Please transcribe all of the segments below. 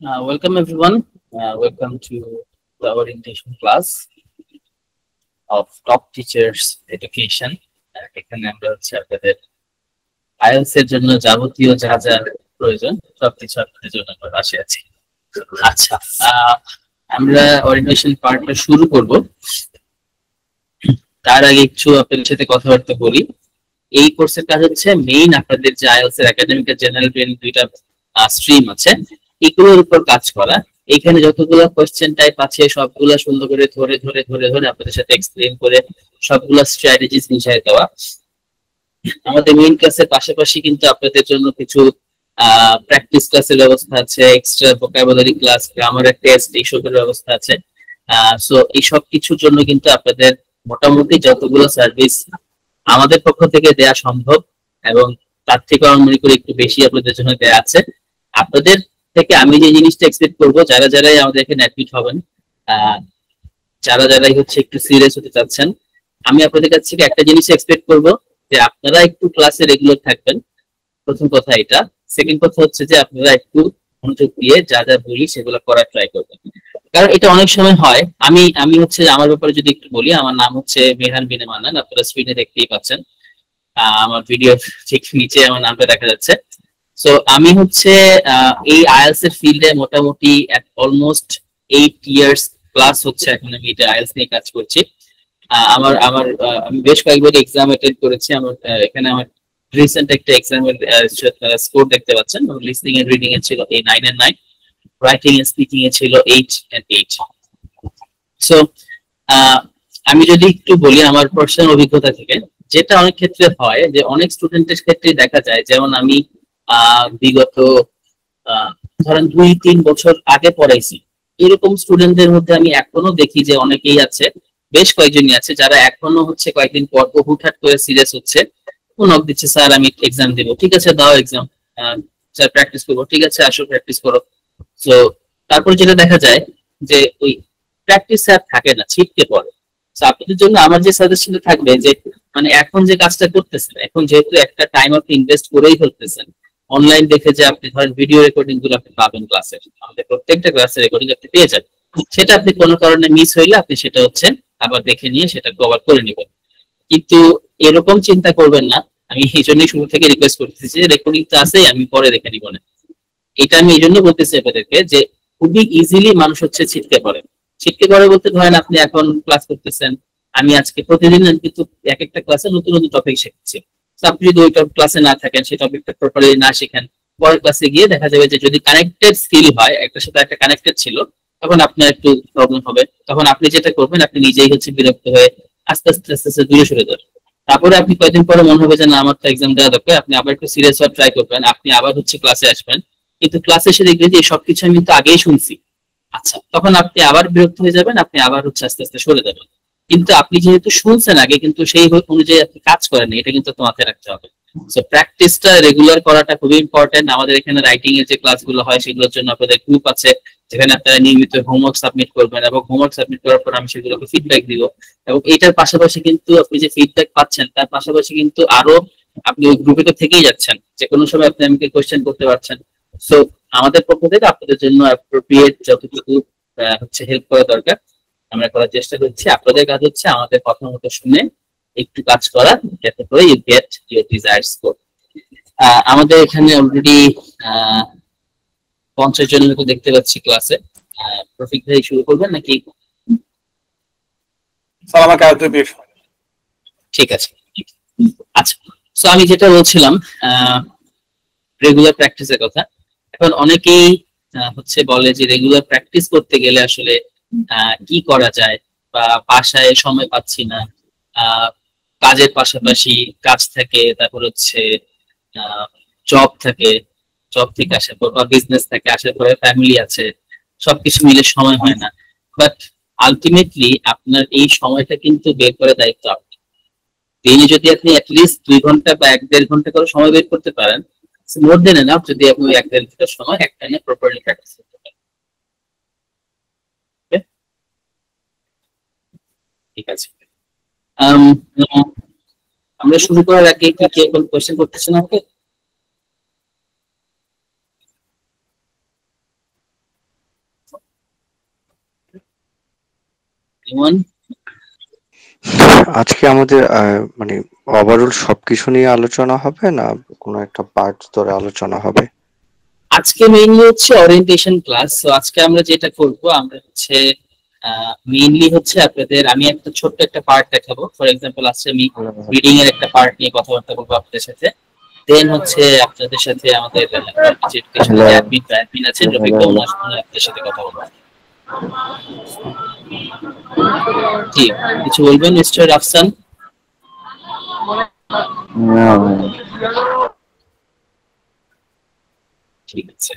Welcome everyone. Welcome to the orientation class of Top Teachers Education. এখানে আমরা হচ্ছে আপনাদের IELTS এর জন্য যাবতীয় যা যা প্রয়োজন সবকিছু আপনাদের জন্য আমরা পাশে আছি। আচ্ছা, আমরা orientation পার্টটা শুরু করব। তার আগে একটু আপনাদের সাথে কথাবার্তা বলি। এই কোর্সের কাজ হচ্ছে মেইন আপনাদের যে IELTS এর একাডেমিক আর জেনারেল ট্রেনিং দুইটা স্ট্রিম আছে, এগুলোর উপর কাজ করা। এখানে যতগুলো কোশ্চেন টাইপ আছে সবগুলা সুন্দর করে ধরে ধরে ধরে ধরে আপনাদের সাথে এক্সপ্লেন করে সবগুলা স্ট্র্যাটেজিস বুঝিয়ে দেওয়া। আমাদের মেইন ক্লাসের পাশাপাশি কিন্তু আপনাদের জন্য কিছু প্র্যাকটিস ক্লাসের ব্যবস্থা আছে, এক্সট্রা ভোকাবুলারি ক্লাস, গ্রামারের টেস্ট, এইসবের ব্যবস্থা আছে। সো এই সব কিছুর জন্য কিন্তু আপনাদের মোটামুটি যতগুলো সার্ভিস আমাদের পক্ষ থেকে দেয়া সম্ভব এবং তার থেকে আমি মনে করি একটু বেশি আপনাদের জন্য দেয়া আছে। আপনাদের থেকে আমি যে জিনিসটা এক্সপেক্ট করবো, যারা যারাই আমাদের এখানে অ্যাডমিট হবেন, যারা যারাই হচ্ছে একটু সিরিয়াস হতে চাচ্ছেন, আমি আপনাদের কাছ থেকে একটা জিনিস এক্সপেক্ট করবো যে আপনারা একটু ক্লাসে রেগুলার থাকবেন। প্রথম কথা এটা। সেকেন্ড কথা হচ্ছে যে আপনারা একটু মনোযোগ দিয়ে যা যা বলি সেগুলো করার ট্রাই করবেন, কারণ এটা অনেক সময় হয়। আমি আমি হচ্ছে আমার ব্যাপারে যদি একটু বলি, আমার নাম হচ্ছে মেহান বিনে মান্নান, আপনারা স্ক্রিনে দেখতেই পাচ্ছেন। আমার ভিডিও ঠিক নিচে আমার নামটা দেখা যাচ্ছে। সো আমি হচ্ছে এই আইএলটিএস এর ফিল্ডে মোটামুটি অলমোস্ট 8 ইয়ার্স প্লাস হচ্ছে এখন আমি এটা আইএলটিএস নিয়ে কাজ করছি। আমার আমার আমি বেশ কয়েকবার এক্সাম অ্যাটেন্ড করেছি। আমার এখানে আমার রিসেন্ট একটা এক্সামের স্কোর দেখতে পাচ্ছেন। লিসনিং এন্ড রিডিং এ ছিল 9 and 9, রাইটিং এন্ড স্পিকিং এ ছিল 8 and 8। সো আমি যদি একটু বলি আমার পার্সোনাল অভিজ্ঞতা থেকে, যেটা অনেক ক্ষেত্রে হয় যে অনেক স্টুডেন্টের ক্ষেত্রে দেখা যায়, যেমন আমি বিগত ধরেন 2-3 বছর আগে পড়াইছি, এরকম স্টুডেন্টদের মধ্যে আমি এখনো দেখি যে অনেকেই আছে, বেশ কয়েকজনই আছে যারা এখনো হচ্ছে কয়েকদিন পর হুটহাট করে সিরিয়াস হচ্ছে, নক দিচ্ছে, স্যার আমি এক্সাম দেবো। ঠিক আছে, দাও এক্সাম। স্যার প্র্যাকটিস করবো। ঠিক আছে, আসো প্র্যাকটিস করো। তো তারপর যেটা দেখা যায় যে ওই প্র্যাকটিস আর থাকে না, ছিটকে পড়ে। তো আপনাদের জন্য আমার যে সাজেশন থাকবে যে মানে এখন যে কাজটা করতেছেন, এখন যেহেতু একটা টাইম আপনি ইনভেস্ট করেই ফেলতেছেন, অনলাইন দেখে যে আপনি ধরেন ভিডিও রেকর্ডিং গুলো আপনি পাবেন ক্লাসের, আমাদের প্রত্যেকটা ক্লাসের রেকর্ডিং আপনি পেয়ে যাবেন। সেটা আপনি কোনো কারণে মিস হইলে আপনি সেটা হচ্ছে আবার দেখে নিয়ে সেটা কভার করে নেবেন। কিন্তু এরকম চিন্তা করবেন না। আমি এই জন্যই শুরু থেকে রিকোয়েস্ট করতেছি যে রেকর্ডিং তো আছে, আমি পরে দেখে নিব না। এটা আমি এই জন্য বলতেছি আপনাদেরকে যে খুবই ইজিলি মানুষ হচ্ছে ছিটকে পড়ে। ছিটকে পড়ে বলতে ধরেন আপনি এখন ক্লাস করতেছেন, আমি আজকে প্রতিদিন কিন্তু এক একটা ক্লাসে নতুন নতুন টপিক শিখছি। আপনি যদি ওই ক্লাসে না থাকেন, সেই টপিকটা প্রপারলি না শিখেন, পরের ক্লাসে গিয়ে দেখা যাবে যে যদি কানেক্টেড স্কিল হয়, একটা সাথে একটা কানেক্টেড ছিল, তখন আপনার একটু প্রবলেম হবে। তখন আপনি যেটা করবেন, আপনি নিজেই হচ্ছে বিরক্ত হয়ে আস্তে আস্তে আস্তে আস্তে দূরে সরে যাবেন। তারপরে আপনি কয়েকদিন পরে মনে হবে যে না, আমার তো এক্সাম দেওয়া দরকার, আপনি আবার একটু সিরিয়াস হওয়ার ট্রাই করবেন, আপনি আবার হচ্ছে ক্লাসে আসবেন। কিন্তু ক্লাসে এসে দেখবেন যে সবকিছু আমি তো আগেই শুনছি। আচ্ছা, তখন আপনি আবার বিরক্ত হয়ে যাবেন, আপনি আবার হচ্ছে আস্তে আস্তে সরে যাবেন। কিন্তু আপনি যেহেতু শুনছেন আগে, কিন্তু সেই অনুযায়ী আপনি কাজ করেন, এটা কিন্তু মাথায় রাখতে হবে। সো প্র্যাকটিসটা রেগুলার করাটা খুবই ইম্পর্টেন্ট। আমাদের এখানে রাইটিং এর যে ক্লাসগুলো হয় সেগুলোর জন্য আপনাদের গ্রুপ আছে, যেখানে আপনারা নিয়মিত হোমওয়ার্ক সাবমিট করবেন, এবং হোমওয়ার্ক সাবমিট করার পর আমি সেগুলোকে ফিডব্যাক দিব। এবং এটার পাশাপাশি কিন্তু আপনি যে ফিডব্যাক পাচ্ছেন তার পাশাপাশি কিন্তু আরো আপনি ওই গ্রুপে তো থেকেই যাচ্ছেন, যে কোনো সময় আপনি আমাকে কোয়েশ্চেন করতে পারছেন। সো আমাদের পক্ষ থেকে আপনাদের জন্য অ্যাপ্রোপ্রিয়েট যতটুকু হচ্ছে হেল্প করা দরকার আমরা করার চেষ্টা করছি। আপনাদের কাজ হচ্ছে আমাদের কথা মতো শুনে একটু কাজ করা, যাতে করে you get your desired score. আমাদের এখানে অলরেডি 50 জনের মতো দেখতে পাচ্ছি ক্লাসে। প্রফিক ভাই শুরু করবেন নাকি? ঠিক আছে, আচ্ছা। সো আমি যেটা বলছিলাম রেগুলার প্র্যাকটিসের কথা। এখন অনেকেই হচ্ছে বলে যে রেগুলার প্র্যাকটিস করতে গেলে আসলে কি করা যায়, বা বাসায় সময় পাচ্ছি না, কাজের পাশাপাশি কাজ থাকে, তারপর হচ্ছে জব থাকে, জব থেকে আসার পর বা বিজনেস থেকে আসার পরে ফ্যামিলি আছে, সবকিছু মিলে সময় হয় না। বাট আলটিমেটলি আপনার এই সময়টা কিন্তু বের করে দায়িত্ব আপনার। দিনে যদি আপনি অ্যাটলিস্ট 2 ঘন্টা বা 1-1.5 ঘন্টা করে সময় বের করতে পারেন, মোর দেন এনাফ, যদি আপনি 1-1.5 ঘন্টা সময় একটানে প্রপারলি প্র্যাকটিস করতে পারেন। ঠিক আছে, আমরা শুরু করার আগে কি কে কোন কোশ্চেন করতেছেন আমাকে? এমন আজকে আমাদের মানে ওভারঅল সবকিছু নিয়ে আলোচনা হবে না কোনো একটা পার্ট ধরে আলোচনা হবে? আজকে মেইনলি হচ্ছে ওরিয়েন্টেশন ক্লাস। তো আজকে আমরা যেটা করব আমরা হচ্ছে মেইনলি হচ্ছে আপনাদের আমি একটা ছোট্ট একটা পার্ট দেখাবো। ফর এক্সাম্পল আজকে আমি রিডিং এর একটা পার্ট নিয়ে কথাবার্তা বলবো আপনাদের সাথে। দেন হচ্ছে আপনাদের সাথে আমাদের এডুকেশনের যে অ্যাডমিন আছেন রফিক ভাই ওনার আপনাদের সাথে কথা বলবো। জি, কিছু বলবেন মিস্টার আফসান? ঠিক আছে।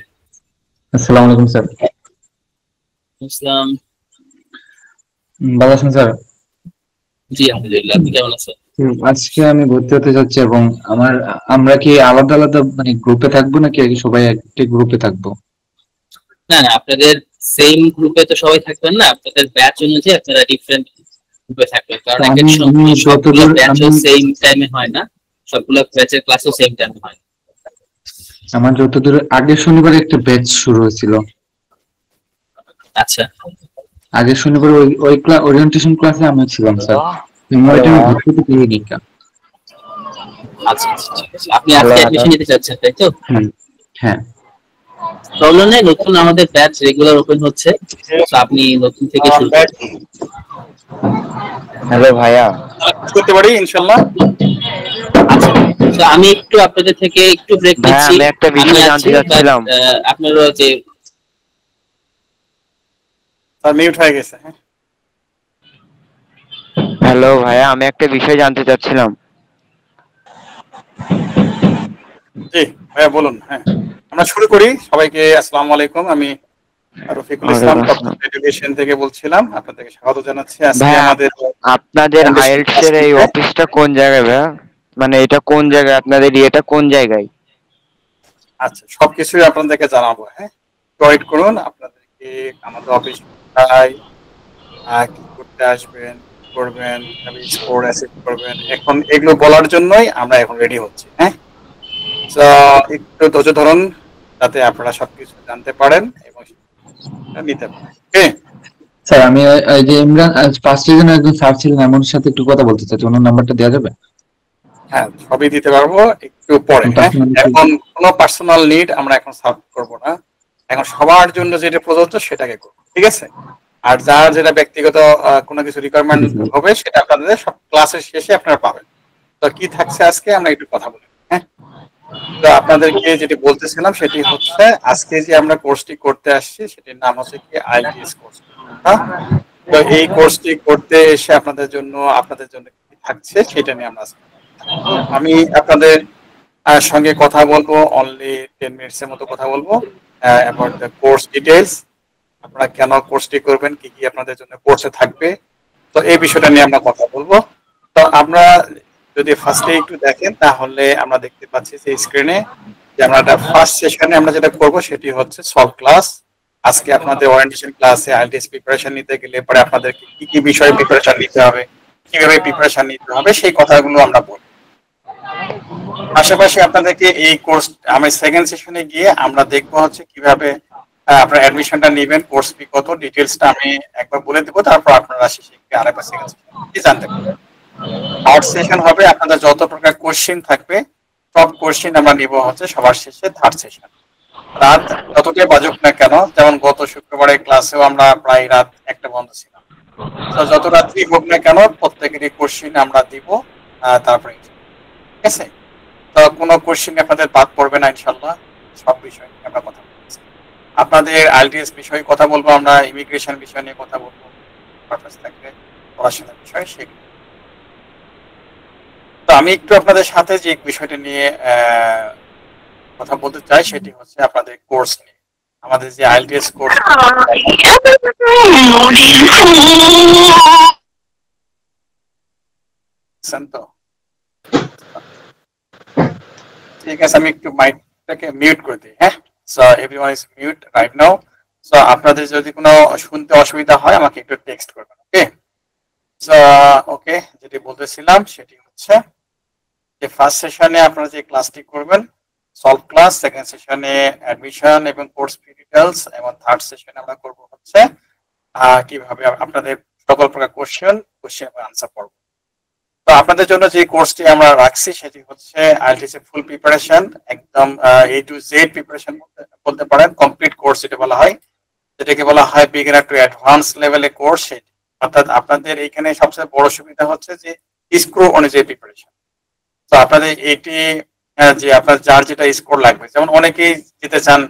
আসসালামু আলাইকুম স্যার। ইসলাম। ভালো আছেন স্যার? জি আলহামদুলিল্লাহ, আপনি কেমন আছেন? আজকে আমি ভর্তি হতে যাচ্ছি এবং আমরা কি আলাদা আলাদা মানে গ্রুপে থাকবো নাকি সবাই একটি গ্রুপে থাকবো? না না, আপনাদের সেম গ্রুপে তো সবাই থাকবেন না, আপনাদের ব্যাচ অনুযায়ী আপনারা ডিফারেন্ট গ্রুপে থাকবেন, কারণ এক এক সময় সবগুলো ব্যাচও সেম টাইমে হয় না, সবগুলো ব্যাচের ক্লাসও সেম টাইমে হয়। আমার যতদূর আগের শনিবার একটা ব্যাচ শুরু হয়েছিল। আচ্ছা, আগের শনিবার ওই ওরিয়েন্টেশন ক্লাসে আমি ছিলাম স্যার। ওইটা আমি ভর্তি হতে পারিনি। আচ্ছা আচ্ছা, ঠিক আছে। আপনি আজকে অ্যাডমিশন নিতে চাচ্ছেন তাই তো? হ্যাঁ। প্রবলেম নেই, নতুন আমাদের ব্যাচ রেগুলার ওপেন হচ্ছে, তো আপনি নতুন থেকে শুরু করতে। হ্যালো ভাইয়া, করতে পারি ইনশাআল্লাহ। আচ্ছা, তো আমি একটু আপনাদের থেকে একটু ব্রেক নিচ্ছি। আমি একটা বিষয় জানতে চাচ্ছিলাম। আপনারা যে মিউট হয়ে গেছে। হ্যালো ভাইয়া, আমি একটা বিষয় জানতে চাচ্ছিলাম। জি ভাইয়া বলুন। হ্যাঁ, আমরা শুরু করি। সবাইকে আসসালামু আলাইকুম। আমি রফিকুল ইসলাম এডুকেশন থেকে বলছিলাম, আপনাদেরকে স্বাগত জানাচ্ছি। আজকে আমাদের আপনাদের আইএলটিএস এর এই অফিসটা কোন জায়গায় ভাইয়া? মানে এটা কোন জায়গায়, আপনাদের এটা কোন জায়গায়? আচ্ছা, সবকিছুই আপনাদেরকে জানাবো। হ্যাঁ, ওয়েট করুন। আপনাদেরকে আমাদের অফিস কি করতে আসবেন, করবেন, কিভাবে স্কোর অ্যাসেপ্ট করবেন, এখন এগুলো বলার জন্যই আমরা এখন রেডি হচ্ছি। হ্যাঁ, তো একটু ধৈর্য ধরুন যাতে আপনারা সবকিছু জানতে পারেন এবং নিতে পারেন। ওকে স্যার, আমি এই যে ইমরান ফার্স্ট সিজনে একজন স্যার ছিলেন, এমন সাথে একটু কথা বলতে চাই, ওনার নাম্বারটা দেওয়া যাবে? হ্যাঁ, সবই দিতে পারবো একটু পরে। হ্যাঁ, এখন কোনো পার্সোনাল নিড আমরা এখন সার্ভ করবো না, এখন সবার জন্য যেটা প্রযোজ্য সেটাকে করবো, ঠিক আছে? আর যার যেটা ব্যক্তিগত কোনো কিছু রিকোয়ারমেন্ট হবে সেটা আপনাদের সব ক্লাসের শেষে আপনারা পাবেন। তো কি থাকছে আজকে আমরা একটু কথা বলি। হ্যাঁ, তো আপনাদেরকে যেটি বলতেছিলাম সেটি হচ্ছে আজকে যে আমরা কোর্সটি করতে আসছি সেটির নাম হচ্ছে কি আইএলটিএস কোর্স। হ্যাঁ, তো এই কোর্সটি করতে এসে আপনাদের জন্য কি থাকছে সেটা নিয়ে আমরা আমি আপনাদের সঙ্গে কথা বলবো, অনলি 10 মিনিটসের মতো কথা বলবো অ্যাবাউট দ্য কোর্স ডিটেইলস। আপনারা কেন কোর্সটি করবেন, কি কি আপনাদের জন্য কোর্সে থাকবে, তো এই বিষয়টা নিয়ে আমরা কথা বলবো। তো আমরা যদি ফার্স্টে একটু দেখেন তাহলে আমরা দেখতে পাচ্ছি যে স্ক্রিনে যে আমরা ফার্স্ট সেশনে আমরা যেটা করব সেটি হচ্ছে সলভ ক্লাস। আজকে আপনাদের ওরিয়েন্টেশন ক্লাসে আইএলটিএস প্রিপারেশন নিতে গেলে পরে আপনাদেরকে কি কি বিষয়ে প্রিপারেশন নিতে হবে, কিভাবে প্রিপারেশন নিতে হবে সেই কথাগুলো আমরা বলবো। পাশাপাশি আপনাদেরকে এই কোর্স আমি সেকেন্ড সেশনে গিয়ে আমরা দেখবো হচ্ছে কিভাবে আপনারা অ্যাডমিশনটা নেবেন, কোর্স ফি কত, ডিটেইলসটা আমি একবার বলে দেবো, তারপর আপনারা শেষে আরেকবার সেকেন্ড সেশন জানতে পারবেন। থার্ড সেশন হবে আপনাদের যত প্রকার কোশ্চেন থাকবে সব কোশ্চেন আমরা নিব হচ্ছে সবার শেষে থার্ড সেশন। রাত যতটাই বাজুক না কেন, যেমন গত শুক্রবারের ক্লাসেও আমরা প্রায় রাত 1টা বন্ধ ছিলাম, তো যত রাত্রি হোক না কেন প্রত্যেকেরই কোশ্চেন আমরা দিব। তারপরে ঠিক আছে, তো কোনো কোশ্চেন আপনাদের বাদ পড়বে না ইনশাল্লাহ। সব বিষয় নিয়ে আমরা কথা বলছি, আপনাদের আইএলটিএস বিষয়ে কথা বলবো, আমরা ইমিগ্রেশন বিষয় নিয়ে কথা বলবো, পারপাস থাকবে পড়াশোনার বিষয় সেগুলো। তো আমি একটু আপনাদের সাথে যে বিষয়টা নিয়ে কথা বলতে চাই সেটি হচ্ছে আপনাদের কোর্স নিয়ে। আমাদের যে আইএলটিএস কোর্স, তো ঠিক আছে, আমি একটু মাইকটাকে মিউট করে দিই। হ্যাঁ, so everyone is mute right now. So আপনাদের যদি কোনো শুনতে অসুবিধা হয় আমাকে একটু টেক্সট করবেন। ওকে, সো ওকে, যেটি বলতেছিলাম সেটি হচ্ছে যে ফার্স্ট সেশনে আপনারা যে ক্লাসটি করবেন সলভ ক্লাস, সেকেন্ড সেশনে অ্যাডমিশন এবং কোর্স ফি ডিটেইলস, এবং থার্ড সেশনে আমরা করব হচ্ছে কিভাবে আপনাদের সকল প্রকার কোশ্চেন আনসার পড়বো। তো আপনাদের জন্য যে কোর্সটি আমরা রাখছি সেটি হচ্ছে আইএলটিএস ফুল প্রিপারেশন, একদম A to Z প্রিপারেশন বলতে পারেন, কমপ্লিট কোর্স যেটা বলা হয়, যেটাকে বলা হয় বিগিনার টু অ্যাডভান্স লেভেলের কোর্স। সেটি অর্থাৎ আপনাদের এখানে সবচেয়ে বড় সুবিধা হচ্ছে যে স্কোর অনুযায়ী প্রিপারেশন। তো আপনাদের এটি যে আপনার যার যেটা স্কোর লাগবে, যেমন অনেকেই যেতে চান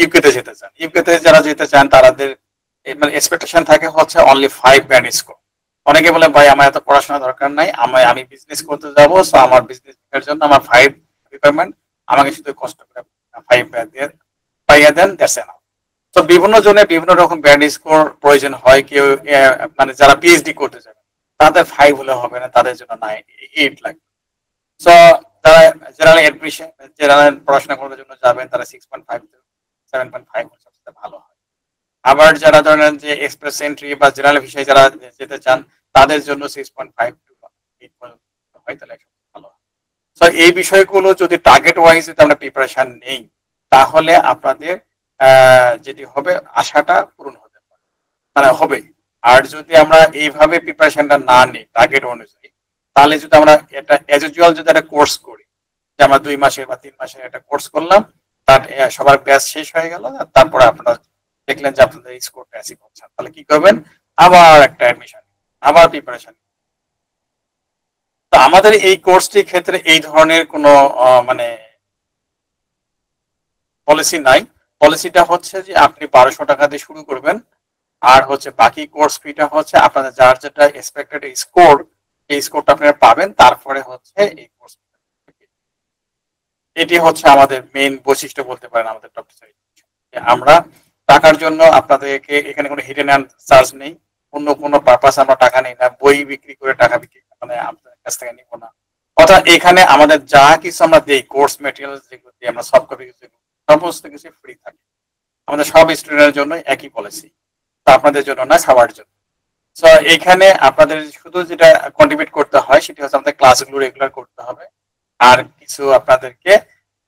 ইউকেতে যেতে চান, ইউকেতে যারা যেতে চান তাদের মানে এক্সপেকটেশন থাকে হচ্ছে অনলি 5 ব্যান্ড স্কোর। অনেকে বলে ভাই আমার এত পড়াশোনা দরকার নাই, আমি বিজনেস করতে যাবো, সো আমার বিজনেস এর জন্য আমার 5 রিকোয়ারমেন্ট, আমাকে শুধু কষ্ট করে 5 পাইয়া দেন, দ্যাটস এনাফ। তো বিভিন্ন জনের বিভিন্ন রকম ব্যান্ড স্কোর প্রয়োজন হয়। কেউ মানে যারা পিএইচডি করতে যাবে তাদের 5 হলে হবে না, তাদের জন্য 9 8 লাগবে। সো যারা জেনারেল এডমিশন জেনারেল পড়াশোনা করার জন্য যাবেন তারা 6.5 7.5 সবচেয়ে ভালো হয়। আবার যারা ধরেন যে এক্সপ্রেস এন্ট্রি বা জেনারেল ভিসায় যারা যেতে চান তাদের জন্য 6.5 to 8 হয়, তাহলে ভালো হয়। তো এই বিষয়গুলো যদি টার্গেট ওয়াইজ যদি আমরা প্রিপারেশন নেই তাহলে আপনাদের যেটি হবে আশাটা পূরণ হতে পারে, মানে হবে। আর যদি আমরা এইভাবে প্রিপারেশনটা না নিই টার্গেট অনুযায়ী, তাহলে যদি আমরা এটা এজ ইউজুয়াল যদি একটা কোর্স করি, যে আমরা 2 মাসের বা 3 মাসের একটা কোর্স করলাম, তার সবার ব্যাচ শেষ হয়ে গেল, তারপরে আপনারা দেখলেন যে আপনাদের স্কোরটা অ্যাচিভ হচ্ছে, তাহলে কি করবেন? আবার একটা অ্যাডমিশন, আবার প্রিপারেশন। তো আমাদের এই কোর্সটির ক্ষেত্রে এই ধরনের কোনো মানে পলিসি নাই। পলিসিটা হচ্ছে যে আপনি 1200 টাকা দিয়ে শুরু করবেন, আর হচ্ছে বাকি কোর্স ফিটা হচ্ছে আপনাদের যার যেটা এক্সপেক্টেড স্কোর, এই স্কোরটা আপনারা পাবেন, তারপরে হচ্ছে এই কোর্স। এটি হচ্ছে আমাদের মেইন বৈশিষ্ট্য বলতে পারেন আমাদের টপ টিচার। আমরা টাকার জন্য আপনাদেরকে এখানে কোনো হিডেন চার্জ নেই, অন্য কোনো পারপাস আমরা টাকা নেই না, বই বিক্রি করে টাকা বিক্রি মানে আপনাদের কাছ থেকে নিব না। অর্থাৎ এখানে আমাদের যা কিছু আমরা দিই, কোর্স মেটেরিয়াল যেগুলো দিই, আমরা সফট কপি সমস্ত কিছু ফ্রি থাকে। আমাদের সব স্টুডেন্টের জন্য একই পলিসি, তো আপনাদের জন্য না, সবার জন্য। সো এখানে আপনাদের শুধু যেটা কন্ট্রিবিউট করতে হয় সেটা হচ্ছে আমাদের ক্লাসগুলো রেগুলার করতে হবে, আর কিছু আপনাদেরকে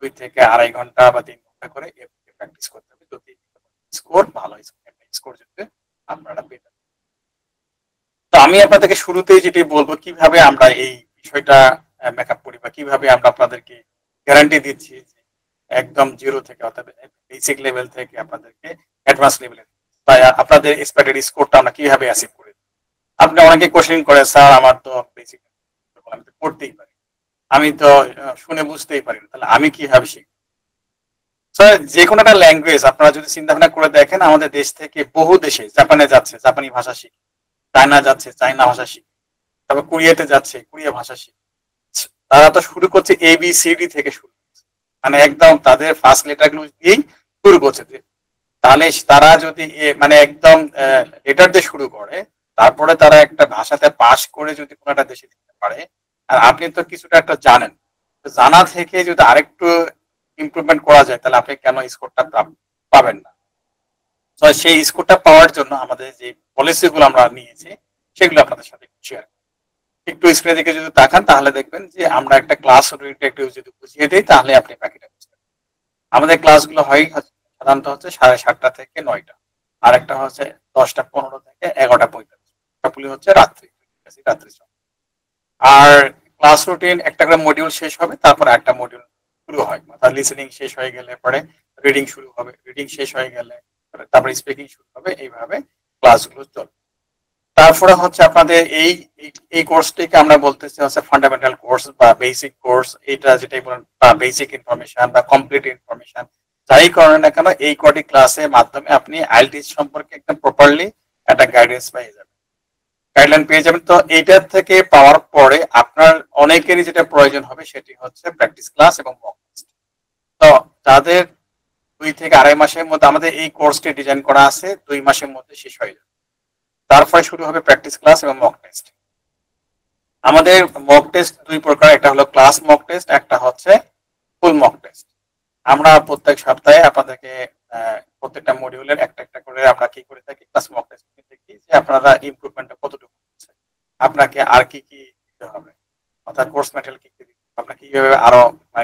2 থেকে 2.5 ঘন্টা বা 3 ঘন্টা করে প্র্যাকটিস করতে হবে, যদি স্কোর ভালো স্কোর যদি আপনারা পেতে। তো আমি আপনাদেরকে শুরুতেই যেটি বলবো কিভাবে আমরা এই বিষয়টা মেকআপ করি বা কিভাবে আমরা আপনাদেরকে গ্যারান্টি দিচ্ছি একদম জিরো থেকে, অর্থাৎ বেসিক লেভেল থেকে আপনাদেরকে অ্যাডভান্স লেভেলে, তাই আপনাদের এক্সপেক্টেড স্কোরটা আমরা কিভাবে অ্যাচিভ করি। আপনি অনেকে কোশ্চেন করে, স্যার আমার তো বেসিক আমি তো পড়তেই পারি, আমি তো শুনে বুঝতেই পারি না, তাহলে আমি কিভাবে শিখব? স্যার যে কোনো একটা ল্যাঙ্গুয়েজ আপনারা যদি চিন্তা ভাবনা করে দেখেন, আমাদের দেশ থেকে বহু দেশে, জাপানে যাচ্ছে জাপানি ভাষা শিখে, চায়না যাচ্ছে চায়না ভাষা শিখে, তারপর কোরিয়াতে যাচ্ছে কোরিয়া ভাষা শিখে। তারা তো শুরু করছে ABCD থেকে শুরু, মানে একদম তাদের ফার্স্ট লেটার গুলো দিয়েই শুরু করছে। তাহলে তারা যদি মানে একদম লেটার দিয়ে শুরু করে, তারপরে তারা একটা ভাষাতে পাস করে যদি কোনো একটা দেশে দিতে পারে, আর আপনি তো কিছুটা একটা জানেন, জানা থেকে যদি আরেকটু ইমপ্রুভমেন্ট করা যায়, তাহলে আপনি কেন স্কোরটা পাবেন না? তো সেই স্কোরটা পাওয়ার জন্য আমাদের যে পলিসি গুলো আমরা নিয়েছি সেগুলো আপনাদের সাথে শেয়ার। একটু স্ক্রিনে দিকে যদি তাকান তাহলে দেখবেন যে আমরা একটা ক্লাস একটু যদি বুঝিয়ে দিই তাহলে আপনি বাকিটা বুঝতে পারবেন। আমাদের ক্লাসগুলো হয় সাধারণত হচ্ছে 7:30 থেকে 9টা, আর একটা হচ্ছে 10:15 থেকে 11:45, সবগুলি হচ্ছে রাত্রি। আর ক্লাস রুটিন একটা করে মডিউল শেষ হবে, তারপরে একটা মডিউল শুরু হয়, অর্থাৎ লিসেনিং শেষ হয়ে গেলে পরে রিডিং শুরু হবে, রিডিং শেষ হয়ে গেলে তারপরে স্পিকিং শুরু হবে, এইভাবে ক্লাসগুলো চলবে। তারপরে হচ্ছে আপনাদের এই এই কোর্সটিকে আমরা বলতেছি হচ্ছে ফান্ডামেন্টাল কোর্স বা বেসিক কোর্স, এটা যেটাই বলেন বা বেসিক ইনফরমেশন বা কমপ্লিট ইনফরমেশন, যাই করেন না কেন এই কটি ক্লাসের মাধ্যমে আপনি আইএলটিএস সম্পর্কে একদম প্রপারলি একটা গাইডেন্স পেয়ে যাবেন, গাইডলাইন পেয়ে যাবেন। তো এইটার থেকে পাওয়ার পরে আপনার অনেকেরই যেটা প্রয়োজন হবে সেটি হচ্ছে প্র্যাকটিস ক্লাস এবং মক টেস্ট। তো যাদের 2 থেকে 2.5 মাসের মধ্যে, আমাদের এই কোর্সটি ডিজাইন করা আছে 2 মাসের মধ্যে শেষ হয়ে যাবে, তারপরে শুরু হবে প্র্যাকটিস ক্লাস এবং মক টেস্ট। আমাদের মক টেস্ট 2 প্রকার, একটা হলো ক্লাস মক টেস্ট, একটা হচ্ছে ফুল মক টেস্ট। আমরা প্রত্যেক সপ্তাহে আপনাদেরকে প্রত্যেকটা মডিউলের একটা একটা করে আমরা কি করে থাকি, ক্লাস মক টেস্ট দেখি যে আপনারা ইমপ্রুভমেন্টটা কতটুকু হচ্ছে, আপনাকে আর কি কি দিতে হবে, অর্থাৎ কোর্স ম্যাটেরিয়াল কি কি দিতে হবে, আপনাকে কিভাবে আরো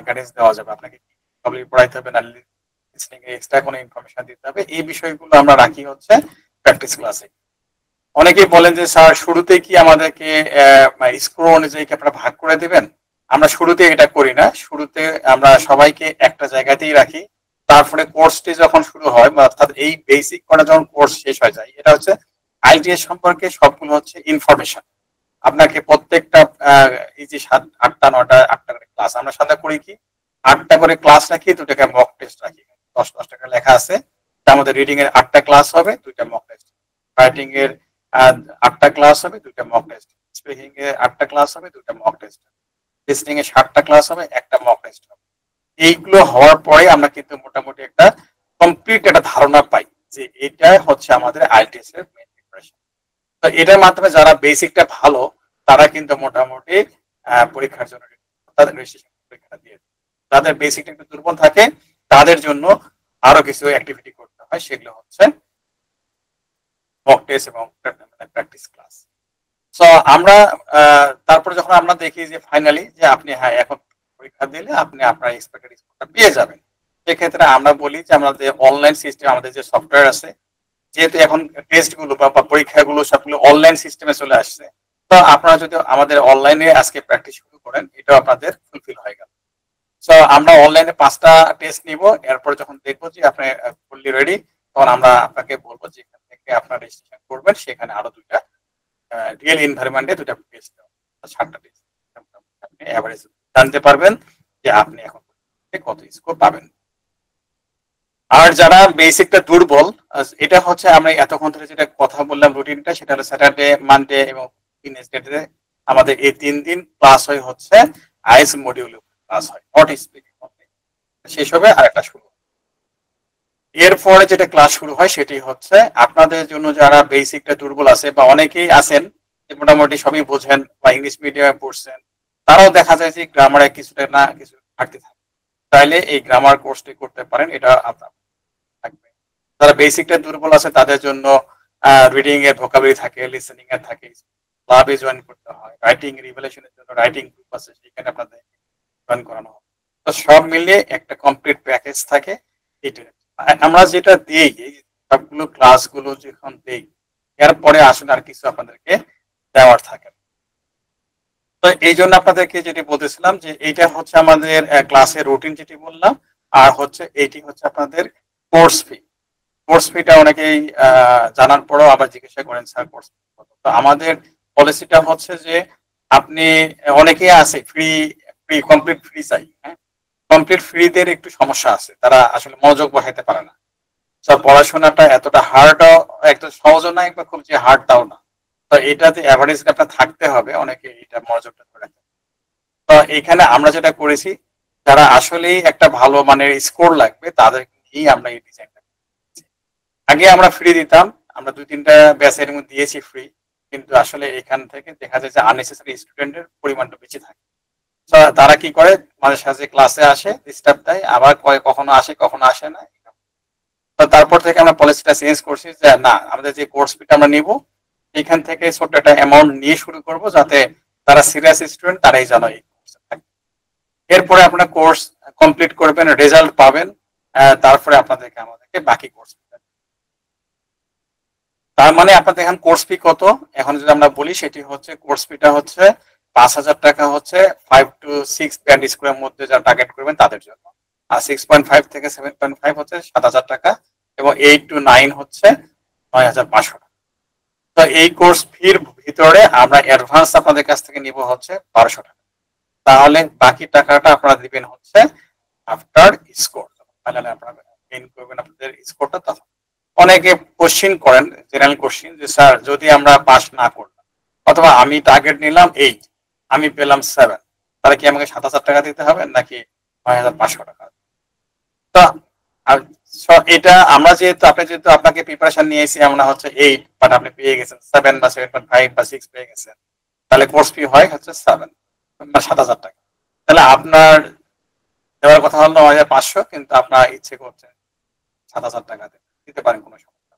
গাইডেন্স দেওয়া যাবে, আপনাকে কি কমপ্লিট পড়াইতে হবে না লিসনিং এ এক্সট্রা কোনো ইনফরমেশন দিতে হবে, এই বিষয়গুলো আমরা রাখি হচ্ছে প্র্যাকটিস ক্লাসে। অনেকেই বলেন যে স্যার শুরুতে কি আমাদেরকে স্কোর অনুযায়ী কি আপনারা ভাগ করে দিবেন? আমরা শুরুতে এটা করি না, শুরুতে আমরা সবাইকে একটা জায়গাতেই রাখি। তারপরে কোর্সটি যখন শুরু হয় বা অর্থাৎ এই বেসিক করা যখন কোর্স শেষ হয়ে যায়, এটা হচ্ছে আইটিএস সম্পর্কে সবগুলো হচ্ছে ইনফরমেশন। আপনাকে প্রত্যেকটা এই যে 7, 8টা 9টা 8টা করে ক্লাস আমরা সাথে করি কি 8টা করে ক্লাস রাখি, 2টাকে মক টেস্ট রাখি। 10 টাকা লেখা আছে, তার মধ্যে রিডিং এর 8টা ক্লাস হবে, 2টা মক টেস্ট। রাইটিং এর 8টা ক্লাস হবে, 2টা মক টেস্ট। স্পিকিং এর 8টা ক্লাস হবে, 2টা মক টেস্ট। লিসনিং এর 7টা ক্লাস হবে, একটা মক টেস্ট হবে। এইগুলো হওয়ার পরে আমরা কিন্তু মোটামুটি একটা কমপ্লিট একটা ধারণা পাই যে এটা হচ্ছে আমাদের আইটিএস এর মেইন প্রিপারেশন। তো এটার মাধ্যমে যারা বেসিকটা ভালো তারা কিন্তু মোটামুটি পরীক্ষার জন্য তাদের রেজিস্ট্রেশন পরীক্ষা দিয়ে দেয়। যাদের বেসিকটা একটু দুর্বল থাকে তাদের জন্য আরো কিছু অ্যাক্টিভিটি করতে হয়, সেগুলো হচ্ছে মক টেস্ট এবং প্র্যাকটিস ক্লাস। সো আমরা তারপরে যখন আমরা দেখি যে ফাইনালি যে আপনি হ্যাঁ এখন পরীক্ষা দিলে আপনি আপনার এক্সপেক্টেড স্কোরটা পেয়ে যাবেন, সেক্ষেত্রে আমরা বলি যে আমাদের অনলাইন সিস্টেম, আমাদের যে সফটওয়্যার আছে, যেহেতু এখন টেস্ট গুলো বা পরীক্ষাগুলো সবগুলো অনলাইন সিস্টেমে চলে আসছে, তো আপনারা যদি আমাদের অনলাইনে আজকে প্র্যাকটিস শুরু করেন এটাও আপনাদের ফুলফিল হয়ে গেল। সো আমরা অনলাইনে 5টা টেস্ট নিব, এরপর যখন দেখবো যে আপনি ফুললি রেডি তখন আমরা আপনাকে বলবো যে এখান থেকে আপনার রেজিস্ট্রেশন করবেন, সেখানে আরো 2টা রিয়েল এনভায়রনমেন্টে 2টা টেস্ট, 7টা টেস্ট আপনি এভারেজ জানতে পারবেন যে আপনি এখন কত স্কোর পাবেন। আর যারা বেসিকটা দুর্বল, এটা হচ্ছে আমরা এতক্ষণ ধরে যেটা কথা বললাম রুটিনটা, সেটা হলো স্যাটারডে, মানডে এবং ওয়েডনেসডে আমাদের এই 3 দিন ক্লাস হয় হচ্ছে আইএস মডিউল ক্লাস হয়, নট স্পিকিং। শেষ হবে আর একটা শুরু। এরপরে যেটা ক্লাস শুরু হয় সেটি হচ্ছে আপনাদের জন্য যারা বেসিকটা দুর্বল আছে বা অনেকেই আছেন মোটামুটি সবই বোঝেন বা ইংলিশ মিডিয়ামে পড়ছেন, তারাও দেখা যায় যে গ্রামারে কিছুটা না কিছু ঘাটতি থাকে, তাইলে এই গ্রামার কোর্সটি করতে পারেন, এটা আপনার থাকবে। যারা বেসিকটা দুর্বল আছে তাদের জন্য রিডিং এর ভোকাবুলারি থাকে, লিসেনিং এর থাকে, ক্লাবে জয়েন করতে হয়, রাইটিং রিভেলেশনের জন্য রাইটিং গ্রুপ আছে, সেখানে আপনাদের জয়েন করানো হবে। তো সব মিলিয়ে একটা কমপ্লিট প্যাকেজ থাকে। এটা আমরা যেটা দিই, এই সবগুলো ক্লাসগুলো যখন দিই এরপরে আসলে আর কিছু আপনাদেরকে দেওয়ার থাকে। তো এই জন্য আপনাদেরকে যেটি বলতেছিলাম যে এইটা হচ্ছে আমাদের ক্লাসের রুটিন যেটি বললাম, আর হচ্ছে এইটি হচ্ছে আপনাদের কোর্স ফি। কোর্স ফিটা অনেকেই জানার পরেও আবার জিজ্ঞাসা করেন স্যার কোর্স ফি কত। তো আমাদের পলিসিটা হচ্ছে যে আপনি অনেকেই আছে ফ্রি ফ্রি কমপ্লিট ফ্রি চাই, হ্যাঁ কমপ্লিট ফ্রিদের একটু সমস্যা আছে, তারা আসলে মনোযোগ বসাইতে পারে না। পড়াশোনাটা এতটা হার্ডও একটা সহজও না, একবার খুব যে হার্ড তাও না। তো এটাতে অ্যাভারেজ আপনার থাকতে হবে, অনেকে এটা মনোযোগটা ধরে রাখে। তো এখানে আমরা যেটা করেছি যারা আসলেই একটা ভালো মানের স্কোর লাগবে তাদের নিয়েই আমরা এই ডিজাইনটা করেছি। আগে আমরা ফ্রি দিতাম, আমরা 2-3টা ব্যাচের মধ্যে দিয়েছি ফ্রি, কিন্তু আসলে এখান থেকে দেখা যায় যে আননেসেসারি স্টুডেন্টের পরিমাণটা বেশি থাকে। তারা কি করে মাঝে সাঝে ক্লাসে আসে, ডিস্টার্ব দেয়, আবার কখনো আসে কখনো আসে না। তো তারপর থেকে আমরা পলিসিটা চেঞ্জ করছি যে না, আমাদের যে কোর্স ফিটা আমরা নিব এখান থেকে ছোট্ট একটা অ্যামাউন্ট নিয়ে শুরু করব, যাতে তারা সিরিয়াস স্টুডেন্ট তারাই জানো এই কোর্সে থাকে। এরপরে আপনারা কোর্স কমপ্লিট করবেন, রেজাল্ট পাবেন, তারপরে আমাদেরকে বাকি কোর্স। তার মানে আপনাদের এখন কোর্স ফি কত এখন যদি আমরা বলি, সেটি হচ্ছে কোর্স ফিটা হচ্ছে 5,000 টাকা হচ্ছে 5 to 6 ব্যান্ড স্কুলের মধ্যে যারা টার্গেট করবেন তাদের জন্য, আর 6.5 থেকে 7.5 হচ্ছে 7,000 টাকা, এবং 8 to 9 হচ্ছে 9,500 টাকা। তো এই কোর্স ফির ভিতরে আমরা অ্যাডভান্স আপনাদের কাছ থেকে নিব হচ্ছে 1,200 টাকা। তাহলে বাকি টাকাটা আপনারা দিবেন হচ্ছে আফটার স্কোর, ফাইনালি আপনারা গেইন করবেন আপনাদের স্কোরটা। তখন অনেকে কোশ্চিন করেন, জেনারেল কোশ্চিন, যে স্যার যদি আমরা পাস না করলাম অথবা আমি টার্গেট নিলাম 8, আমি পেলাম 7, তাহলে কি আমাকে 7,000 টাকা দিতে হবে নাকি 9,500 টাকা? তো এটা আমরা যেহেতু আপনাকে প্রিপারেশন নিয়েছি আমরা হচ্ছে 8, বাট আপনি পেয়ে গেছেন 7 বা 7.5 বা 6 পেয়ে গেছেন, তাহলে কোর্স ফি হয় হচ্ছে 7,000 টাকা। তাহলে আপনার দেওয়ার কথা হলো 9,500, কিন্তু আপনার ইচ্ছে করছে 7,000 টাকা দিতে পারেন, কোনো সমস্যা।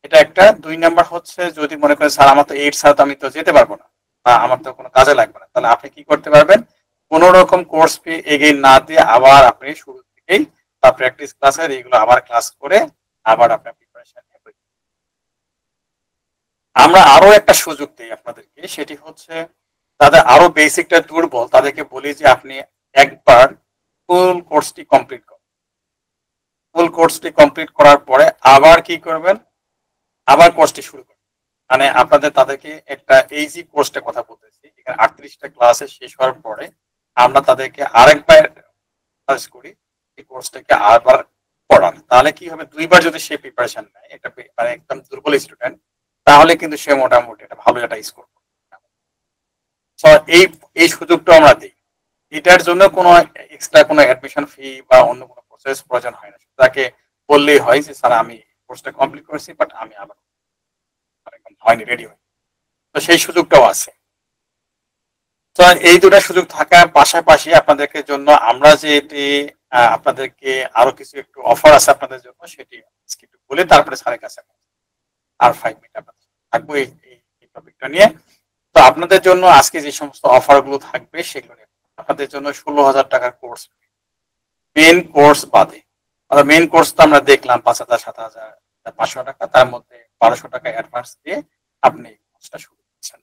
এটা একটা। 2 নাম্বার হচ্ছে যদি মনে করেন স্যার আমার তো 8 ছাড়া তো আমি তো যেতে পারবো না বা আমার তো কোনো কাজে লাগবে না, তাহলে আপনি কি করতে পারবেন, কোন রকম কোর্স ফি এগেইন না দিয়ে আবার আপনি শুরু থেকেই বা প্র্যাকটিস ক্লাসের এইগুলো আবার ক্লাস করে আবার আপনার প্রিপারেশন নিয়ে আমরা আরো একটা সুযোগ দিই আপনাদেরকে, সেটি হচ্ছে তাদের আরো বেসিকটা দুর্বল, তাদেরকে বলি যে আপনি একবার ফুল কোর্সটি কমপ্লিট করুন। ফুল কোর্সটি কমপ্লিট করার পরে আবার কি করবেন, আবার কোর্সটি শুরু করবেন। মানে আপনাদের তাদেরকে একটা এইজি কোর্সটা কথা বলতেছি, এখানে 38টা ক্লাসে শেষ হওয়ার পরে আমরা তাদেরকে আরেকবার সাজেস্ট করি এই কোর্সটাকে আবার পড়ান। তাহলে কি হবে, দুইবার যদি সে প্রিপারেশন নেয়, এটা মানে একদম দুর্বল স্টুডেন্ট, তাহলে কিন্তু সে মোটামুটি একটা ভালো একটা স্কোর করবে। এই এই সুযোগটা আমরা দিই। এটার জন্য কোনো এক্সট্রা কোনো অ্যাডমিশন ফি বা অন্য কোনো প্রসেস প্রয়োজন হয় না, তাকে বললেই হয় যে স্যার আমি কোর্সটা কমপ্লিট করেছি বাট আমি আবার হয়নি, রেডি হই। তো সেই সুযোগটাও আছে। তো এই দুটা সুযোগ থাকার পাশাপাশি আপনাদেরকে জন্য আমরা যে এটি আপনাদেরকে আরো কিছু একটু অফার আছে আপনাদের জন্য, সেটি একটু বলে তারপরে স্যারের কাছে আর 5 মিনিট আপনাদের থাকবো এই টপিকটা নিয়ে। তো আপনাদের জন্য আজকে যে সমস্ত অফার গুলো থাকবে সেগুলো নিয়ে আপনাদের জন্য 16,000 টাকার কোর্স, মেন কোর্স বাদে। মেন কোর্স তো আমরা দেখলাম 5,000, 7,500 টাকা, তার মধ্যে 1200 টাকা অ্যাডভান্স দিয়ে আপনি কোর্সটা শুরু করছেন।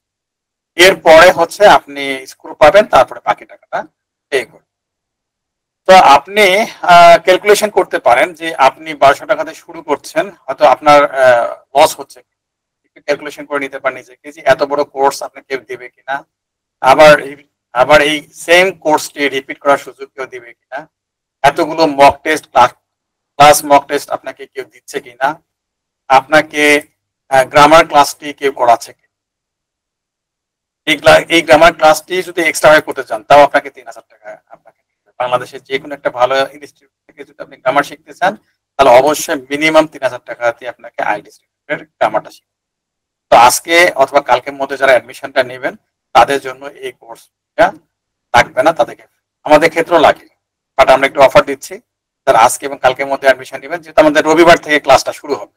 এরপরে হচ্ছে আপনি স্কোর পাবেন, তারপরে বাকি টাকাটা পে করবেন। তো আপনি ক্যালকুলেশন করতে পারেন যে আপনি 1200 টাকাতে শুরু করছেন, হয়তো আপনার লস হচ্ছে, একটু ক্যালকুলেশন করে নিতে পারেন নিজেকে যে এত বড় কোর্স আপনি কেউ দেবে কিনা, আবার এই সেম কোর্সটি রিপিট করার সুযোগ কেউ দিবে কিনা, এতগুলো mock test class mock test আপনাকে কেউ দিচ্ছে কিনা, আপনাকে গ্রামার ক্লাসটি কেউ করাচ্ছে কিনা। এই গ্রামার ক্লাসটি যদি এক্সট্রা ভাবে করতে চান তাও আপনাকে 3,000 টাকা আপনাকে বাংলাদেশের যে কোনো একটা ভালো ইনস্টিটিউট থেকে যদি আপনি গ্রামার শিখতে চান তাহলে অবশ্যই মিনিমাম 3,000 টাকা দিয়ে আপনাকে আইএলটিএস গ্রামারটা শিখতে। তো আজকে অথবা কালকের মধ্যে যারা অ্যাডমিশনটা নেবেন তাদের জন্য এই কোর্সটা লাগবে না, তাদেরকে আমাদের ক্ষেত্রেও লাগে, বাট আমরা একটু অফার দিচ্ছি যারা আজকে এবং কালকের মধ্যে অ্যাডমিশন নেবেন, যেহেতু আমাদের রবিবার থেকে ক্লাসটা শুরু হবে।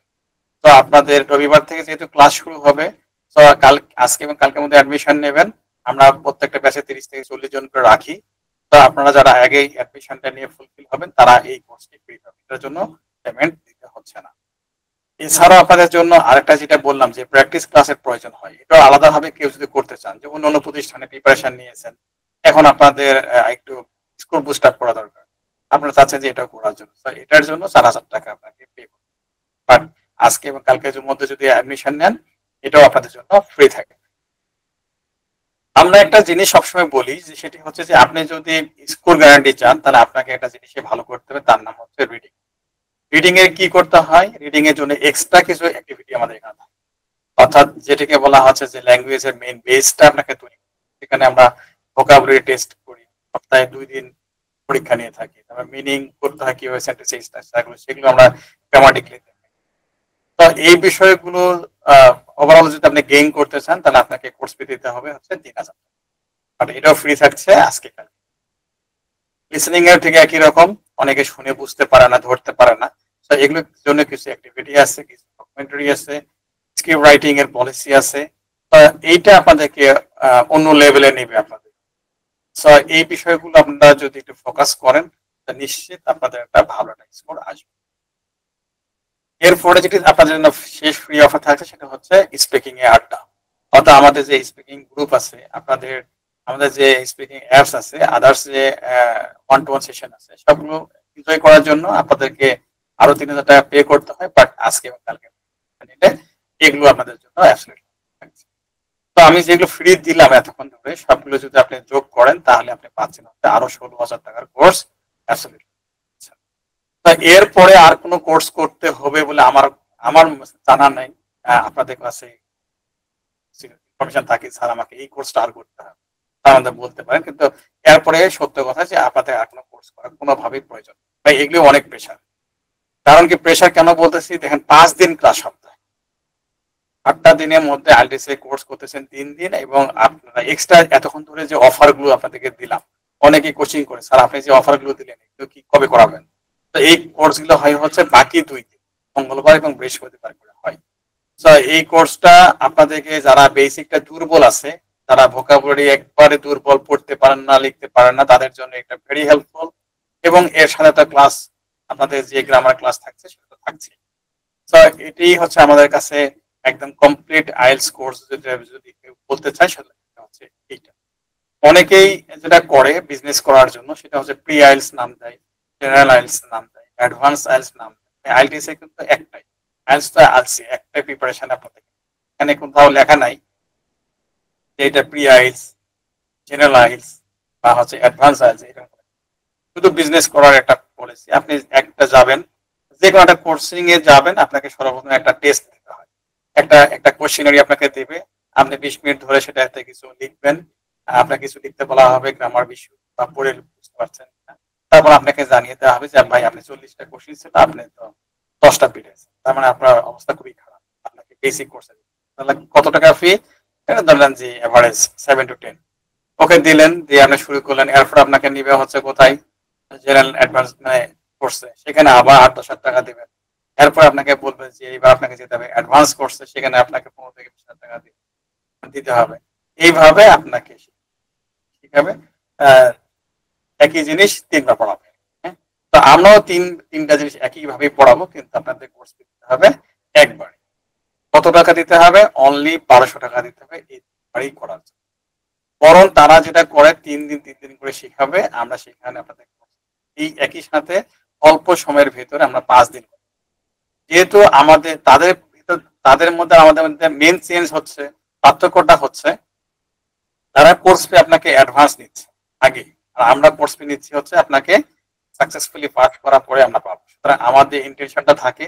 তো আপনাদের রবিবার থেকে যেহেতু ক্লাস শুরু হবে, তো আজকে এবং কালকের মধ্যে অ্যাডমিশন নেবেন, আমরা প্রত্যেকটা ব্যাচে 30 থেকে 40 জন করে রাখি। তো আপনারা যারা আগেই অ্যাডমিশনটা নিয়ে ফুলফিল হবেন তারা এই কোর্সটি ফ্রি পাবেন, এটার জন্য পেমেন্ট দিতে হচ্ছে না। এছাড়াও আপনাদের জন্য আরেকটা যেটা বললাম যে প্র্যাকটিস ক্লাসের প্রয়োজন হয়, এটা আলাদাভাবে কেউ যদি করতে চান, যে অন্য প্রতিষ্ঠানে প্রিপারেশন নিয়েছেন, এখন আপনাদের একটু স্কোর বুস্ট আপ করা দরকার, আপনারা চাচ্ছেন যে এটা করার জন্য, এটার জন্য 4,000 টাকা আপনাকে পে করতে। বাট আজকে এবং কালকের মধ্যে যদি অ্যাডমিশন নেন এটাও আপনাদের জন্য ফ্রি থাকে। আমরা একটা জিনিস সবসময় বলি যে সেটি হচ্ছে যে আপনি যদি স্কোর গ্যারান্টি চান তাহলে আপনাকে একটা জিনিসে ভালো করতে হবে, তার নাম হচ্ছে রিডিং। রিডিং এর কি করতে হয়, রিডিং এর জন্য এক্সট্রা কিছু অ্যাক্টিভিটি আমাদের এখানে থাকে, অর্থাৎ যেটাকে বলা হচ্ছে যে ল্যাঙ্গুয়েজের মেইন বেসটা আপনাকে তৈরি করতে। সেখানে আমরা ভোকাবুলারি টেস্ট করি, সপ্তাহে 2 দিন পরীক্ষা নিয়ে থাকি, তারপর মিনিং করতে হয় কিভাবে সেন্টেন্স স্ট্রাকচার, সেগুলো আমরা গ্রামাটিক্যালি দেখি। তো এই বিষয়গুলো ওভারঅল যদি আপনি গেইন করতে চান তাহলে আপনাকে কোর্স ফি দিতে হবে হচ্ছে 3,000 টাকা, বাট এটাও ফ্রি থাকছে আজকে কালকে। লিসেনিং এর থেকে একই রকম, অনেকে শুনে বুঝতে পারে না, ধরতে পারে না, তো এগুলোর জন্য কিছু অ্যাক্টিভিটি আছে, কিছু ডকুমেন্টারি আছে, স্ক্রিপ্ট রাইটিং এর পলিসি আছে। এইটা আপনাদেরকে অন্য লেভেলে নেবে আপনাদের। সো এই বিষয়গুলো আপনারা যদি একটু ফোকাস করেন নিশ্চিত আপনাদের একটা ভালো একটা স্কোর আসবে। এরপরে যেটি আপনাদের জন্য শেষ ফ্রি অফার থাকছে সেটা হচ্ছে স্পিকিং এ আড্ডা, অর্থাৎ আমাদের যে স্পিকিং গ্রুপ আছে, আমাদের যে স্পিকিং অ্যাপস আছে, আদার্স যে 1-to-1 সেশন আছে, সবগুলো এনজয় করার জন্য আপনাদেরকে আরো 3,000 টাকা পে করতে হয়, বাট আজকে এবং কালকে এগুলো আপনাদের জন্য অ্যাবসলিউটলি থাকছে। তো আমি যেগুলো ফ্রি দিলাম এতক্ষণ ধরে সবগুলো যদি আপনি যোগ করেন তাহলে আপনি পাচ্ছেন আরো 16,000 টাকার কোর্স অ্যাবসলিউটলি। এরপরে আর কোনো কোর্স করতে হবে বলে আমার জানা নাই। আপনাদের কাছে ইনফরমেশন থাকে স্যার আমাকে এই কোর্সটা আর করতে হবে, আমাদের বলতে পারেন, কিন্তু এরপরে সত্য কথা যে আপনাদের আর কোনো কোর্স করার কোনোভাবেই প্রয়োজন ভাই, এগুলো অনেক প্রেশার। কারণ কি প্রেশার কেন বলতেছি, দেখেন 5 দিন ক্লাস সপ্তাহে, 8টা দিনের মধ্যে আইএলটিএস কোর্স করতেছেন 3 দিন, এবং আপনারা এক্সট্রা এতক্ষণ ধরে যে অফার গুলো আপনাদেরকে দিলাম, অনেকে কোচিং করে স্যার আপনি যে অফার গুলো দিলেন এগুলো কি কবে করাবেন। তো এই কোর্স গুলো হয় হচ্ছে বাকি 2 দিন, মঙ্গলবার এবং বৃহস্পতিবার করে হয়। তো এই কোর্সটা আপনাদেরকে যারা বেসিকটা দুর্বল আছে, যারা ভোকাবুলারি একবারে দুর্বল, পড়তে পারেন না, লিখতে পারেন না, তাদের জন্য একটা ভেরি হেল্পফুল, এবং এর সাথে একটা ক্লাস আপনাদের যে গ্রামার ক্লাস থাকছে সেটা থাকছে। তো এটাই হচ্ছে আমাদের কাছে একদম কমপ্লিট আইএলটিএস কোর্স যদি কেউ বলতে চায় সেটা হচ্ছে এইটা। অনেকেই যেটা করে বিজনেস করার জন্য সেটা হচ্ছে প্রি আইএলটিএস নাম দেয়, জেনারেল আইএলটিএস নাম দেয়, অ্যাডভান্স আইএলটিএস নাম দেয়। আইএলটিএস এ কিন্তু একটাই, আইএলটিএস তো আলসি একটাই প্রিপারেশন আপনাদের, এখানে কোথাও লেখা নাই যে এটা প্রি আইএলটিএস, জেনারেল আইএলটিএস বা হচ্ছে অ্যাডভান্স আইএলটিএস। এরকম শুধু বিজনেস করার একটা পলিসি। আপনি একটা যাবেন, যে কোনো একটা কোর্সিং এ যাবেন, আপনাকে সর্বপ্রথম একটা টেস্ট দিতে হয়, একটা কোশ্চেনারি আপনাকে দেবে, আপনি 20 মিনিট ধরে সেটাতে কিছু লিখবেন, আপনাকে কিছু লিখতে বলা হবে গ্রামার বিষয় বা পড়ে বুঝতে পারছেন না। তারপর আপনাকে জানিয়ে দেওয়া হবে যে ভাই আপনি 40টা কোশ্চেন ছিল, আপনি তো 10টা পেরেছেন, তার মানে আপনার অবস্থা খুবই খারাপ, আপনাকে বেসিক কোর্সে তাহলে কত টাকা ফি? এটা ধরলেন যে এভারেজ 7 to 10, ওকে দিলেন, দিয়ে আপনি শুরু করলেন। এরপর আপনাকে নিবে হচ্ছে কোথায়, জেনারেল অ্যাডভান্স মানে কোর্সে, সেখানে আবার 8-10 টাকা দিবেন। এরপর আপনাকে বলবে যে এইবার আপনাকে যেতে হবে অ্যাডভান্স কোর্সে, সেখানে আপনাকে 15 থেকে 20 টাকা দিতে হবে। এইভাবে আপনাকে শিখাবে, একই জিনিস 3বার পড়াবে। হ্যাঁ, তো আমরাও তিনটা জিনিস একইভাবে পড়াবো, কিন্তু আপনাদের কোর্স দিতে হবে একবারে। কত টাকা দিতে হবে? অনলি 1200 টাকা দিতে হবে এইবারই করার জন্য। বরং তারা যেটা করে 3 দিন করে শিখাবে, আমরা সেখানে আপনাদের এই একই সাথে অল্প সময়ের ভেতরে আমরা 5 দিন। যেহেতু আমাদের তাদের মধ্যে আমাদের মধ্যে মেন চেঞ্জ হচ্ছে, পার্থক্যটা হচ্ছে তারা কোর্স ফি আপনাকে অ্যাডভান্স নিচ্ছে আগে, আর আমরা কোর্স ফি নিচ্ছি হচ্ছে আপনাকে সাকসেসফুলি পাস করার পরে আমরা পাবো। সুতরাং আমাদের ইন্টেনশনটা থাকে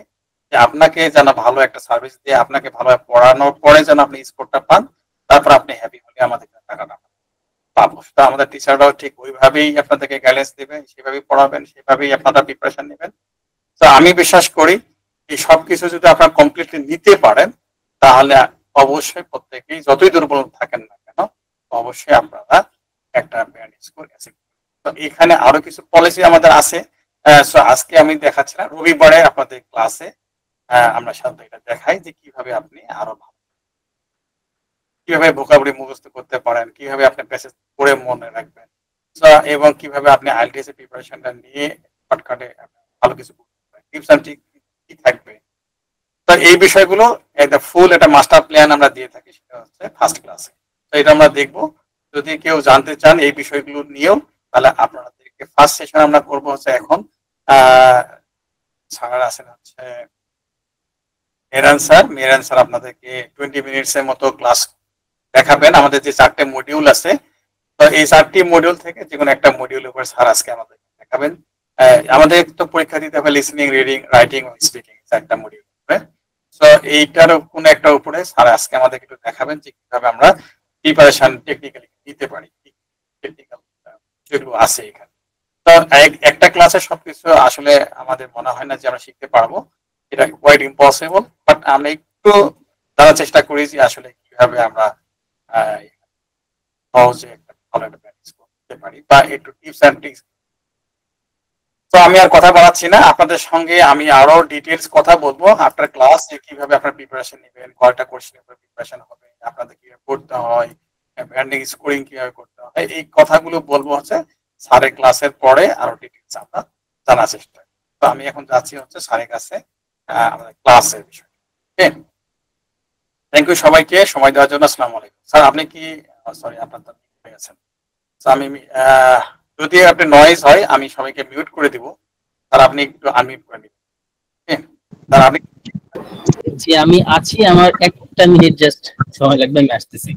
যে আপনাকে যেন ভালো একটা সার্ভিস দিয়ে আপনাকে ভালোভাবে পড়ানোর পরে যেন আপনি স্কোরটা পান, তারপর আপনি হ্যাপি হলে আমাদের টাকাটা পাবো। সেটা আমাদের টিচাররাও ঠিক ওইভাবেই আপনাদেরকে গাইডেন্স দেবেন, সেভাবেই পড়াবেন, সেভাবেই আপনারা প্রিপারেশন নেবেন। তো আমি বিশ্বাস করি এই সবকিছু যদি আপনারা কমপ্লিটলি নিতে পারেন, তাহলে অবশ্যই প্রত্যেকেই যতই দুর্বল থাকেন না কেন, অবশ্যই আপনারা একটা ব্যান্ড স্কোর অ্যাচিভ করবেন। তো এখানে আরো কিছু পলিসি আমাদের আছে। সো আজকে আমি দেখাচ্ছি না, রবিবারে আপনাদের ক্লাসে আমরা সাধারণত এটা দেখাই যে কিভাবে আপনি আরো ভালো, কিভাবে ভোকাবুলারি মুখস্থ করতে পারেন, কিভাবে আপনি প্যাসেজ পড়ে মনে রাখবেন, এবং কিভাবে আপনি আইএলটিএস এর প্রিপারেশনটা নিয়ে শর্টকাটে ভালো কিছু টিপস এন্ড ট্রিক কি থাকবে। তো এই বিষয়গুলো একটা ফুল একটা মাস্টার প্ল্যান আমরা দিয়ে থাকি, সেটা হচ্ছে ফার্স্ট ক্লাসে। তো এটা আমরা দেখব। যদি কেউ জানতে চান এই বিষয়গুলো নিয়েও, তাহলে আপনাদেরকে ফার্স্ট সেশন আমরা করব হচ্ছে এখন স্যার আছেন হচ্ছে মেরান স্যার আপনাদেরকে 20 মিনিটসের মতো ক্লাস দেখাবেন। আমাদের যে 4টে মডিউল আছে, তো এই 4টি মডিউল থেকে যে কোনো একটা মডিউল উপর স্যার আজকে আমাদের দেখাবেন। আমাদের তো পরীক্ষা দিতে হবে লিসনিং, রিডিং, রাইটিং ও স্পিকিং, 4টা মডিউল। তো এইটার কোনো একটা উপরে স্যার আজকে আমাদের একটু দেখাবেন যে কিভাবে আমরা প্রিপারেশন টেকনিক্যালি নিতে পারি, টেকনিক্যাল যেগুলো আছে এখানে। তো একটা ক্লাসে সবকিছু আসলে আমাদের মনে হয় না যে আমরা শিখতে পারবো, এটা কোয়াইট ইম্পসিবল। বাট আমরা একটু জানার চেষ্টা করি যে আসলে কিভাবে আমরা সহজে একটা ভালো একটা প্র্যাকটিস করতে পারি বা একটু টিপস এন্ড ট্রিক্স। তো আমি আর কথা বাড়াচ্ছি না, আপনাদের সঙ্গে আমি আরো ডিটেলস কথা বলবো আফটার ক্লাস, যে কিভাবে আপনার প্রিপারেশন নেবেন, কয়টা কোশ্চেনের উপর প্রিপারেশন হবে, আপনাদের কিভাবে পড়তে হয়, ব্যান্ডিং স্কোরিং কিভাবে করতে হয়, এই কথাগুলো বলবো হচ্ছে স্যারের ক্লাসের পরে আরো ডিটেলস আমরা জানার চেষ্টা করি। তো আমি এখন যাচ্ছি হচ্ছে স্যারের কাছে আমাদের ক্লাসের বিষয়। ওকে, থ্যাংক ইউ সবাইকে সময় দেওয়ার জন্য। আসসালামু আলাইকুম। স্যার আপনি কি, সরি আপনার তো হয়ে গেছেন, আমি যদি আপনি নয়েজ হয় আমি সবাইকে মিউট করে দিব, আর আপনি একটু আনমিউট করে নিন। স্যার আপনি, জি আমি আছি, আমার 1টা মিনিট জাস্ট সময় লাগবে, আমি আসতেছি।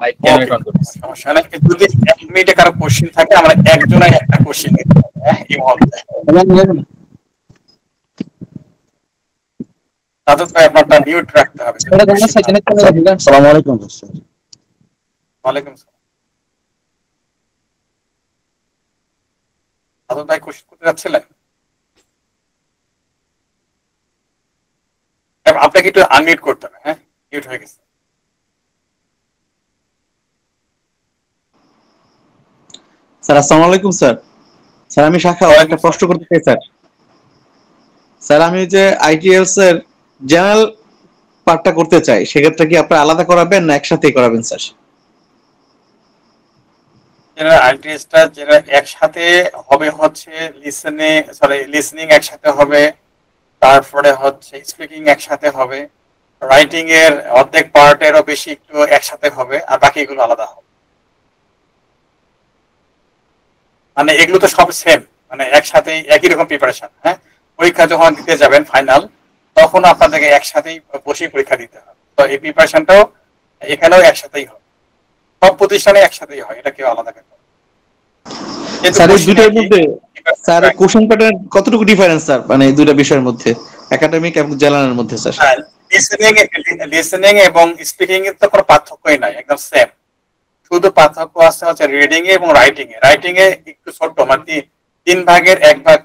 ভাই ক্যামেরা অন করতেছি। সমস্যা নেই, যদি 1 মিনিটে কারো কোশ্চেন থাকে আমরা একজনের একটা কোশ্চেন নিতে হবে এই মুহূর্তে। তাদের তো আপনারটা মিউট রাখতে হবে। আসসালামু আলাইকুম স্যার। ওয়ালাইকুম আসসালাম। তাদের ভাই কোশ্চেন করতে যাচ্ছিলেন? আপনাকে একটু আনমিউট করতে হবে। হ্যাঁ, মিউট হয়ে গেছে। স্যার আসসালামু আলাইকুম স্যার। স্যার আমি শাখা একটা প্রশ্ন করতে চাই স্যার। স্যার আমি যে আইটিএলস এর জেনারেল পার্টটা করতে চাই, সেক্ষেত্রে কি আপনারা আলাদা করাবেন না একসাথেই করাবেন স্যার? যেটা আইটিএসটা যেটা একসাথে হবে হচ্ছে লিসনিং একসাথে হবে, তারপরে হচ্ছে স্পিকিং একসাথে হবে, রাইটিং এর অর্ধেক পার্টেরও বেশি একটু একসাথে হবে, আর বাকিগুলো আলাদা হবে। মানে এগুলো তো সব সেম, মানে একসাথে একই রকম প্রিপারেশন। হ্যাঁ, পরীক্ষা যখন দিতে যাবেন ফাইনাল, তখন আপনাদেরকে একসাথেই বসে পরীক্ষা দিতে হবে। তো এই প্রিপারেশনটাও এখানেও একসাথেই হবে, সব প্রতিষ্ঠানে একসাথেই হয়, এটা কেউ আলাদা করে। স্যার এই দুইটার মধ্যে স্যার কোশ্চেন প্যাটার্ন কতটুকু ডিফারেন্স স্যার, মানে এই দুইটা বিষয়ের মধ্যে, একাডেমিক এবং জেনারেলের মধ্যে স্যার? লিসেনিং এবং স্পিকিং এর তো কোনো পার্থক্যই নাই, একদম সেম। শুধু পার্থক্য আছে হচ্ছে রিডিং এ এবং রাইটিং এ। রাইটিং এ একটু ছোট, মানে 3 ভাগের 1 ভাগ,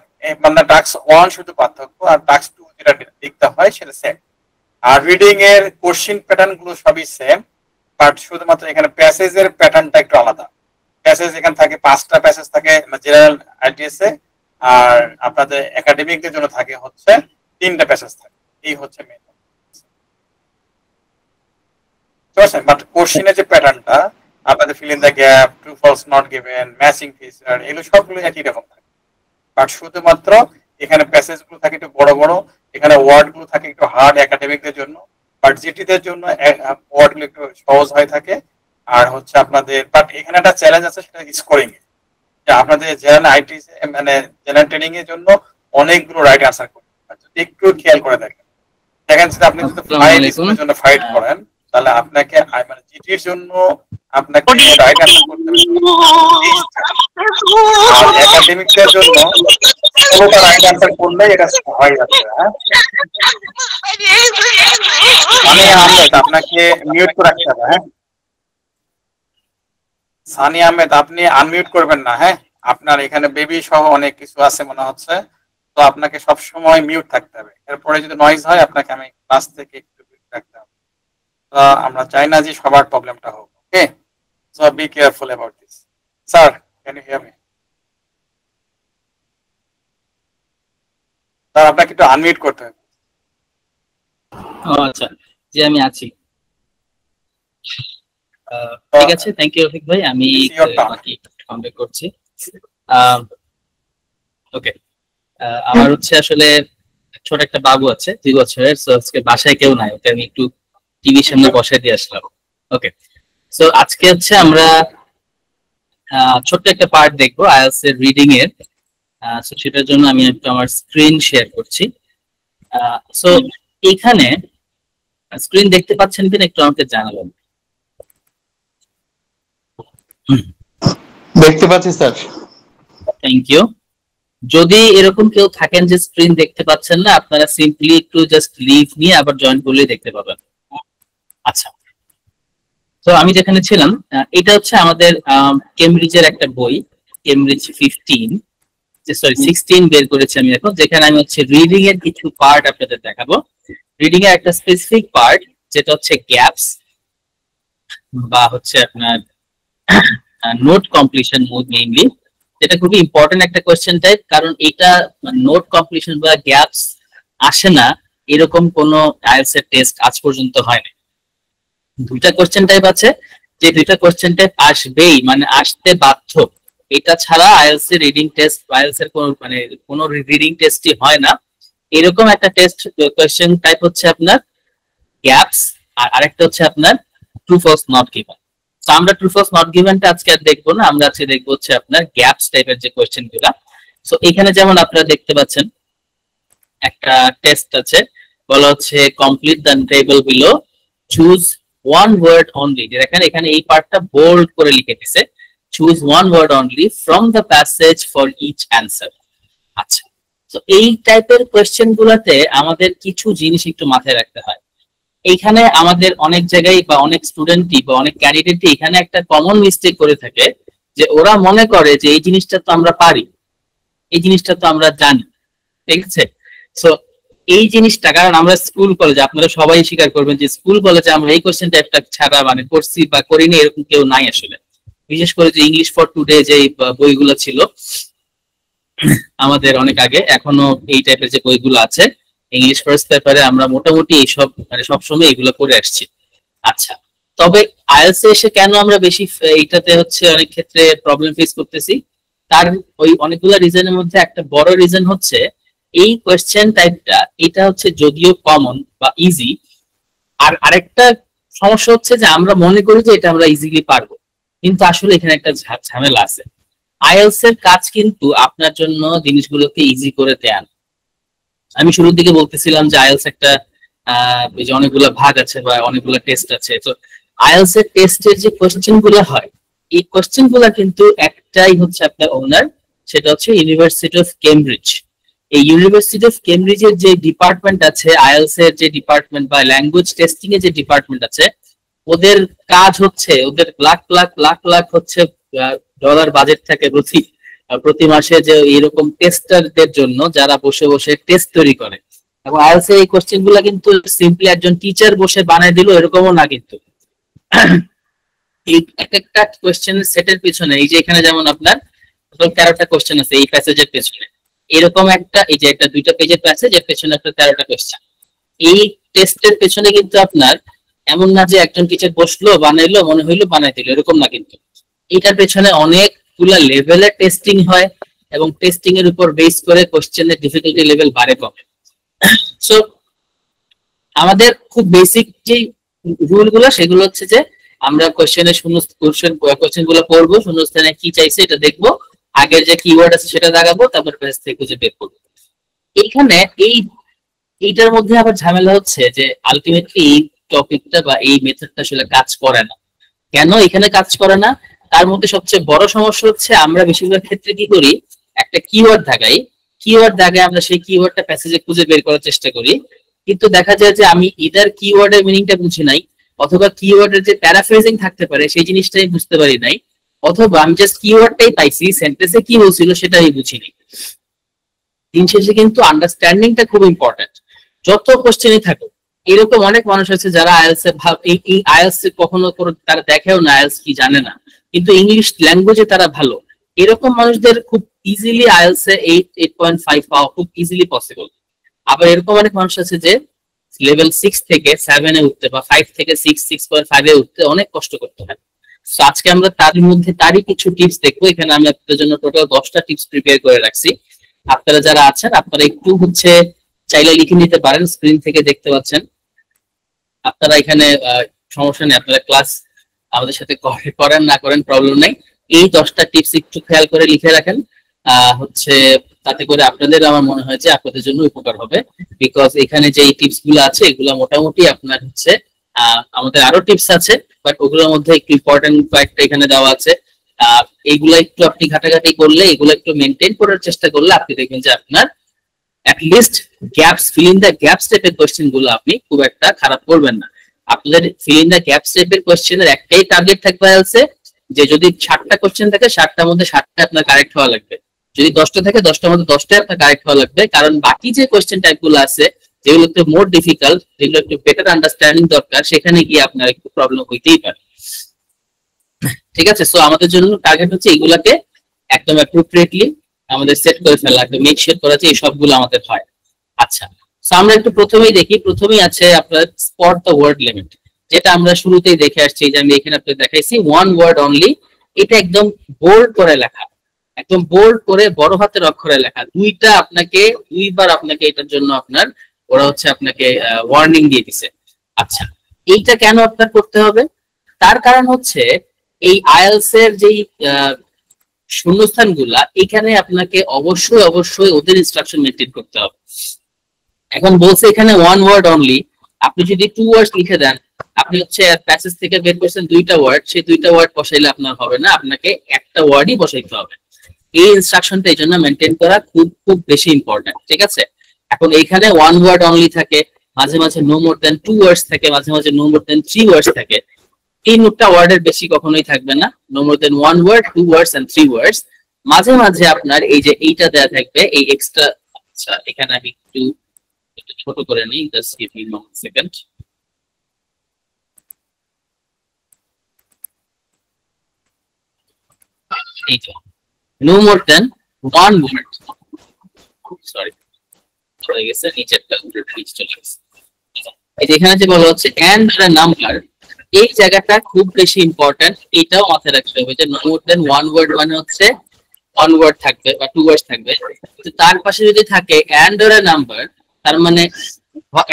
মানে টাস্ক 1 শুধু পার্থক্য, আর টাস্ক 2 যেটা লিখতে হয় সেটা সেম। আর রিডিং এর কোশ্চেন প্যাটার্ন গুলো সবই সেম, বাট শুধুমাত্র এখানে প্যাসেজের প্যাটার্নটা একটু আলাদা। প্যাসেজ এখানে থাকে 5টা প্যাসেজ থাকে জেনারেল আইটিএস এ, আর আপনাদের একাডেমিকদের জন্য থাকে হচ্ছে 3টা প্যাসেজ থাকে। এই হচ্ছে মেইন। বাট কোশ্চেনের যে প্যাটার্নটা, আপনাদের fill in the gap, true false not given, matching feature, এগুলো সবগুলো একই রকম থাকে। বাট শুধুমাত্র এখানে প্যাসেজ গুলো থাকে একটু বড় বড়, এখানে ওয়ার্ড গুলো থাকে একটু হার্ড একাডেমিকদের জন্য, বাট জিটিদের জন্য ওয়ার্ড গুলো একটু সহজ হয়ে থাকে। আর হচ্ছে আপনাদের, বাট এখানে একটা চ্যালেঞ্জ আছে, সেটা স্কোরিং এ। যে আপনাদের জেনারেল আইটি মানে জেনারেল ট্রেনিং এর জন্য অনেকগুলো রাইট আনসার করতে হয়। একটু খেয়াল করে দেখেন, যদি আপনি যদি জন্য ফাইট করেন, তাহলে আপনাকে মানে জিটির জন্য আপনাকে রাইট আনসার করতে হবে, আর একাডেমিকদের জন্য 16টা রাইট আনসার করলে এটা হয়ে যাচ্ছে। হ্যাঁ, সানিয়া আহমেদ আপনাকে মিউট করে রাখতে হবে। হ্যাঁ, সানিয়া আহমেদ আপনি আনমিউট করবেন না। হ্যাঁ, আপনার এখানে বেবি সহ অনেক কিছু আছে মনে হচ্ছে, তো আপনাকে সব সময় মিউট থাকতে হবে। এরপরে যদি নয়েজ হয়, আপনাকে আমি ক্লাস থেকে একটু মিউট রাখতে হবে। তো আমরা চাই না যে সবার প্রবলেমটা হোক। Okay, so be careful about this. Sir, can you hear me? Sir, আপনাকে একটু আনমিউট করতে হবে। আচ্ছা, জি আমি আছি। ঠিক আছে, থ্যাংক ইউ রফিক ভাই, আমি বাকি কমপ্লিট করছি। ওকে, আমার হচ্ছে আসলে ছোট একটা বাবু আছে 2 বছরের, সো আজকে বাসায় কেউ নাই, ওকে আমি একটু টিভির সামনে বসায় দিয়ে আসলাম। ওকে, সো আজকে হচ্ছে আমরা ছোট্ট একটা পার্ট দেখবো আইএলটিএস এর রিডিং এর। সো সেটার জন্য আমি একটু আমার স্ক্রিন শেয়ার করছি। সো এখানে স্ক্রিন দেখতে পাচ্ছেন কিনা একটু আমাকে জানাবেন। দেখতে পাচ্ছি স্যার। Thank you. যদি এরকম কেউ থাকেন যে স্ক্রিন দেখতে পাচ্ছেন না, আপনারা সিম্পলি একটু জাস্ট লিভ নিয়ে আবার জয়েন করলেই দেখতে পাবেন। আচ্ছা, তো আমি যেখানে ছিলাম, এটা হচ্ছে আমাদের কেমব্রিজের একটা বই, কেমব্রিজ 16 বের করেছি আমি এখন, যেখানে আমি হচ্ছে রিডিং এর কিছু পার্ট আপনাদের দেখাবো। রিডিং এর একটা স্পেসিফিক পার্ট যেটা হচ্ছে গ্যাপস, বা হচ্ছে আপনার নোট কমপ্লিশন মোড মেইনলি, যেটা খুবই ইম্পর্টেন্ট একটা কোয়েশ্চেন টাইপ, কারণ এটা নোট কমপ্লিশন বা গ্যাপস আসে না এরকম কোন আইএলটিএস এর টেস্ট আজ পর্যন্ত হয়নি। 2টা কোয়েশ্চেন টাইপ আছে, যে 2টা কোয়েশ্চেন টাইপ আসবেই, মানে আসতে বাধ্য। এটা ছাড়া আইএলটিএস এর রিডিং টেস্ট, আইএলটিএস এর কোনো রিডিং টেস্টই হয় না। এরকম একটা টেস্ট কোয়েশ্চেন টাইপ হচ্ছে আপনার গ্যাপস, আর আরেকটা হচ্ছে আপনার ট্রু ফলস নট গিভেন। তো আমরা ট্রু ফলস নট গিভেনটা আজকে আর দেখবো না, আমরা আজকে দেখবো হচ্ছে আপনার গ্যাপস টাইপের যে কোয়েশ্চেন গুলা। সো এখানে যেমন আপনারা দেখতে পাচ্ছেন একটা টেস্ট আছে, বলা হচ্ছে complete the table below, choose one word only. দেখেন এখানে এই পার্টটা বোল্ড করে লিখে দিছে, choose one word only from the passage for each answer. আচ্ছা, তো এই টাইপের কোয়েশ্চেন গুলাতে আমাদের কিছু জিনিস একটু মাথায় রাখতে হয়। এইখানে আমাদের অনেক জায়গায় বা অনেক স্টুডেন্টই বা অনেক ক্যান্ডিডেটই এখানে একটা কমন মিস্টেক করে থাকে, যে ওরা মনে করে যে এই জিনিসটা তো আমরা পারি, এই জিনিসটা তো আমরা জানি, ঠিক আছে। সো এই জিনিসটা, কারণ আমরা স্কুল কলেজে, আপনারা সবাই স্বীকার করবেন যে স্কুল কলেজে আমরা এই কোয়েশ্চেন টাইপটা ছাড়া মানে করছি বা করিনি এরকম কেউ নাই আসলে। বিশেষ করে যে ইংলিশ ফর টুডে যে বইগুলো ছিল আমাদের অনেক আগে, এখনো এই টাইপের যে বইগুলো আছে ইংলিশ ফার্স্ট পেপারে, আমরা মোটামুটি এইসব মানে সবসময় এগুলো করে আসছি। আচ্ছা, তবে আইএলটিএস এসে কেন আমরা বেশি এইটাতে হচ্ছে অনেক ক্ষেত্রে প্রবলেম ফেস করতেছি, তার ওই অনেকগুলো রিজনের মধ্যে একটা বড় রিজন হচ্ছে এই কোয়েশ্চেন টাইপটা, এটা হচ্ছে যদিও কমন বা ইজি, আর আরেকটা সমস্যা হচ্ছে যে আমরা মনে করি যে এটা আমরা ইজিলি পারবো, কিন্তু আসলে এখানে একটা ঝামেলা আছে। আইএলস এর কাজ কিন্তু আপনার জন্য জিনিসগুলোকে ইজি করে দেন। আমি শুরুর দিকে বলতেছিলাম যে আইএলস একটা যে অনেকগুলো ভাগ আছে বা অনেকগুলো টেস্ট আছে। তো আইএলস এর টেস্টের যে কোশ্চেন গুলো হয়, এই কোশ্চেন গুলা কিন্তু একটাই হচ্ছে আপনার ওনার, সেটা হচ্ছে ইউনিভার্সিটি অফ কেমব্রিজ। এই ইউনিভার্সিটি অফ কেমব্রিজের যে ডিপার্টমেন্ট আছে আইএলস এর যে ডিপার্টমেন্ট বা ল্যাঙ্গুয়েজ টেস্টিং এর যে ডিপার্টমেন্ট আছে, ওদের কাজ হচ্ছে, ওদের লাখ লাখ লাখ লাখ হচ্ছে ডলার বাজেট থাকে প্রতি মাসে যে এরকম টেস্টারদের জন্য যারা বসে বসে টেস্ট তৈরি করে। এবং আইএলস এর এই কোশ্চেন গুলা কিন্তু সিম্পলি একজন টিচার বসে বানায় দিল এরকমও না, কিন্তু এই এক একটা কোশ্চেন সেটের পিছনে, এই যে এখানে যেমন আপনার 13টা কোশ্চেন আছে এই প্যাসেজের পেছনে, এরকম একটা এই যে একটা 2টা পেজের প্যাসেজ এর পেছনে একটা 13টা কোশ্চেন। এই টেস্টের পেছনে কিন্তু আপনার এমন না যে একজন টিচার বসলো বানাইলো মনে হইলো বানাই দিল, এরকম না, কিন্তু এটার পেছনে অনেকগুলা লেভেলের টেস্টিং হয় এবং টেস্টিং এর উপর বেস করে কোশ্চেনের ডিফিকাল্টি লেভেল বাড়ে কমে। সো আমাদের খুব বেসিক যে রুল গুলো সেগুলো হচ্ছে যে আমরা কোশ্চেন গুলো পড়বো, শূন্যস্থানে কি চাইছে এটা দেখবো, আগের যে কিওয়ার্ড আছে সেটা দাগাবো, তারপর পেজ থেকে খুঁজে বের করবো। এইখানে এইটার মধ্যে আবার ঝামেলা হচ্ছে যে আলটিমেটলি এই টপিকটা বা এই মেথডটা আসলে কাজ করে না। কেন এখানে কাজ করে না? তার মধ্যে সবচেয়ে বড় সমস্যা হচ্ছে আমরা বেশিরভাগ ক্ষেত্রে কি করি, একটা কিওয়ার্ড দাগাই আমরা সেই কিওয়ার্ডটা প্যাসেজে খুঁজে বের করার চেষ্টা করি, কিন্তু দেখা যায় যে আমি ইদার কিওয়ার্ডের মিনিংটা বুঝি নাই, অথবা কিওয়ার্ডের যে প্যারাফ্রেজিং থাকতে পারে সেই জিনিসটাই বুঝতে পারি নাই, অথবা আমি জাস্ট কিওয়ার্ডটাই পাইছি, সেন্টেন্সে কি বলছিল সেটাই বুঝিনি। দিন শেষে কিন্তু আন্ডারস্ট্যান্ডিংটা খুব ইম্পর্টেন্ট যত কোশ্চেনই থাকুক। এরকম অনেক মানুষ আছে যারা আইএলস এই আইএলস কখনো তারা দেখেও না, আইএলস কি জানে না, কিন্তু ইংলিশ ল্যাঙ্গুয়েজে তারা ভালো। এরকম মানুষদের খুব ইজিলি আইএলস এ 8.5 পাওয়া খুব ইজিলি পসিবল। আবার এরকম অনেক মানুষ আছে যে লেভেল 6 থেকে 7 এ উঠতে বা 5 থেকে 6.5 এ উঠতে অনেক কষ্ট করতে হয়। তো আজকে আমরা তারই কিছু টিপস দেখবো। এখানে আমি আপনাদের জন্য টোটাল 10টা টিপস প্রিপেয়ার করে রাখছি। আপনারা যারা আছেন আপনারা একটু হচ্ছে চাইলে লিখে নিতে পারেন, স্ক্রিন থেকে দেখতে পাচ্ছেন। আপনারা এখানে সমস্যা নেই, আপনারা ক্লাস আমাদের সাথে করেন না করেন প্রবলেম নেই। এই 10টা টিপস একটু খেয়াল করে লিখে রাখেন, হচ্ছে তাতে করে আপনাদের আমার মনে হয় যে আপনাদের জন্য উপকার হবে। বিকজ এখানে যে টিপস গুলো আছে এগুলো মোটামুটি আপনার হচ্ছে আমাদের আরো টিপস আছে, বাট ওগুলোর মধ্যে একটু ইম্পর্টেন্ট কয়েকটা এখানে দেওয়া আছে। এইগুলো একটু আপনি ঘাটাঘাটি করলে, এগুলো একটু মেনটেন করার চেষ্টা করলে আপনি দেখবেন যে আপনার at least feel in the gaps টাইপের কোশ্চেন গুলো আপনি খুব একটা খারাপ করবেন না। আপনাদের ফিল ইন দ্য গ্যাপস টাইপের কোশ্চেনের একটাই টার্গেট থাকবে আছে যে যদি 60টা কোশ্চেন থাকে 60টার মধ্যে 60টা আপনার কারেক্ট হওয়া লাগবে, যদি 10টা থাকে 10টার মধ্যে 10টাই আপনার কারেক্ট হওয়া লাগবে। কারণ বাকি যে কোশ্চেন টাইপ গুলো আছে যেগুলো একটু মোর ডিফিকাল্ট, যেগুলো একটু বেটার আন্ডারস্ট্যান্ডিং দরকার, সেখানে গিয়ে আপনার একটু প্রবলেম হইতেই পারে। ঠিক আছে, সো আমাদের জন্য টার্গেট হচ্ছে এগুলাকে একদম অ্যাপ্রোপ্রিয়েটলি আমাদের সেট করে ফেলা, একদম মেক শিওর করা যে এই সবগুলো আমাদের হয়। আচ্ছা, সো আমরা একটু প্রথমেই দেখি। প্রথমেই আছে আপনার স্পট দ্য ওয়ার্ড লিমিট, যেটা আমরা শুরুতেই দেখে আসছি, যে আমি এখানে আপনাদের দেখাইছি ওয়ান ওয়ার্ড অনলি। এটা একদম বোল্ড করে লেখা, একদম বোল্ড করে বড় হাতের অক্ষরে লেখা। দুইবার আপনাকে এটার জন্য আপনার ওরা হচ্ছে আপনাকে ওয়ার্নিং দিয়ে দিছে। আচ্ছা, এইটা কেন আপনার করতে হবে? তার কারণ হচ্ছে এই আইএলস এর যেই শূন্যস্থান গুলা, এখানে আপনাকে অবশ্যই ওদের ইনস্ট্রাকশন মেনটেন করতে হবে। এখন বলছে এখানে ওয়ান ওয়ার্ড অনলি, আপনি যদি 2 ওয়ার্ডস লিখে দেন, আপনি হচ্ছে প্যাসেজ থেকে বের করছেন 2টা ওয়ার্ড, সেই 2টা ওয়ার্ড বসাইলে আপনার হবে না, আপনাকে একটা ওয়ার্ডই বসাইতে হবে। এই ইনস্ট্রাকশনটা এই জন্য মেনটেন করা খুব বেশি ইম্পর্টেন্ট। ঠিক আছে, এখন এইখানে ওয়ান ওয়ার্ড অনলি থাকে, মাঝে মাঝে নো মোর দেন 2 ওয়ার্ডস থাকে, মাঝে মাঝে নো মোর দেন 3 ওয়ার্ডস থাকে। 3টা ওয়ার্ডের বেশি কখনোই থাকবে না, no more than 1 word, 2 words and 3 words. মাঝে মাঝে আপনার এই যে এইটা দেয়া থাকবে, এই এক্সট্রা। আচ্ছা, এখানে আমি একটু ছোট করে নিই, জাস্ট গিভ মি 1 সেকেন্ড। এইটা no more than 1 word, sorry চলে গেছে নিচেরটা, নিচে চলে গেছে। এই যে এখানে যে বলা হচ্ছে এন্ড দ্য নাম্বার, এই জায়গাটা খুব বেশি ইম্পর্টেন্ট, এটাও মাথায় রাখতে হবে যে নো মোর দেন 1 ওয়ার্ড মানে হচ্ছে 1 ওয়ার্ড থাকবে বা 2 ওয়ার্ডস থাকবে। তার পাশে যদি থাকে এন্ড অর আ নাম্বার, তার মানে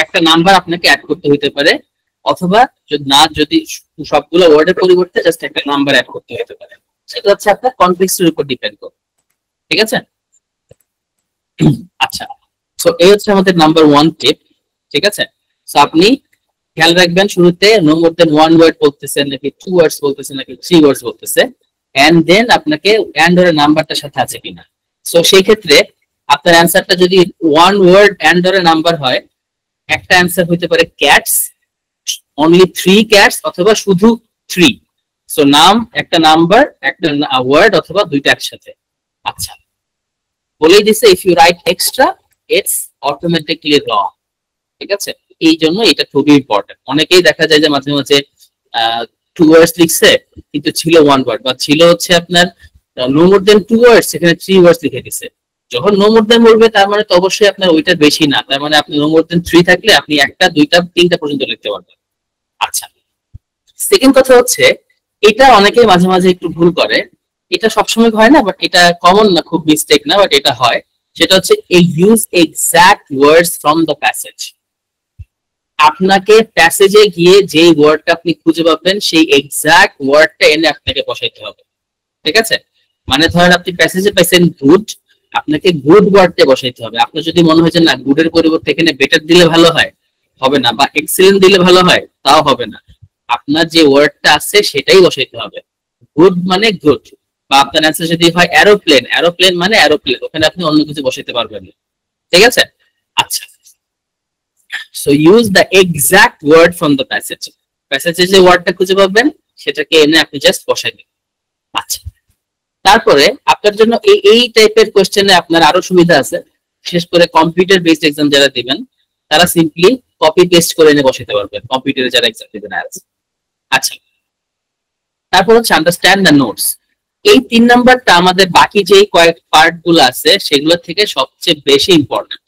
একটা নাম্বার আপনাকে অ্যাড করতে হতে পারে, অথবা যদি সবগুলো ওয়ার্ডের পরিবর্তে জাস্ট একটা নাম্বার অ্যাড করতে হতে পারে। সেটা হচ্ছে আপনার কনটেক্সটের উপর ডিপেন্ড করে। ঠিক আছে? আচ্ছা, সো এই হচ্ছে আমাদের নাম্বার 1 টিপ। ঠিক আছে? সো আপনি খেয়াল রাখবেন শুরুতে নো মোর দেন 1 ওয়ার্ড বলতেছেন নাকি 2 ওয়ার্ডস বলতেছেন নাকি 3 ওয়ার্ডস বলতেছে, এন্ড দেন আপনাকে এন্ড এর নাম্বারটার সাথে আছে কিনা। সো সেই ক্ষেত্রে আপনার অ্যানসারটা যদি 1 ওয়ার্ড এন্ড এর নাম্বার হয়, একটা অ্যানসার হতে পারে ক্যাটস, অনলি 3 ক্যাটস, অথবা শুধু 3। সো নাম, একটা নাম্বার, একটা ওয়ার্ড, অথবা দুইটা একসাথে। আচ্ছা, বলেই দিছে if you write extra it's automatically wrong. ঠিক আছে? এই জন্য এটা খুবই ইম্পর্টেন্ট। অনেকেই দেখা যায় যে মাঝে মাঝে 2 ওয়ার্ডস লিখছে কিন্তু ছিল 1 ওয়ার্ড, বা ছিল হচ্ছে আপনার নো মোর দেন 2 ওয়ার্ডস, এখানে 3 ওয়ার্ডস লিখে দিছে। যখন নো মোর দেন বলবে তার মানে তো অবশ্যই আপনার ওইটার বেশি না, তার মানে আপনি নো মোর দেন 3 থাকলে আপনি একটা, দুইটা, তিনটা পর্যন্ত লিখতে পারবেন। আচ্ছা, সেকেন্ড কথা হচ্ছে এটা অনেকেই মাঝে মাঝে একটু ভুল করে। এটা সবসময় হয় না, বাট এটা কমন না, খুব মিস্টেক না, বাট এটা হয়। সেটা হচ্ছে এই use exact words from the passage. আপনাকে প্যাসেজে গিয়ে যে ওয়ার্ডটা আপনি খুঁজে পাবেন সেই এক্সাক্ট ওয়ার্ডটা এনে আপনাকে বসাইতে হবে। ঠিক আছে? মানে ধরেন আপনি প্যাসেজে পাইছেন গুড, আপনাকে গুড ওয়ার্ডটা বসাইতে হবে। আপনার যদি মনে হয় যে না গুডের পরিবর্তে এখানে বেটার দিলে ভালো হয়, হবে না, বা এক্সেলেন্ট দিলে ভালো হয়, তাও হবে না। আপনার যে ওয়ার্ডটা আছে সেটাই বসাইতে হবে। গুড মানে গুড, বা আপনার অ্যান্সার যদি হয় এরোপ্লেন, এরোপ্লেন মানে এরোপ্লেন, ওখানে আপনি অন্য কিছু বসাইতে পারবেন না। ঠিক আছে? আচ্ছা, so use the exact word from the passage. প্যাসেজে যে ওয়ার্ডটা খুঁজে পাবেন সেটাকে এনে আপনি জাস্ট বসাই দিন। আচ্ছা, তারপরে আপনার জন্য এই টাইপের কোশ্চেনে আপনার আরো সুবিধা আছে। বিশেষ করে কম্পিউটার বেসড এক্সাম যারা দিবেন তারা সিম্পলি কপি পেস্ট করে এনে বসাতে পারবেন, কম্পিউটারে যারা এক্সাম দিবেন। আচ্ছা, তারপর হচ্ছে আন্ডারস্ট্যান্ড দ্য নোটস। এই 3 নাম্বারটা আমাদের বাকি যে কয়েক পার্ট গুলো আছে সেগুলো থেকে সবচেয়ে বেশি ইম্পর্টেন্ট।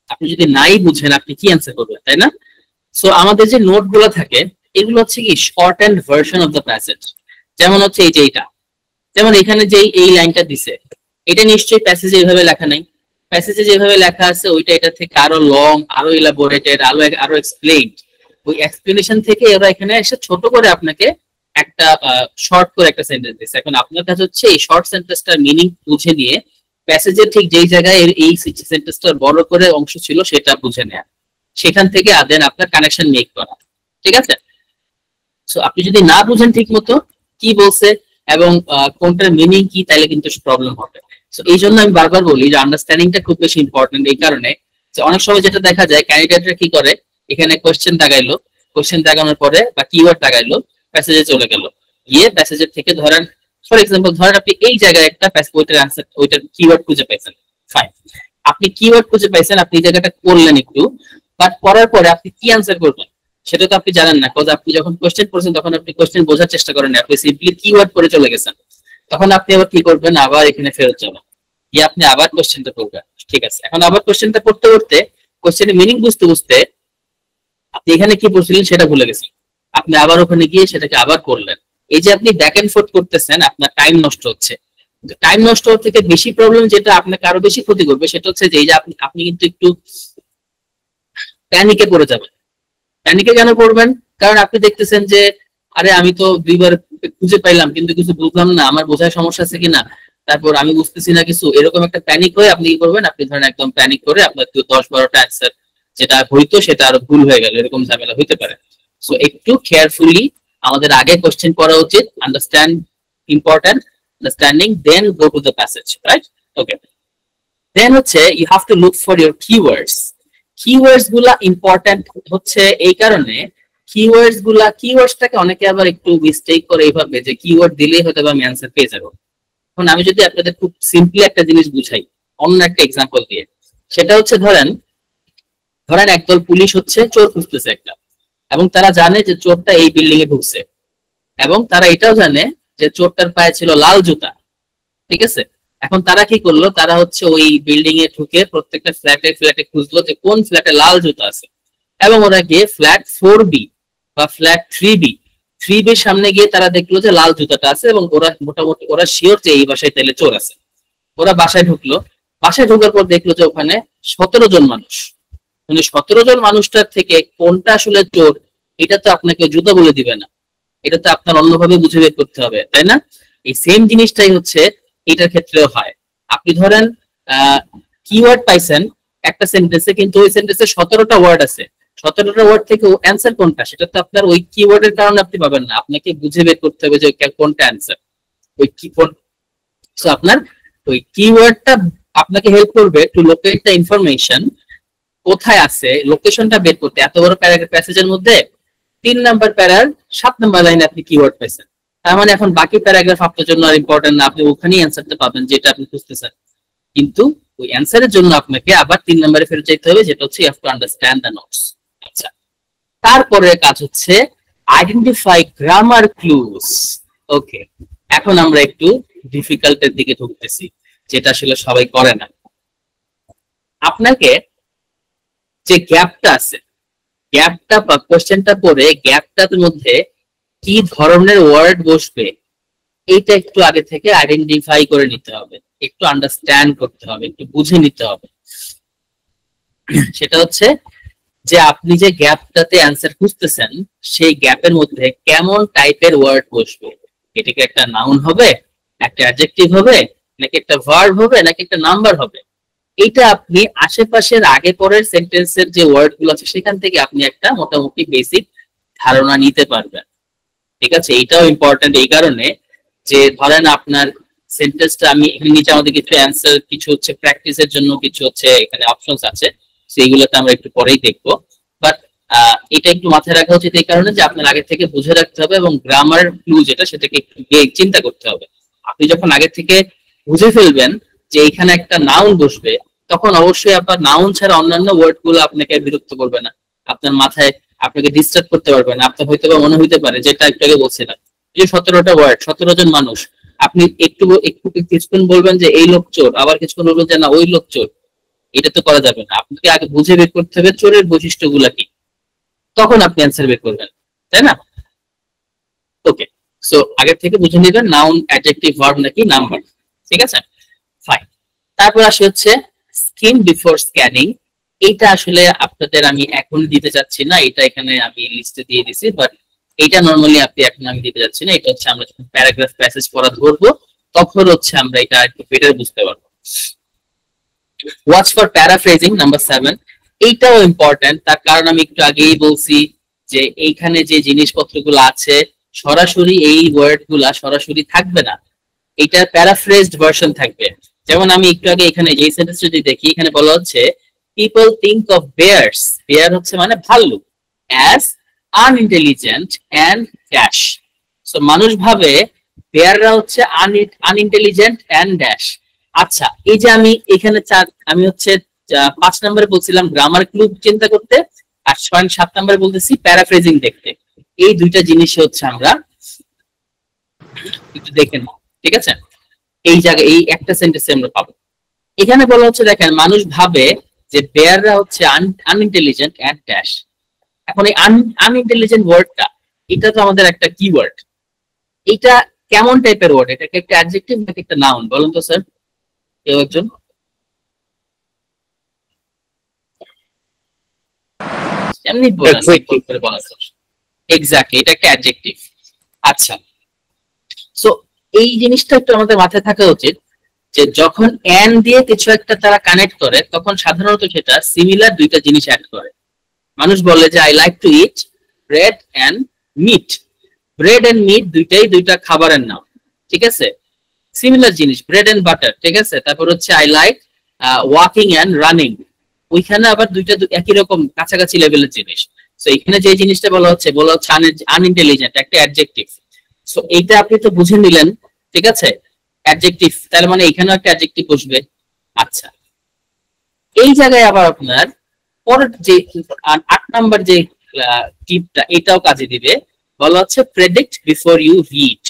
আপনি যদি নাই বুঝেন আপনি কি অ্যান্সার করবেন, তাই না? সো আমাদের যে নোট গুলো থাকে এগুলো হচ্ছে কি short and version of the passage. যেমন হচ্ছে এই যে এইটা, যেমন এখানে যে এই লাইনটা দিছে, এটা নিশ্চয়ই প্যাসেজে এইভাবে লেখা নাই। প্যাসেজে যেভাবে লেখা আছে ওইটা এটা থেকে আরো লং, আরো ইলাবোরেটেড, আরো এক্সপ্লেইনড। ওই এক্সপ্লেনেশন থেকে ওরা এখানে এসে ছোট করে আপনাকে একটা শর্ট করে একটা সেন্টেন্স দিচ্ছে। এখন আপনার কাছে হচ্ছে এই শর্ট সেন্টেন্সটার মিনিং বুঝে নিয়ে প্যাসেজের ঠিক যেই জায়গায় এই সেন্টেন্সটার বড় করে অংশ ছিল সেটা বুঝে নেয়া, সেখান থেকে দেন আপনার কানেকশন মেক করা। ঠিক আছে? সো আপনি যদি না বুঝেন ঠিক মতো কি বলছে এবং কোনটার মিনিং কি, তাহলে কিন্তু প্রবলেম হবে। সো এই জন্য আমি বারবার বলি যে আন্ডারস্ট্যান্ডিংটা খুব বেশি ইম্পর্টেন্ট। এই কারণে যে অনেক সময় যেটা দেখা যায় ক্যান্ডিডেটরা কি করে, এখানে কোশ্চেন দাগাইলো, কোশ্চেন দাগানোর পরে বা কিওয়ার্ড দাগাইলো, প্যাসেজে চলে গেল, গিয়ে প্যাসেজের থেকে ধরেন ফর এক্সাম্পল ধরেন আপনি এই জায়গায় একটা ওইটার অ্যান্সার, ওইটার কিওয়ার্ড খুঁজে পাইছেন, ফাইন, আপনি কিওয়ার্ড খুঁজে পাইছেন, আপনি এই জায়গাটা করলেন একটু, বাট করার পরে আপনি কি অ্যান্সার করবেন সেটা তো আপনি জানেন না। কজ আপনি যখন কোশ্চেন করছেন তখন আপনি কোশ্চেন বোঝার চেষ্টা করেন, আপনি সিম্পলি কিওয়ার্ড করে চলে গেছেন। তখন আপনি আবার কি করবেন, আবার এখানে ফেরত যাবেন, গিয়ে আপনি আবার কোশ্চেনটা করবেন। ঠিক আছে? এখন আবার কোশ্চেনটা করতে করতে কোশ্চেনের মিনিং বুঝতে বুঝতে আপনি এখানে কি পড়ছিলেন সেটা ভুলে গেছেন, আপনি আবার ওখানে গিয়ে সেটাকে আবার করলেন। এই যে আপনি ব্যাক এন্ড ফোর্থ করতেছেন, আপনার টাইম নষ্ট হচ্ছে। টাইম নষ্ট হওয়ার থেকে বেশি প্রবলেম যেটা আপনাকে আরো বেশি ক্ষতি করবে সেটা হচ্ছে যে এই যে আপনি কিন্তু একটু প্যানিকে পড়ে যাবেন। প্যানিকে কেন পড়বেন? কারণ আপনি দেখতেছেন যে আরে আমি তো 2 বার খুঁজে পাইলাম কিন্তু কিছু বুঝলাম না, আমার বোঝার সমস্যা আছে কিনা, তারপর আমি বুঝতেছি না কিছু, এরকম একটা প্যানিক হয়ে আপনি কি করবেন, আপনি ধরেন একদম প্যানিক করে আপনার 10-12টা অ্যান্সার যেটা হইতো সেটা আরো ভুল হয়ে গেল, এরকম ঝামেলা হইতে পারে। সো একটু কেয়ারফুলি আমাদের আগে কোশ্চেন পড়া উচিত, understand important, understanding, then go to the passage, right? Okay, then হচ্ছে you have to look for your keywords. Keywords গুলা ইম্পর্টেন্ট হচ্ছে এই কারণে, কিওয়ার্ডসটাকে অনেকে আবার একটু মিস্টেক করে এইভাবে যে কিওয়ার্ড দিলেই হয়তো আমি অ্যান্সার পেয়ে যাবো। এখন আমি যদি আপনাদের খুব সিম্পলি একটা জিনিস বুঝাই অন্য একটা এক্সাম্পল দিয়ে, সেটা হচ্ছে ধরেন একদল পুলিশ হচ্ছে চোর খুঁজতেছে একটা, এবং তারা জানে যে চোরটা এই বিল্ডিং এ ঢুকছে, এবং তারা এটাও জানে যে চোরটার পায়ে ছিল লাল জুতা। ঠিক আছে? এখন তারা কি করলো, তারা হচ্ছে ওই বিল্ডিং এ ঢুকে প্রত্যেকটা ফ্ল্যাটে খুঁজলো যে কোন ফ্ল্যাটে লাল জুতা আছে, এবং ওরা গিয়ে ফ্ল্যাট 4B বা ফ্ল্যাট 3B সামনে গিয়ে তারা দেখলো যে লাল জুতাটা আছে, এবং ওরা মোটামুটি ওরা শিওর যে এই বাসায় তাহলে চোর আছে। ওরা বাসায় ঢুকলো, বাসায় ঢোকার পর দেখলো যে ওখানে 17 জন মানুষ, মানে 17 জন মানুষটার থেকে কোনটা আসলে চোর এটা তো আপনাকে জুতা বলে দিবে না, এটা তো আপনার অন্যভাবে বুঝে বের করতে হবে, তাই না? এই সেম জিনিসটাই হচ্ছে এটার ক্ষেত্রেও হয়। আপনি ধরেন কিওয়ার্ড পাইছেন একটা সেন্টেন্সে, কিন্তু ওই সেন্টেন্সে 17টা ওয়ার্ড আছে, 17টা ওয়ার্ড থেকে অ্যান্সার কোনটা সেটা তো আপনার ওই কিওয়ার্ডের কারণে আপনি পাবেন না, আপনাকে বুঝে বের করতে হবে যে কোনটা অ্যান্সার, ওই কি কোন। সো আপনার ওই কিওয়ার্ডটা আপনাকে হেল্প করবে টু লোকেট দ্য ইনফরমেশন, কোথায় আছে লোকেশনটা বের করতে। এত বড় প্যারাগ্রাফ প্যাসেজের মধ্যে 3 নাম্বার প্যারার 7 নাম্বার লাইনে আপনি কিওয়ার্ড পাইছেন, তার মানে এখন বাকি প্যারাগ্রাফ আপনার জন্য আর ইম্পর্টেন্ট না, আপনি ওখানেই অ্যান্সারটা পাবেন যেটা আপনি খুঁজতেছেন। কিন্তু ওই অ্যান্সারের জন্য আপনাকে আবার 3 নম্বরে ফেরত যেতে হবে, যেটা হচ্ছে you have to understand the notes. আচ্ছা, তারপরে কাজ হচ্ছে আইডেন্টিফাই গ্রামার ক্লুজ। ওকে, এখন আমরা একটু ডিফিকাল্টের দিকে ঢুকতেছি, যেটা আসলে সবাই করে না। আপনাকে যে গ্যাপটা আছে, গ্যাপটা বা কোশ্চেনটা পড়ে গ্যাপটার মধ্যে কি ধরনের ওয়ার্ড বসবে এইটা একটু আগে থেকে আইডেন্টিফাই করে নিতে হবে, একটু আন্ডারস্ট্যান্ড করতে হবে, একটু বুঝে নিতে হবে। সেটা হচ্ছে যে আপনি যে গ্যাপটাতে অ্যান্সার খুঁজতেছেন সেই গ্যাপের মধ্যে কেমন টাইপের ওয়ার্ড বসবে। এটা কি একটা নাউন হবে, একটা অ্যাডজেক্টিভ হবে, নাকি একটা ভার্ব হবে, নাকি একটা নাম্বার হবে? এটা আপনি আশেপাশের আগে পরের সেন্টেন্সের যে ওয়ার্ড গুলো আছে সেখান থেকে আপনি একটা মোটামুটি বেসিক ধারণা নিতে পারবেন। ঠিক আছে, এটাও ইম্পর্টেন্ট এই কারণে যে ধরেন আপনার সেন্টেন্সটা, আমি এখানে নিচে আমাদের কিছু অ্যান্সার, কিছু হচ্ছে প্র্যাকটিসের জন্য, কিছু হচ্ছে এখানে অপশনস আছে, সেইগুলোতে আমরা একটু পরেই দেখবো। বাট এটা একটু মাথায় রাখা উচিত এই কারণে যে আপনার আগে থেকে বুঝে রাখতে হবে, এবং গ্রামার ক্লু যেটা সেটাকে একটু চিন্তা করতে হবে। আপনি যখন আগে থেকে বুঝে ফেলবেন যে এখানে একটা নাউন বসবে, তখন অবশ্যই আপনার নাউন ছাড়া অন্যান্য ওয়ার্ড গুলো আপনাকে বিরক্ত করবে না, আপনার মাথায় আপনাকে ডিস্টার্ব করতে পারবে না। আপনার হয়তো বা মনে হইতে পারে, যেটা একটু আগে বলছিলাম, যে 17টা ওয়ার্ড, 17 জন মানুষ, আপনি একটু একটু কিছুক্ষণ বলবেন যে এই লোক চোর, আবার কিছুক্ষণ বলবেন যে না ওই লোক চোর। এটা তো করা যাবে না, আপনাকে আগে বুঝে বের করতে হবে চোরের বৈশিষ্ট্যগুলা কি, তখন আপনি অ্যান্সার বের করবেন, তাই না? ওকে, সো আগে থেকে বুঝে নেবেন নাউন, অ্যাডজেক্টিভ, ভার্ব নাকি নাম্বার। ঠিক আছে, ফাইন। তারপর আসে হচ্ছে স্কিম বিফোর স্ক্যানিং। এইটা আসলে আপনাদের আমি এখন দিতে চাচ্ছি না, এটা এখানে আমি লিস্টে দিয়ে দিছি, বাট এটা নরমালি আপনি এখন আমি দিতে যাচ্ছি না। এটা হচ্ছে আমরা যখন প্যারাগ্রাফ প্যাসেজ পড়া ধরবো তখন হচ্ছে আমরা এটা একটু বেটার বুঝতে পারবো। ওয়াচ ফর প্যারাফ্রেজিং নাম্বার 7, এইটাও ইম্পর্টেন্ট, তার কারণ আমি একটু আগেই বলছি যে এইখানে যে জিনিসপত্রগুলো আছে সরাসরি এই ওয়ার্ড গুলা সরাসরি থাকবে না, এটা প্যারাফ্রেজড ভার্সন থাকবে। যেমন আমি একটু আগে এখানে যে সেন্টেন্সটা যদি দেখি, এখানে বলা হচ্ছে people think of bears, bear হচ্ছে মানে ভাল্লুক, as unintelligent and dash. So মানুষ ভাবে বেয়াররা হচ্ছে আনইন্টেলিজেন্ট অ্যান্ড ড্যাশ। আচ্ছা, এই যে আমি এখানে আমি হচ্ছে 5 নম্বরে বলছিলাম গ্রামার ক্লু চিন্তা করতে, আর 6-7 নম্বরে বলতেছি প্যারাফ্রেজিং দেখতে। এই দুইটা জিনিস হচ্ছে আমরা একটু দেখে নাও। ঠিক আছে, এই জায়গায় এই একটা সেন্টেন্সে আমরা পাবো। এখানে বলা হচ্ছে দেখেন মানুষ ভাবে যে বেয়াররা হচ্ছে আনইন্টেলিজেন্ট অ্যান্ড ড্যাশ। এখন এই আনইন্টেলিজেন্ট ওয়ার্ডটা, এটা তো আমাদের একটা কিওয়ার্ড, এটা কেমন টাইপের ওয়ার্ড? এটা কি একটা অ্যাডজেক্টিভ নাকি একটা নাউন? বলুন তো স্যার, কেউ একজন। এমনি বলেন, এক্স্যাক্টলি, এটা একটা অ্যাডজেক্টিভ। আচ্ছা, সো এই জিনিসটা একটু আমাদের মাথায় থাকা উচিত যে যখন এন্ড দিয়ে কিছু একটা তারা কানেক্ট করে, তখন সাধারণত সেটা সিমিলার দুইটা জিনিস অ্যাড করে। মানুষ বলে যে I like to eat bread and meat. Bread and meat দুইটাই দুইটা খাবারের নাম, ঠিক আছে, সিমিলার জিনিস, ব্রেড এন্ড বাটার। ঠিক আছে, তারপর হচ্ছে I like walking and running, ওইখানে আবার দুইটা একই রকম কাছাকাছি লেভেলের জিনিস। সো এখানে যে জিনিসটা বলা হচ্ছে আনইন্টেলিজেন্ট, একটা অ্যাডজেক্টিভ। সো এইটা আপনি তো বুঝে নিলেন, ঠিক আছে, অ্যাডজেক্টিভ, তার মানে এখানেও একটা অ্যাডজেক্টিভ বসবে। আচ্ছা, এই জায়গায় আবার আপনার পরের যে 8 নাম্বার যে টিপটা, এটাও কাজে দিবে। বলা হচ্ছে প্রেডিক্ট বিফোর ইউ রিড।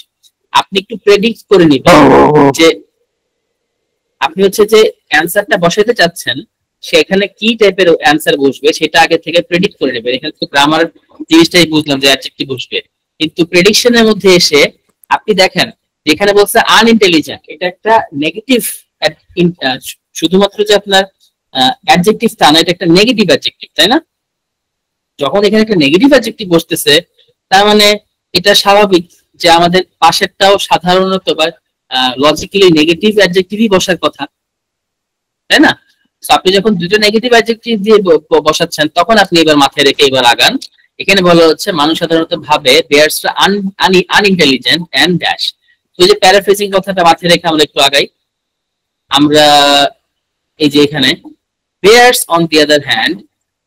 আপনি একটু প্রেডিক্ট করে নিবেন যে আপনি হচ্ছে যে অ্যান্সারটা বসাইতে চাচ্ছেন সেখানে কি টাইপের অ্যান্সার বসবে সেটা আগে থেকে প্রেডিক্ট করে নেবেন। এখানে তো গ্রামার জিনিসটাই বুঝলাম যে অ্যাডজেক্টিভ বসবে, কিন্তু প্রেডিকশনের মধ্যে এসে আপনি দেখেন যেখানে বলছে আনইন্টেলিজেন্ট, এটা একটা নেগেটিভ, শুধুমাত্র যে আপনার অ্যাডজেক্টিভ তা না, এটা একটা নেগেটিভ অ্যাডজেক্টিভ, তাই না? যখন এখানে একটা নেগেটিভ অ্যাডজেক্টিভ বসতেছে তার মানে এটা স্বাভাবিক যে আমাদের পাশেরটাও সাধারণত বা লজিক্যালি নেগেটিভ অ্যাডজেক্টিভই বসার কথা, তাই না? তো আপনি যখন দুটো নেগেটিভ অ্যাডজেক্টিভ দিয়ে বসাচ্ছেন তখন আপনি এবার মাথায় রেখে এবার আগান। এখানে বলা হচ্ছে মানুষ সাধারণত ভাবে বেয়ার্সরা আনইন্টেলিজেন্ট এন্ড ড্যাশ। তো এই যে প্যারাফ্রেজিং কথাটা মাথায় রেখে আমরা একটু আগাই। আমরা এই যে এখানে bears on the other hand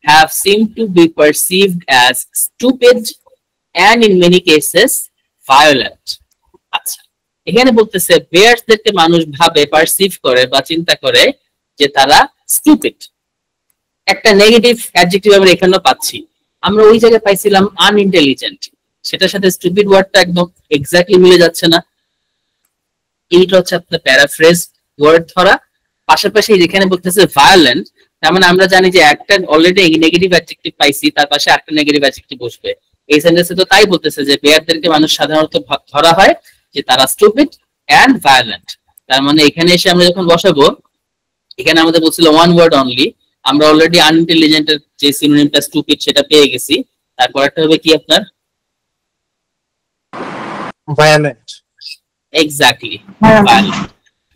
have seemed to be perceived as stupid and in many cases violent. আচ্ছা, এখানে বলতেছে বেয়ার্সদেরকে মানুষ ভাবে পারসিভ করে বা চিন্তা করে যে তারা স্টুপিড। একটা নেগেটিভ অ্যাডজেক্টিভ আমরা এখানেও পাচ্ছি, আমরা ওই জায়গায় পাইছিলাম আনইন্টেলিজেন্ট, সেটার সাথে স্টুপিড ওয়ার্ডটা একদম এক্স্যাক্টলি মিলে যাচ্ছে না। এইটা হচ্ছে আপনার প্যারাফ্রেজ ওয়ার্ড ধরা। পাশাপাশি যেখানে বলতেছে ভায়োলেন্ট, তার মানে আমরা জানি যে একটা অলরেডি নেগেটিভ অ্যাডজেক্টিভ পাইছি, তার পাশে একটা নেগেটিভ অ্যাডজেক্টিভ বসবে। এই সেন্টেন্সে তো তাই বলতেছে যে বেয়ারদেরকে মানুষ সাধারণত ধরা হয় যে তারা স্টুপিড এন্ড ভায়োলেন্ট। তার মানে এখানে এসে আমরা যখন বসাবো, এখানে আমাদের বলছিল ওয়ান ওয়ার্ড অনলি, আমরা অলরেডি আনইন্টেলিজেন্টের যে সিনোনিমটা স্টুপিড সেটা পেয়ে গেছি। তারপর একটা হবে কি আপনার ভায়োলেন্ট। Exactly, violent.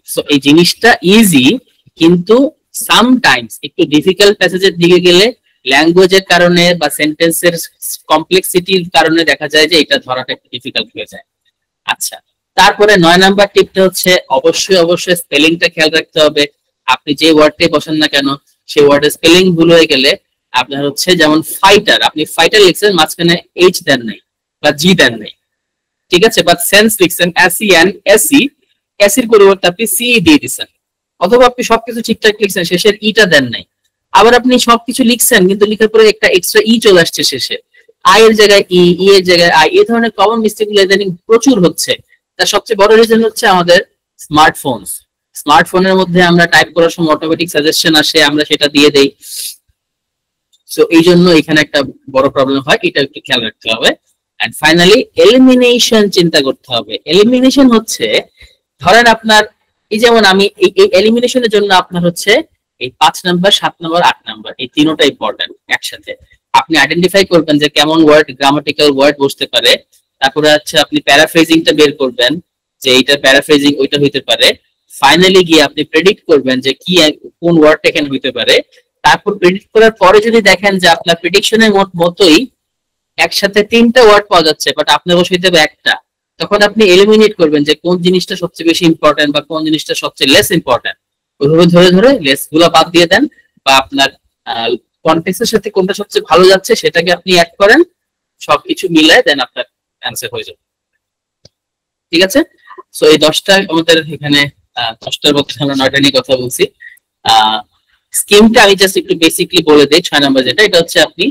সো এই জিনিসটা ইজি, কিন্তু সামটাইমস একটু ডিফিকাল্ট প্যাসেজের দিকে গেলে ল্যাঙ্গুয়েজের কারণে বা সেন্টেন্সের কমপ্লেক্সিটির কারণে দেখা যায় যে এটা ধরাটা একটু ডিফিকাল্ট হয়ে যায়। আচ্ছা, তারপরে 9 নাম্বার টিপটা হচ্ছে অবশ্যই স্পেলিংটা খেয়াল রাখতে হবে। আপনি যে ওয়ার্ডটাই বসেন না কেন সেই ওয়ার্ডের স্পেলিং ভুল হয়ে গেলে আপনার হচ্ছে, যেমন ফাইটার, আপনি ফাইটার লিখছেন মাঝখানে এইচ দেন নাই বা জি দেন নাই, ঠিক আছে, বাট সেন্স লিখছেন এসির পরিবর্তে আপনি সি দিয়ে দিচ্ছেন, অথবা আপনি সবকিছু ঠিকঠাক লিখছেন শেষের ইটা দেন নাই। আবার আপনি সবকিছু লিখছেন কিন্তু লিখার পরে একটা এক্সট্রা ই চলে আসছে শেষে, আই এর জায়গায় ই এর জায়গায় আই। এই ধরনের কমন মিস্টেক গুলো ইদানিং প্রচুর হচ্ছে। তার সবচেয়ে বড় রিজন হচ্ছে আমাদের স্মার্টফোনের মধ্যে আমরা টাইপ করার সময় অটোমেটিক সাজেশন আসে, আমরা সেটা দিয়ে দেই। সো এই জন্য এখানে একটা বড় প্রবলেম হয়, এটা একটু খেয়াল রাখতে হবে। এন্ড ফাইনালি এলিমিনেশন চিন্তা করতে হবে। এলিমিনেশন হচ্ছে, ধরেন আপনার এই যেমন আমি এই এলিমিনেশনের জন্য আপনার হচ্ছে এই 5 নাম্বার 7 নাম্বার 8 নাম্বার এই তিনটা ইম্পর্টেন্ট একসাথে। আপনি আইডেন্টিফাই করবেন যে কেমন ওয়ার্ড, গ্রামাটিক্যাল ওয়ার্ড বসতে পারে। তারপরে হচ্ছে আপনি প্যারাফ্রেজিংটা বের করবেন যে এইটা প্যারাফ্রেজিং ওইটা হইতে পারে। ফাইনালি গিয়ে আপনি প্রেডিক্ট করবেন যে কি কোন ওয়ার্ডটা এখানে হইতে পারে। তারপর প্রেডিক্ট করার পরে যদি দেখেন যে আপনার প্রেডিকশনের মতোই একসাথে 3টা ওয়ার্ড পাওয়া যাচ্ছে বাট আপনার বসাইতে হবে একটা, তখন আপনি এলিমিনেট করবেন যে কোন জিনিসটা সবচেয়ে বেশি ইম্পর্টেন্ট বা কোন জিনিসটা সবচেয়ে লেস ইম্পর্টেন্ট। ওইভাবে ধরে ধরে লেস গুলা বাদ দিয়ে দেন, বা আপনার কনটেক্সটের সাথে কোনটা সবচেয়ে ভালো যাচ্ছে সেটাকে আপনি অ্যাড করেন, সবকিছু মিলায় দেন আপনার অ্যান্সার হয়ে যাবে। ঠিক আছে? সো এই 10টা আমাদের এখানে 10টার মধ্যে আমরা 9টা নিয়ে কথা বলছি। স্কিমটা আমি জাস্ট একটু বেসিকলি বলে দেই। 6 নাম্বার যেটা, এটা হচ্ছে আপনি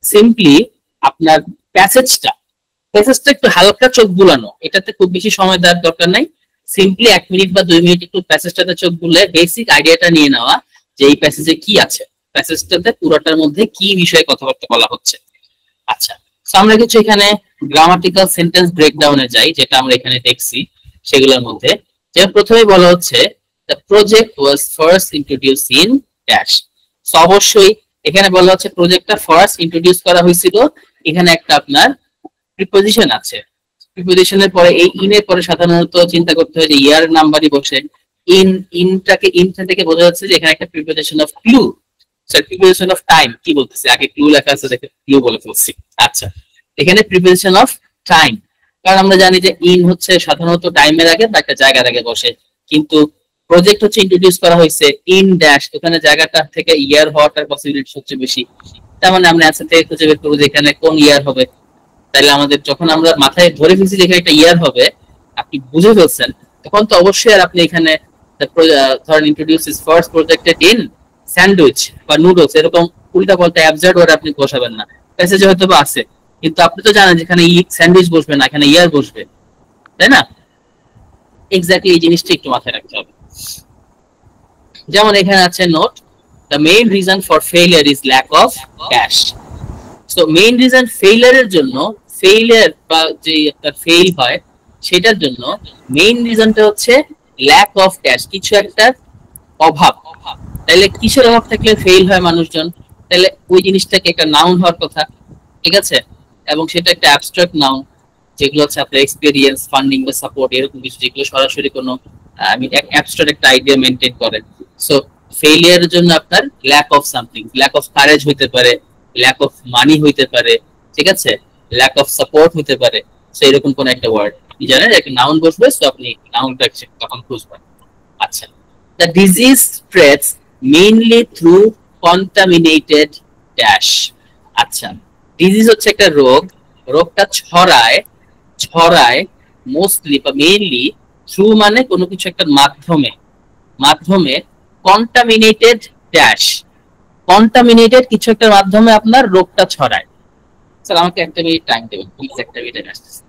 সিম্পলি আপনার প্যাসেজটা একটু হালকা চোখ বুলানো, এটাতে খুব বেশি সময় দেওয়ার দরকার নাই। সিম্পলি 1 মিনিট বা 2 মিনিট একটু প্যাসেজটাতে চোখ বুলে বেসিক আইডিয়াটা নিয়ে নেওয়া যে এই প্যাসেজে কি আছে, প্যাসেজটাতে পুরোটার মধ্যে কি বিষয়ে কথাবার্তা বলা হচ্ছে। আচ্ছা, আমরা কিছু এখানে গ্রামাটিক্যাল সেন্টেন্স ব্রেকডাউনে যাই, যেটা আমরা এখানে দেখছি সেগুলোর মধ্যে। যেমন প্রথমে বলা হচ্ছে the project was first introduced in dash। So অবশ্যই এখানে বলা হচ্ছে প্রজেক্টটা ফার্স্ট ইন্ট্রোডিউস করা হয়েছিল। এখানে একটা আপনার প্রিপোজিশন আছে, প্রিপোজিশনের পরে এই ইনের পরে সাধারণত চিন্তা করতে হয় যে ইয়ার নাম্বারই বসে। ইনটা থেকে বোঝা যাচ্ছে যে এখানে একটা preposition of clue, sir preposition of time কি বলতেছে, আগে ক্লু লেখা আছে দেখে ক্লু বলে ফেলছি। আচ্ছা, এখানে প্রিপোজিশন অফ টাইম, কারণ আমরা জানি যে ইন হচ্ছে সাধারণত টাইমের আগে বা একটা জায়গার আগে বসে, কিন্তু প্রজেক্ট হচ্ছে ইন্ট্রোডিউস করা হয়েছে ইন ড্যাশ, ওখানে জায়গাটা থেকে ইয়ার হওয়াটার পসিবিলিটি সবচেয়ে বেশি। তার মানে আমরা অ্যান্সার থেকে খুঁজে বের করবো যে এখানে কোন ইয়ার হবে। তাহলে আমাদের যখন আমরা মাথায় ধরে ফেলছি যে এখানে একটা ইয়ার হবে, আপনি বুঝে ফেলছেন, তখন তো অবশ্যই আর আপনি এখানে ধরেন introduce is first projected in sandwich বা নুডলস, এরকম উল্টা পাল্টা অ্যাবসার্ড ওয়ার্ড আপনি বসাবেন না। প্যাসেজে হয়তো বা আছে, কিন্তু আপনি তো জানেন যেখানে স্যান্ডউইচ বসবে না, এখানে ইয়ার বসবে, তাই না? এক্স্যাক্টলি এই জিনিসটা একটু মাথায় রাখতে হবে। যেমন এখানে আছে note, the main reason for failure is lack of cash। So main reason ফেইলিয়ারের জন্য, ফেইলিয়ার বা যে একটা ফেল হয় সেটার জন্য মেইন রিজনটা হচ্ছে ল্যাক অফ ক্যাশ, কিছু একটা অভাব। তাহলে কিসের অভাব থাকলে ফেল হয় মানুষজন? তাহলে ওই জিনিসটাকে একটা নাউন হওয়ার কথা, ঠিক আছে, এবং সেটা একটা অ্যাবস্ট্রাক্ট নাউন, যেগুলো হচ্ছে আপনার এক্সপেরিয়েন্স, ফান্ডিং বা সাপোর্ট এরকম কিছু, যেগুলো সরাসরি কোনো আমি অ্যাবস্ট্রাক্ট একটা আইডিয়া মেনটেন করে। সো ফেলিয়ারের জন্য আপনার lack of something, lack of courage হইতে পারে, ল্যাক অফ মানি হইতে পারে, ঠিক আছে, ল্যাক অফ সাপোর্ট হইতে পারে। সো এরকম কোন একটা ওয়ার্ড আপনি জানেন একটা নাউন বসবে, সো আপনি নাউনটা তখন খুঁজবেন। আচ্ছা, the disease spreads mainly through contaminated dash. আচ্ছা, ডিজিজ হচ্ছে একটা রোগ, রোগটা ছড়ায় ছড়ায় মোস্টলি বা মেইনলি থ্রু মানে কোনো কিছু একটা মাধ্যমে, মাধ্যমে কন্টামিনেটেড ড্যাশ, কন্টামিনেটেড কিছু একটা মাধ্যমে আপনার রোগটা ছড়ায়। স্যার আমাকে একটা মিনিট টাইম দেবেন প্লিজ, একটা মিনিট আসতেছে।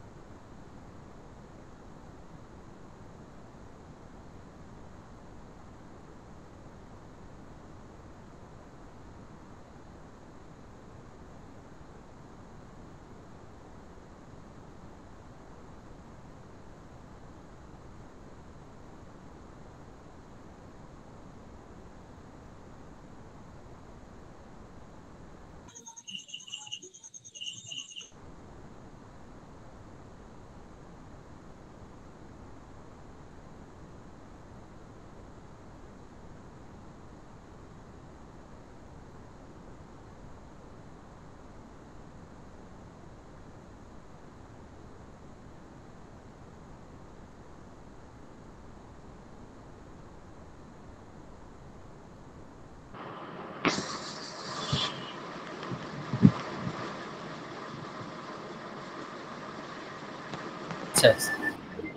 আচ্ছা,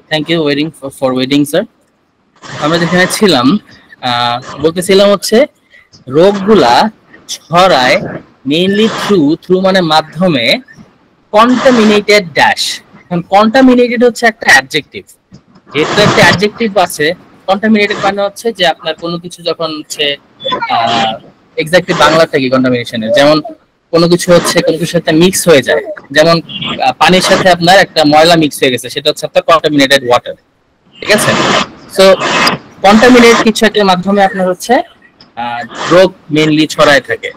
thank you waiting for waiting sir. আমরা যেখানে ছিলাম বলতেছিলাম হচ্ছে রোগগুলা ছড়ায় মেইনলি থ্রু, থ্রু মানে মাধ্যমে, কন্টামিনেটেড ড্যাশ। এখন কন্টামিনেটেড হচ্ছে একটা অ্যাডজেক্টিভ, যেহেতু একটা অ্যাডজেক্টিভ আছে, কন্টামিনেটেড মানে হচ্ছে যে আপনার কোনো কিছু যখন হচ্ছে এক্স্যাক্টলি বাংলাটা কি কন্টামিনেশনের, যেমন কোনো কিছু হচ্ছে কোনো কিছুর সাথে মিক্স হয়ে যায়, যেমন পানির সাথে আপনার একটা ময়লা মিক্স হয়ে গেছে, সেটা হচ্ছে আপনার কন্টামিনেটেড ওয়াটার, ঠিক আছে। সো কন্টামিনেট কিছু একটা মাধ্যমে আপনার হচ্ছে রোগ মেইনলি ছড়ায় থাকে।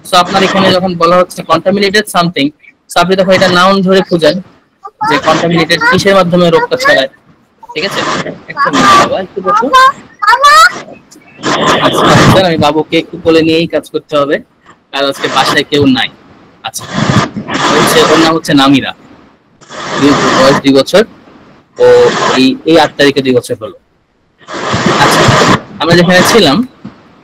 সো আপনার এখানে যখন বলা হচ্ছে কন্টামিনেটেড সামথিং, সো আপনি তখন এটা নাউন ধরে খুঁজেন যে কন্টামিনেটেড কিসের মাধ্যমে রোগটা ছড়ায়, ঠিক আছে। একটা মিনিট বাবা, একটু বসুন। আচ্ছা, আমি বাবুকে একটু কোলে নিয়েই কাজ করতে হবে, আর আজকে বাসায় কেউ নাই। আচ্ছা, হচ্ছে ওর নাম হচ্ছে নামিরা, বয়স 2 বছর, ও এই 8 তারিখে 2 বছর হলো। আচ্ছা, আমরা যেখানে ছিলাম,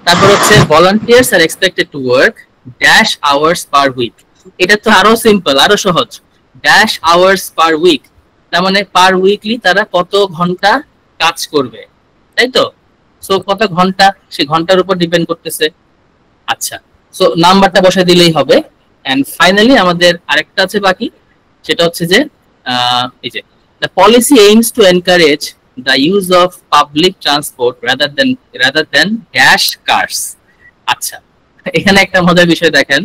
তারপর হচ্ছে volunteers are expected to work dash hours per week. এটা তো আরো সিম্পল, আরো সহজ, ড্যাশ আওয়ার্স পার উইক, তার মানে পার উইকলি তারা কত ঘন্টা কাজ করবে, তাই তো। সো কত ঘন্টা, সে ঘন্টার উপর ডিপেন্ড করতেছে। আচ্ছা, সো নাম্বারটা বসায় দিলেই হবে। এন্ড ফাইনালি আমাদের আরেকটা আছে বাকি, সেটা হচ্ছে যে এই যে the policy aims to encourage the use of public transport rather than dash cars. আচ্ছা, এখানে একটা মজার বিষয় দেখেন,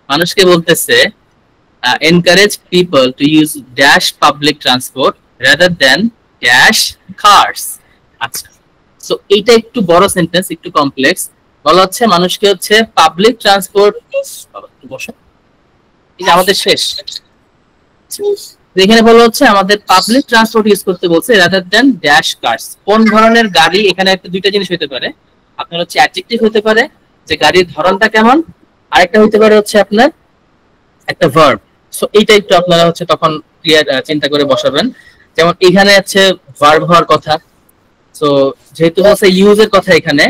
মানুষকে বলতেছে encourage people to use dash public transport rather than dash cars. আচ্ছা, সো এইটা একটু বড় সেন্টেন্স, একটু কমপ্লেক্স। বলা হচ্ছে মানুষকে হচ্ছে পাবলিক ট্রান্সপোর্ট, বসো, এই যে আমাদের শেষ, এখানে বলা হচ্ছে আমাদের পাবলিক ট্রান্সপোর্ট ইউজ করতে বলছে রাদার দ্যান ড্যাশ কার্স। কোন ধরনের গাড়ি, এখানে একটা দুইটা জিনিস হতে পারে, আপনার হচ্ছে অ্যাডজেক্টিভ হতে পারে যে গাড়ির ধরনটা কেমন, আরেকটা হতে পারে হচ্ছে আপনার একটা ভার্ব। সো এইটা একটু আপনারা হচ্ছে তখন ক্লিয়ার চিন্তা করে বসাবেন। যেমন এখানে হচ্ছে ভার্ব হওয়ার কথা, সো যেহেতু বলছে ইউজের কথা এখানে,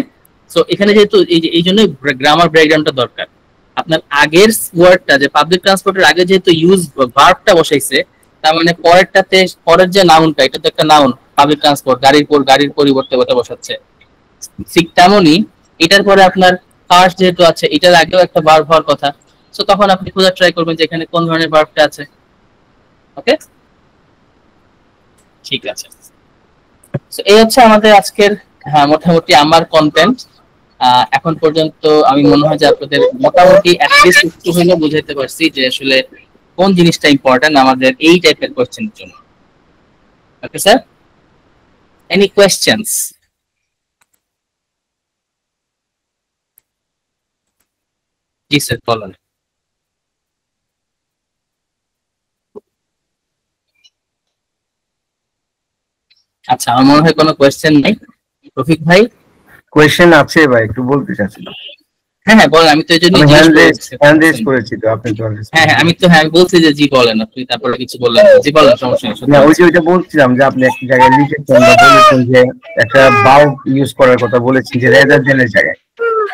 সো এখানে যেহেতু এই জন্য গ্রামার ব্রেকডাউনটা দরকার। আপনার আগের ওয়ার্ডটা যে পাবলিক ট্রান্সপোর্টের আগে যেহেতু ইউজ ভার্বটা বসাইছে, তার মানে পরেরটাতে, পরের যে নাউনটা, এটা তো একটা নাউন, পাবলিক ট্রান্সপোর্ট, গাড়ির পরিবর্তে ওটা বসাচ্ছে। ঠিক তেমনই এটার পরে আপনার কার্স যেহেতু আছে, এটার আগেও একটা ভার্ব হওয়ার কথা। সো তখন আপনি খোঁজার ট্রাই করবেন যে এখানে কোন ধরনের ভার্বটা আছে। ওকে, ঠিক আছে। সো এই হচ্ছে আমাদের আজকের মোটামুটি আমার কন্টেন্ট। এখন পর্যন্ত আমি মনে হয় যে আপনাদের মোটামুটি অ্যাটলিস্ট একটু হলেও বুঝাইতে পারছি যে আসলে কোন জিনিসটা ইম্পর্টেন্ট আমাদের এই টাইপের কোশ্চেনের জন্য। Okay sir, any questions? জি স্যার বলেন। আচ্ছা, আমার মনে হয় কোনো কোয়েশ্চেন নাই। রফিক ভাই? কোয়েশ্চেন আছে ভাই, একটু বলতে চাচ্ছিলাম। হ্যাঁ হ্যাঁ বলেন, আমি তো এই জন্য আমি জিজ্ঞেস হ্যান্ড রেজ করছি। করেছি তো, আপনি তো হ্যাঁ হ্যাঁ আমি বলছি যে জি বলেন, আপনি তারপরে কিছু বললেন না। জি বলেন, সমস্যা নেই, না, শুনতে ওইটা বলছিলাম যে আপনি একটা জায়গায় লিখেছেন বা বলেছেন যে একটা বাল্ব ইউজ করার কথা বলেছেন যে রেজার জেনের জায়গায়।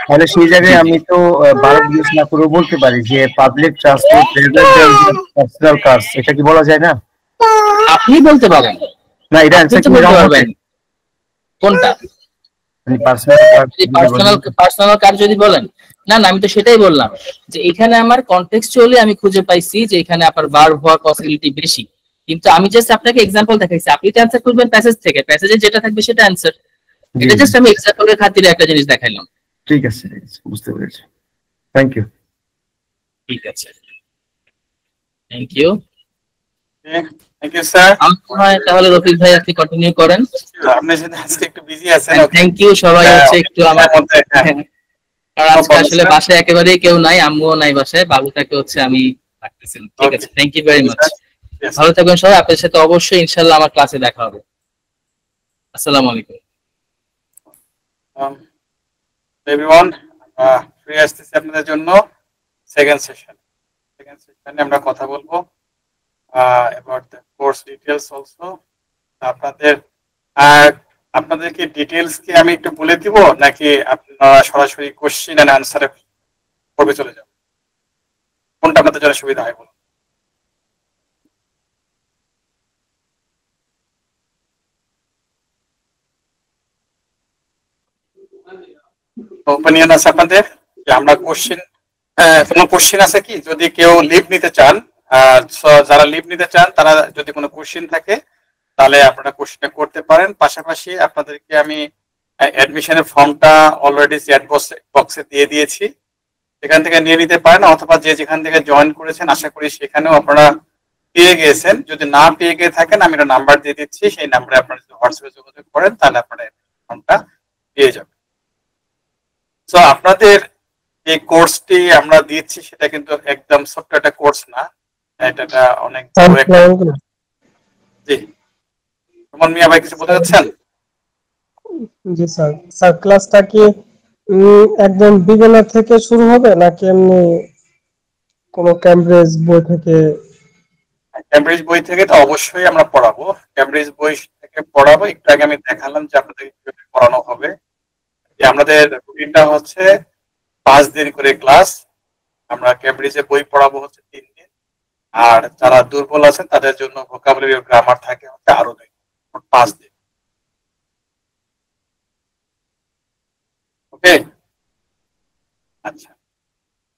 তাহলে সেই জায়গায় আমি তো বাল্ব ইউজ না করে বলতে পারি যে পাবলিক ট্রান্সপোর্ট রেজার জেন পার্সোনাল কার্স, এটা কি বলা যায় না? আপনি বলতে পারেন। না, এটা আপনি অ্যান্সার তো কি বলতে রং হবে? পারবেন কোনটা। পার্সোনাল কার্স পার্সোনাল কার যদি বলেন, না না আমি তো সেটাই বললাম যে এখানে আমার কনটেক্সচুয়ালি আমি খুঁজে পাইছি যে এখানে আপনার ভার্ব হওয়ার পসিবিলিটি বেশি, কিন্তু আমি জাস্ট আপনাকে এক্সাম্পল দেখাইছি, আপনি তো অ্যান্সার করবেন প্যাসেজ থেকে, প্যাসেজে যেটা থাকবে সেটা অ্যান্সার। এটা জাস্ট আমি এক্সাম্পলের খাতিরে একটা জিনিস দেখাইলাম। ঠিক আছে, বুঝতে পেরেছি। Thank you. ঠিক আছে, thank you. Thank you sir. আমার মনে হয় তাহলে রফিক ভাই আপনি কন্টিনিউ করেন। আপনি যদি আজকে একটু বিজি আছেন। থ্যাংক ইউ সবাই, হচ্ছে একটু আমার হ্যাঁ, আর আজকে আসলে বাসায় একেবারেই কেউ নাই, আম্মুও নাই বাসায়, বাবুটাকে হচ্ছে আমি রাখতেছি। ঠিক আছে, থ্যাংক ইউ ভেরি মাচ। ভালো থাকবেন সবাই, আপনার সাথে অবশ্যই ইনশাআল্লাহ আমার ক্লাসে দেখা হবে। আসসালামু আলাইকুম এভরিওয়ান। ফিরে আসতেছি আপনাদের জন্য সেকেন্ড সেশনে আমরা কথা বলবো about the course details also. আপনাদেরকে ডিটেইলস কি আমি একটু বলে দিব, নাকি আপনারা সরাসরি কোশ্চেন এন্ড আনসারে পড়বে চলে যাবেন? কোনটা আপনাদের জন্য সুবিধা হয় বলুন? ওপিনিয়ন আছে আপনাদের যে আমরা কোশ্চেন, কোনো কোশ্চেন আছে কি? যদি কেউ লিভ নিতে চান, যারা লিভ নিতে চান তারা যদি কোনো কোশ্চেন থাকে তাহলে আপনারা কোশ্চেন করতে পারেন। পাশাপাশি আপনাদেরকে আমি অ্যাডমিশনের ফর্মটা অলরেডি চ্যাট বক্সে দিয়ে দিয়েছি, সেখান থেকে নিয়ে নিতে পারেন, অথবা যে যেখান থেকে জয়েন করেছেন আশা করি সেখানেও আপনারা পেয়ে গিয়েছেন। যদি না পেয়ে গিয়ে থাকেন আমি একটা নাম্বার দিয়ে দিচ্ছি, সেই নাম্বারে আপনারা যদি হোয়াটসঅ্যাপে যোগাযোগ করেন তাহলে আপনারা ফর্মটা পেয়ে যাবেন। তো আপনাদের এই কোর্সটি আমরা দিচ্ছি সেটা কিন্তু একদম ছোট্ট একটা কোর্স না, এটা অনেক বড় একটা। জি সুমন মিয়া ভাই কিছু বলতে চাচ্ছেন? জি স্যার। স্যার ক্লাসটা কি একদম বিগিনার থেকে শুরু হবে নাকি এমনি কোনো ক্যামব্রিজ বই থেকে? ক্যামব্রিজ বই থেকে তো অবশ্যই আমরা পড়াবো, ক্যামব্রিজ বই থেকে পড়াবো। একটু আগে আমি দেখালাম যে আপনাদের কিভাবে পড়ানো হবে। যে আমাদের রুটিনটা হচ্ছে 5 দিন করে ক্লাস, আমরা ক্যামব্রিজে বই পড়াবো হচ্ছে 3 দিন, আর যারা দুর্বল আছেন তাদের জন্য ভোকাবুলারি ও গ্রামার থাকে হচ্ছে আরো 2 দিন, 5 দিন। ওকে, আচ্ছা।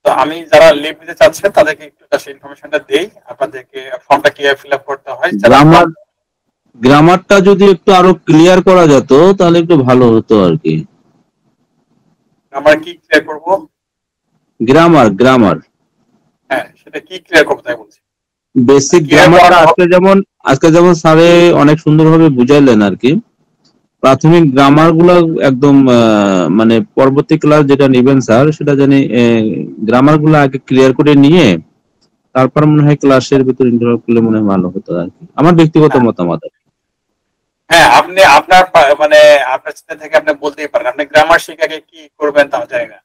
তো আমি যারা লিভ নিতে চাচ্ছেন তাদেরকে একটু ইনফরমেশনটা দেই, আপনাদেরকে ফর্মটা কিভাবে ফিল আপ করতে হয়। গ্রামারটা যদি একটু আরো ক্লিয়ার করা যেত তাহলে একটু ভালো হতো আর কি। গ্রামার কি ক্লিয়ার করব? গ্রামার হ্যাঁ, সেটা কি ক্লিয়ার করতে হয় বলছি। বেসিক গ্রামারটা আজকে যেমন স্যারে অনেক সুন্দরভাবে বুঝাইলেন আর কি। প্রাথমিক গ্রামার গুলো একদম মানে পরবর্তী ক্লাস যেটা নেবেন স্যার সেটা জানি গ্রামার গুলো আগে ক্লিয়ার করে নিয়ে তারপর মনে হয় ক্লাসের ভিতর ইন্টারঅ্যাক্ট করলে মনে হয় ভালো হতো আর কি, আমার ব্যক্তিগত মতামত। হ্যাঁ, আপনি আপনার মানে আপনার চিন্তা থেকে আপনি বলতেই পারেন আপনি গ্রামার শিখাকে কি করবেন তাও জানি না।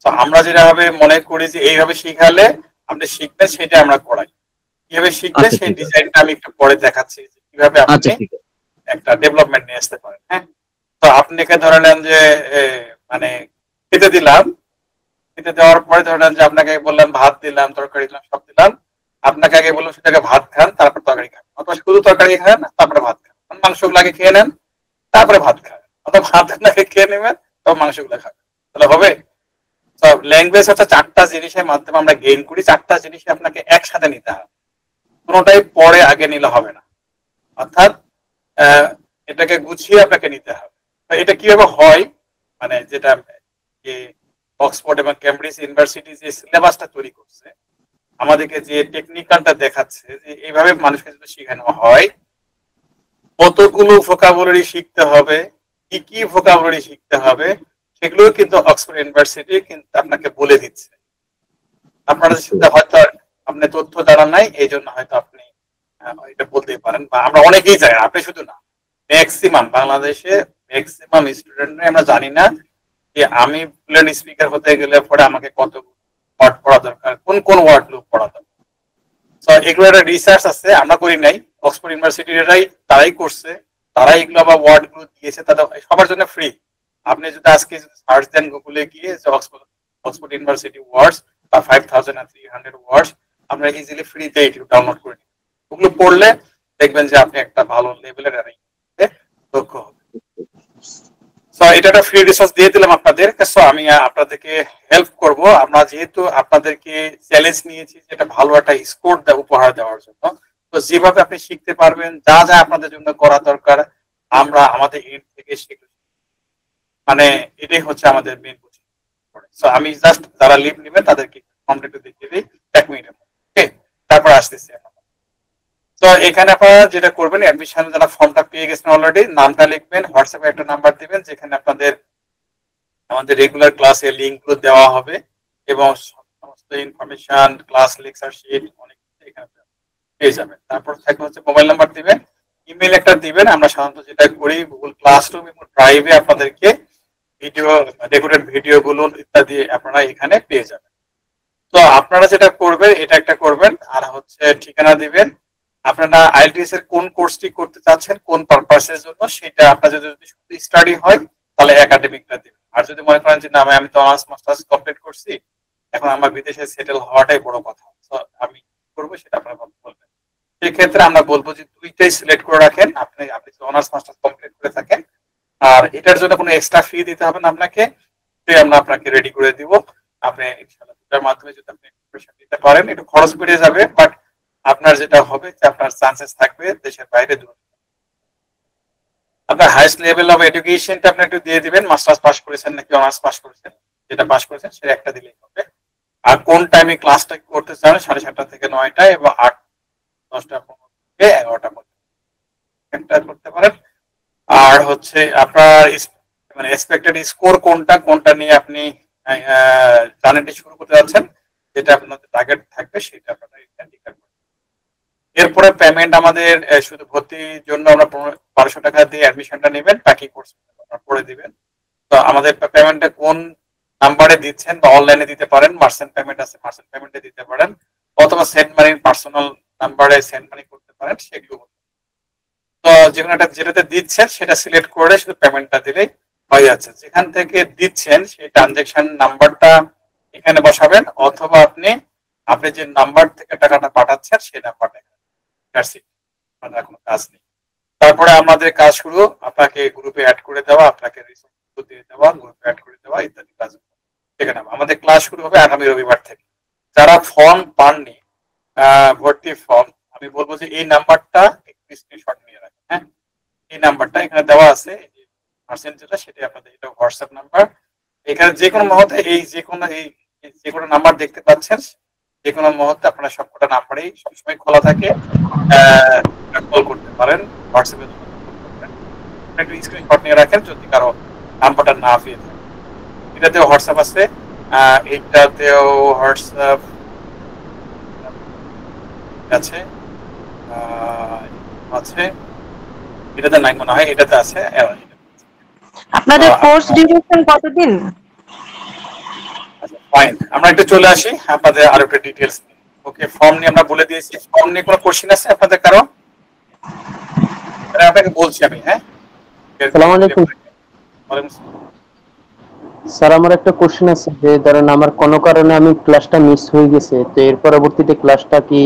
তো আমরা যেভাবে মনে করি যে এইভাবে শিখালে আপনি শিখবেন সেটা আমরা করাই। কিভাবে শিখবেন সেই ডিজাইনটা আমি একটু পরে দেখাচ্ছি কিভাবে আপনি একটা ডেভেলপমেন্ট নিয়ে আসতে পারেন। হ্যাঁ, তো আপনাকে ধরে নেন যে মানে খেতে দিলাম, খেতে দেওয়ার পরে ধরে নেন যে আপনাকে বললাম ভাত দিলাম, তরকারি দিলাম, সব দিলাম, আপনাকে আগে বললাম সেটাকে ভাত খান তারপর তরকারি খান, অথবা শুধু তরকারি খান তারপরে ভাত খান, মাংসগুলো আগে খেয়ে নেন তারপরে ভাত খান, অথবা ভাত আগে খেয়ে নেবেন তবে মাংসগুলো খাবেন, তাহলে হবে? ল্যাঙ্গুয়েজ হচ্ছে 4টা জিনিসের মাধ্যমে আমরা গেইন করি, 4টা জিনিস আপনাকে একসাথে নিতে হবে, কোনোটাই পরে আগে নিলে হবে না, অর্থাৎ এটাকে গুছিয়ে আপনাকে নিতে হবে। এটা কিভাবে হয়, মানে যেটা অক্সফোর্ড এবং ক্যামব্রিজ ইউনিভার্সিটি যে সিলেবাসটা তৈরি করছে আমাদেরকে যে টেকনিক্যালটা দেখাচ্ছে যে এইভাবে মানুষকে যদি শেখানো হয় কতগুলো ভোকাবুলারি শিখতে হবে, কি কি ভোকাবুলারি শিখতে হবে সেগুলো কিন্তু অক্সফোর্ড ইউনিভার্সিটি কিন্তু আপনাকে বলে দিচ্ছে। আপনাদের সাথে হয়তো আপনি তথ্য জানা নাই, এই জন্য হয়তো আপনি এটা বলতেই পারেন, বা আমরা অনেকেই জানি না, আপনি শুধু না, ম্যাক্সিমাম বাংলাদেশে ম্যাক্সিমাম স্টুডেন্টরা আমরা জানি না যে আমি ফ্লুয়েন্ট স্পিকার হতে গেলে পরে আমাকে কত ওয়ার্ড পড়া দরকার, কোন কোন ওয়ার্ড গুলো পড়া দরকার। তো এগুলো একটা রিসার্চ আছে, আমরা করি নাই, অক্সফোর্ড ইউনিভার্সিটিরাই তারাই করছে, তারাই এগুলো আবার ওয়ার্ড গুলো দিয়েছে, তাদের সবার জন্য ফ্রি। আপনি যদি আজকে সার্চ দেন গুগলে গিয়ে যে অক্সফোর্ড ইউনিভার্সিটি ওয়ার্ডস বা 5300 ওয়ার্ডস, আমরা ইজিলি ফ্রিতে এগুলো ডাউনলোড করে নিই। ওগুলো পড়লে দেখবেন যে আপনি একটা ভালো লেভেলের দক্ষ হবে। সো এটা একটা ফ্রি রিসোর্স দিয়ে দিলাম আপনাদের। সো আমি আপনাদেরকে হেল্প করব, আমরা যেহেতু আপনাদেরকে চ্যালেঞ্জ নিয়েছি যেটা ভালো একটা স্কোর উপহার দেওয়ার জন্য, তো যেভাবে আপনি শিখতে পারবেন, যা যা আপনাদের জন্য করা দরকার আমরা আমাদের এন্ড থেকে শিখব, মানে এটাই হচ্ছে আমাদের মেইন কোচিং। সো আমি জাস্ট যারা লিভ নেবেন তাদেরকে ফর্মটা একটু দেখিয়ে দিই 1 মিনিটের মধ্যে, ওকে? তারপর আসতেছি। তো এখানে আপনারা যেটা করবেন, অ্যাডমিশন যারা ফর্মটা পেয়ে গেছেন অলরেডি, নামটা লিখবেন, হোয়াটসঅ্যাপে একটা নাম্বার দিবেন যেখানে আপনাদের আমাদের রেগুলার ক্লাসের লিঙ্কগুলো দেওয়া হবে এবং সমস্ত ইনফরমেশন, ক্লাস লেকচার শিট অনেক এখানে পেয়ে যাবেন। তারপর থাকে হচ্ছে মোবাইল নাম্বার দিবেন, ইমেল একটা দিবেন। আমরা সাধারণত যেটা করি গুগল ক্লাসরুম এবং ড্রাইভে আপনাদেরকে ভিডিও, রেকর্ডেড ভিডিও গুলো ইত্যাদি আপনারা এখানে পেয়ে যাবেন। তো আপনারা যেটা করবেন এটা একটা করবেন, আর হচ্ছে ঠিকানা দিবেন। আপনারা আইএলটিএস এর কোন কোর্সটি করতে চাচ্ছেন, কোন পারপাসের জন্য, সেটা আপনার যদি শুধু স্টাডি হয় তাহলে একাডেমিকটা দিবেন। আর যদি মনে করেন যে না আমি তো অনার্স মাস্টার্স কমপ্লিট করছি, এখন আমার বিদেশে সেটেল হওয়াটাই বড় কথা, তো আমি করবো সেটা আপনারা বলবেন। সেক্ষেত্রে আমরা বলবো যে দুইটাই সিলেক্ট করে রাখেন। আপনি যদি অনার্স মাস্টার্স কমপ্লিট করে থাকেন, আর এটার জন্য কোনো এক্সট্রা ফি দিতে হবে না আপনাকে, আমরা আপনাকে রেডি করে দিব। আপনি ইনশাআল্লাহ দুটার মাধ্যমে যদি আপনি প্রিপারেশন নিতে পারেন, একটু খরচ বেড়ে যাবে, বাট আপনার যেটা হবে যে আপনার চান্সেস থাকবে দেশের বাইরে দূর। আপনার হাইস্ট লেভেল অফ এডুকেশনটা আপনি একটু দিয়ে দিবেন, মাস্টার্স পাস করেছেন নাকি অনার্স পাস করেছেন, যেটা পাস করেছেন সেটা একটা দিলেই হবে। আর কোন টাইমে ক্লাসটা করতে চান, 7:30 থেকে 9টা এবং 8-10টা থেকে 11টা পর্যন্ত করতে পারেন। আর হচ্ছে আপনার মানে এক্সপেক্টেড স্কোর কোনটা, কোনটা নিয়ে আপনি জার্নিটি শুরু করতে যাচ্ছেন, যেটা আপনাদের টার্গেট থাকবে সেটা আপনারা এখানে লিখে রাখবেন। এরপরে পেমেন্ট আমাদের শুধু ভর্তির জন্য আমরা 1200 টাকা দিয়ে অ্যাডমিশনটা নেবেন, বাকি কোর্স করে দিবেন। তো আমাদের পেমেন্টটা কোন নাম্বারে দিচ্ছেন, বা অনলাইনে দিতে পারেন, মার্চেন্ট পেমেন্ট আছে মার্চেন্ট পেমেন্টে দিতে পারেন, অথবা সেন্ড মানির পার্সোনাল নাম্বারে সেন্ড মানি করতে পারেন, সেগুলো। তো যেখানে যেটাতে দিচ্ছেন সেটা সিলেক্ট করে শুধু পেমেন্টটা দিলেই হয়ে যাচ্ছে। যেখান থেকে দিচ্ছেন সেই ট্রানজেকশন নাম্বারটা এখানে বসাবেন, অথবা আপনি যে নাম্বার থেকে টাকাটা পাঠাচ্ছেন সেই নাম্বারটা, মানে কোনো কাজ নেই। তারপরে আমাদের কাজ শুরু, আপনাকে গ্রুপে অ্যাড করে দেওয়া, আপনাকে রিসোর্স দিয়ে দেওয়া, গ্রুপে অ্যাড করে দেওয়া ইত্যাদি কাজ। সেখানে আমাদের ক্লাস শুরু হবে আগামী রবিবার থেকে। যারা ফর্ম পাননি, ভর্তি ফর্ম, আমি বলবো যে এই নাম্বারটা একটু স্ক্রিনশট নিয়ে রাখেন। হ্যাঁ, এই নাম্বারটা এখানে দেওয়া আছে, পার্সেন্ট যেটা, সেটাই আপনাদের এটা হোয়াটসঅ্যাপ নাম্বার। এখানে যে কোনো মুহূর্তে যে কোনো নাম্বার দেখতে পাচ্ছেন, যে কোনো মুহূর্তে আপনারা সবকটা নাম্বারেই সবসময় খোলা থাকে, কল করতে পারেন, হোয়াটসঅ্যাপে একটু স্ক্রিনশট নিয়ে রাখেন যদি কারো নাম্বারটা না পেয়ে থাকে। এটাতেও হোয়াটসঅ্যাপ আছে, এইটাতেও হোয়াটসঅ্যাপ আছে, এটাতে নাই মনে হয়, এটাতে আছে। আপনাদের কোর্স ডিউরেশন কতদিন? ফাইন, আমরা একটু চলে আসি আপনাদের আরো একটা ডিটেইলস। ওকে, ফর্ম নিয়ে আমরা বলে দিয়েছি। ফর্ম নিয়ে কোনো কোশ্চেন আছে আপনাদের কারো? আপনাকে বলছি আমি। হ্যাঁ, আসসালামু আলাইকুম স্যার, আমার একটা কোশ্চেন আছে যে ধরেন আমার কোনো কারণে আমি ক্লাসটা মিস হয়ে গেছে, তো এর পরবর্তীতে ক্লাসটা কি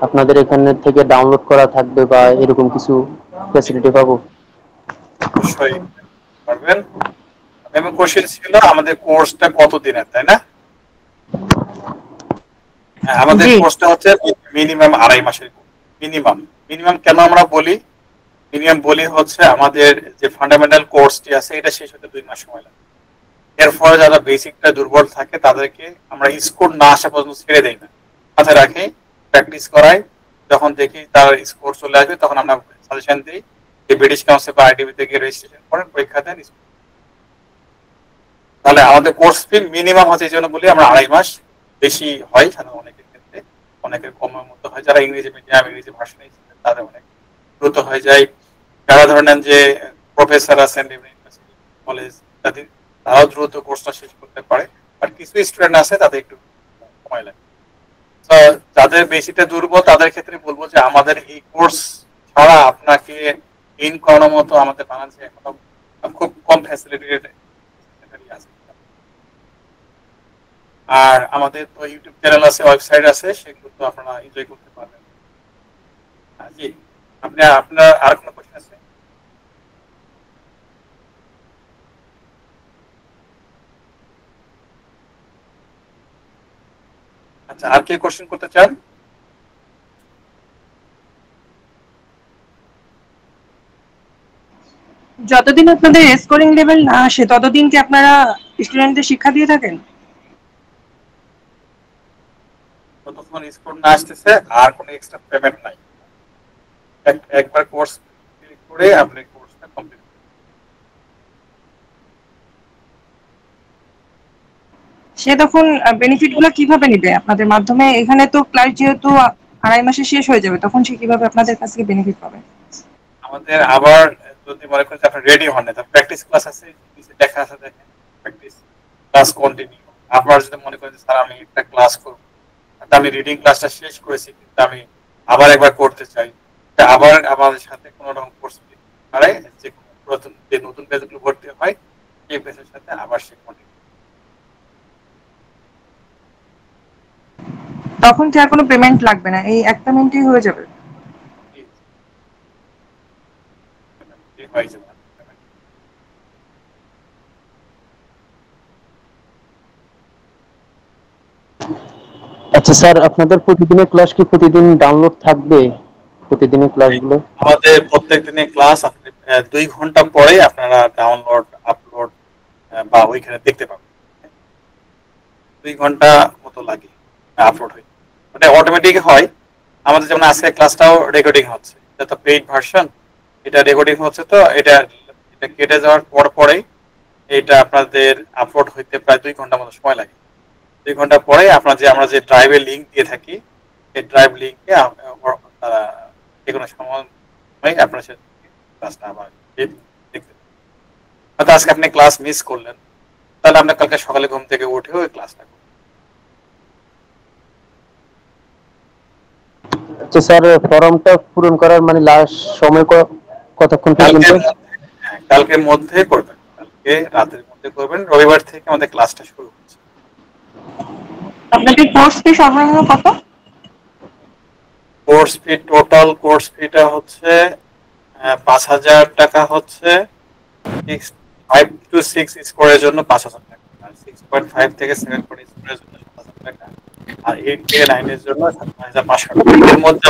আপনাদের এখানে থেকে ডাউনলোড করা থাকবে বা এরকম কিছু ফ্যাসিলিটি পাবো? অবশ্যই পারবেন। এবং কোশ্চেন ছিল আমাদের কোর্সটা কত দিনের, তাই না? আমাদের কোর্সটা হচ্ছে মিনিমাম 2.5 মাসের। মিনিমাম কেন আমরা বলি মিনিমাম বলি হচ্ছে আমাদের যে ফান্ডামেন্টাল কোর্সটি আছে এটা শেষ হতে 2 মাস সময় লাগে। এর ফলে যারা বেসিকটা দুর্বল থাকে তাদেরকে আমরা স্কোর না আসা পর্যন্ত ছেড়ে দেই না, মাথায় রাখি, প্র্যাকটিস করাই। যখন দেখি তার স্কোর চলে আসবে তখন আমরা সাজেশন দিই যে ব্রিটিশ কাউন্সিল বা আইডিবি থেকে রেজিস্ট্রেশন করেন, পরীক্ষা দেন। তাহলে আমাদের কোর্স ফি মিনিমাম হচ্ছে এই জন্য বলি আমরা 2.5 মাস। বেশি হয়, সাধারণত অনেকের ক্ষেত্রে অনেকের কমের মতো হয়। যারা ইংরেজি মিডিয়াম ইংরেজি ভার্সনে তাদের অনেক দ্রুত হয়ে যায়। যারা ধরেন যে প্রফেসর আছেন ইউনিভার্সিটি কলেজ তাদের, তারাও দ্রুত কোর্সটা শেষ করতে পারে, আর কিছু স্টুডেন্ট আছে তাদের একটু সময় লাগে। তো যাদের বেশিটা দুর্বল তাদের ক্ষেত্রে বলবো যে আমাদের এই কোর্স ছাড়া আপনাকে ইন করানোর মতো আমাদের বাংলাদেশে এখনো খুব কম ফ্যাসিলিটি আছে। আর আমাদের তো ইউটিউব চ্যানেল আছে, ওয়েবসাইট আছে, সেগুলো তো আপনারা এনজয় করতে পারবেন। জি, আপনার আর কোনো কোশ্চেন আছে? আচ্ছা, আর কে কোশ্চেন করতে চান? যতদিন আপনাদের স্কোরিং লেভেল না আসে ততদিন কি আপনারা স্টুডেন্টদের শিক্ষা দিয়ে থাকেন? ততক্ষণ স্কোর না আসতেছে আর কোনো এক্সট্রা পেমেন্ট নাই। একবার কোর্স ক্লিক করে আপনি কোর্সটা কমপ্লিট। সে তখন বেনিফিট গুলো কিভাবে নিবে আপনাদের মাধ্যমে? এখানে তো ক্লাস যেহেতু 2.5 মাসে শেষ হয়ে যাবে, তখন সে কিভাবে আপনাদের কাছ থেকে বেনিফিট পাবে? আমাদের আবার যদি মনে করেন যে আপনি রেডি হন না, প্র্যাকটিস ক্লাস আছে, নিচে দেখা আছে, দেখেন প্র্যাকটিস ক্লাস কন্টিনিউ। আবার যদি মনে করেন যে স্যার আমি একটা ক্লাস করব, আমি রিডিং ক্লাসটা শেষ করেছি কিন্তু আমি আবার একবার করতে চাই, আবার আমাদের সাথে কোনো রকম কোর্স পারে যে যে নতুন ব্যাচগুলো ভর্তি হয় সেই ব্যাচের সাথে আবার সে কন্টিনিউ। তখন কি আর কোনো পেমেন্ট লাগবে না, এই এক পেমেন্টই হয়ে যাবে? আচ্ছা স্যার, আপনাদের প্রতিদিনের ক্লাস কি প্রতিদিন ডাউনলোড থাকবে? প্রতিদিনের ক্লাসগুলো আমাদের প্রত্যেক দিনের ক্লাস 2 ঘন্টা পরে আপনারা ডাউনলোড আপলোড বা ওইখানে দেখতে পাবেন। 2 ঘন্টা মতো লাগে আপলোড হয়, মানে অটোমেটিক হয়। আমাদের যেমন আজকে ক্লাসটাও রেকর্ডিং হচ্ছে, এটা তো পেইড ভার্সন, এটা রেকর্ডিং হচ্ছে, তো এটা কেটে যাওয়ার পরেই এটা আপনাদের আপলোড হইতে প্রায় 2 ঘন্টা মতো সময় লাগে। 2 ঘন্টা পরে আমরা যে ড্রাইভের লিঙ্ক দিয়ে থাকি, এই ড্রাইভ লিঙ্কে তারা যে কোনো সময় আপনার সাথে ক্লাসটা আবার দেখতে। হয়তো আজকে আপনি ক্লাস মিস করলেন, তাহলে আপনি কালকে সকালে ঘুম থেকে উঠে ওই ক্লাসটা করবেন। আচ্ছা স্যার, ফর্মটা পূরণ করার মানে লাস্ট সময় কতক্ষণ পর্যন্ত? কালকের মধ্যে করবেন, কালকে রাতের মধ্যে করবেন। রবিবার থেকে আমাদের ক্লাসটা শুরু হচ্ছে। আপনাদের কোর্স ফি সর্বনিম্ন কত? কোর্স ফি, টোটাল কোর্স ফিটা হচ্ছে 5,000 টাকা হচ্ছে 5 to 6 স্কোরের জন্য 5,000 টাকা, আর 6.5 থেকে 7 স্কোরের জন্য 7,000 টাকা, আর 8 থেকে 9 এর জন্য 7,500 টাকা। এর মধ্যে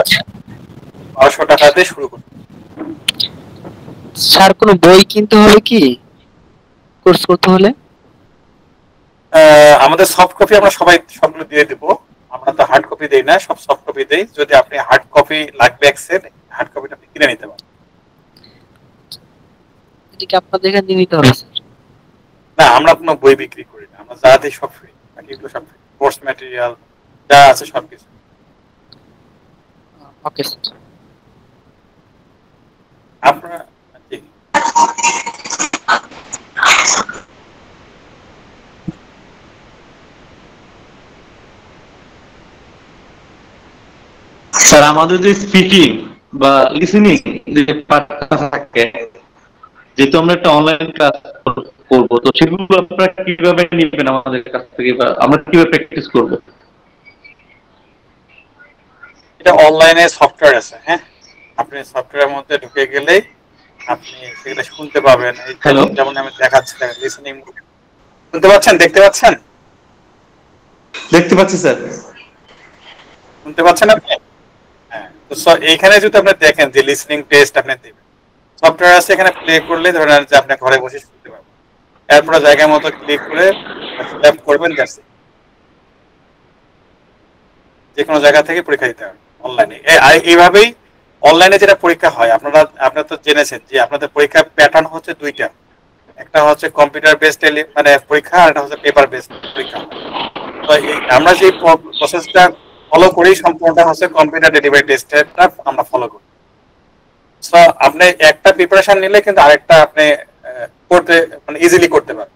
1200 টাকা দিয়ে শুরু করুন। স্যার কোনো বই কিনতে হবে কি কোর্স করতে হলে? আমাদের সফট কপি আমরা সবগুলো দিয়ে দেবো, আমরা তো হার্ড কপি দেই না, সব সফট কপি দেই। যদি আপনি হার্ড কপি লাগবে এক্সেল, হার্ড কপিটা আপনি কিনে নিতে পারেন। এটা কি আপনাদের এখান থেকে নিতে হবে স্যার? না, আমরা কোনো বই বিক্রি করি না, আমরা যা দিই সব ফ্রি, বাকিগুলো সব ফ্রি, কোর্স ম্যাটেরিয়াল যা আছে সবকিছু। Okay sir. আপনারা স্যার আমাদের যে স্পিকিং বা লিসেনিং যে পার্টটা থাকে, যেহেতু আমরা একটা অনলাইন ক্লাস করবো, তো সেগুলো আপনারা কিভাবে নিবেন আমাদের কাছ থেকে, বা আমরা কিভাবে প্র্যাকটিস করবো? এটা অনলাইনে সফটওয়্যার আছে, হ্যাঁ, আপনি সফটওয়্যারের মধ্যে ঢুকে গেলেই আপনি সেগুলো শুনতে পাবেন। এই যেমন আমি দেখাচ্ছি, লিসেনিং শুনতে পাচ্ছেন, দেখতে পাচ্ছেন? দেখতে পাচ্ছি স্যার। শুনতে পাচ্ছেন আপনি? হ্যাঁ, তো এইখানে যদি আপনি দেখেন যে লিসেনিং টেস্ট আপনি দেবেন, সফটওয়্যার আছে, এখানে প্লে করলে ধরেন যে আপনি ঘরে বসে শুনতে পারবেন। এরপরে জায়গার মতো ক্লিক করে ট্যাপ করবেন, যে কোনো জায়গা থেকে পরীক্ষা দিতে হবে অনলাইনে। এইভাবেই অনলাইনে যেটা পরীক্ষা হয়, আপনারা তো জেনেছেন যে আপনাদের পরীক্ষার প্যাটার্ন হচ্ছে 2টা, একটা হচ্ছে কম্পিউটার বেসড মানে পরীক্ষা, আর একটা হচ্ছে পেপার বেসড পরীক্ষা। তো তো আমরা যে প্রসেসটা ফলো করি সম্পূর্ণটা হচ্ছে কম্পিউটার ডেলিভারি টেস্টটা আমরা ফলো করি। সো আপনি একটা প্রিপারেশন নিলে কিন্তু আরেকটা আপনি করতে মানে ইজিলি করতে পারেন।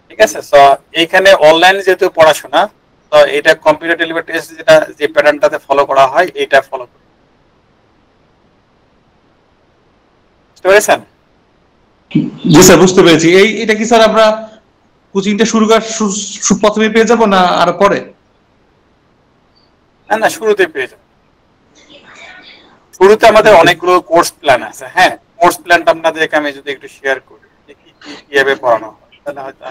ঠিক আছে, সো এইখানে অনলাইনে যেহেতু পড়াশোনা, তো এটা কম্পিউটার ডেলিভারি টেস্ট যেটা যে প্যাটার্নটাতে ফলো করা হয় এটা ফলো করি। বুঝতে পেরেছেন? জি স্যার, বুঝতে পেরেছি। এটা কি স্যার আমরা কোচিংটা শুরু করার প্রথমে পেয়ে যাব না আর পরে? না, শুরুতে পেয়ে যাবেন। শুরুতে আমাদের অনেকগুলো কোর্স প্ল্যান আছে। হ্যাঁ, কোর্স প্ল্যানটা আপনাদেরকে আমি যদি একটু শেয়ার করি কিভাবে পড়ানো হয়, তাহলে হয়তো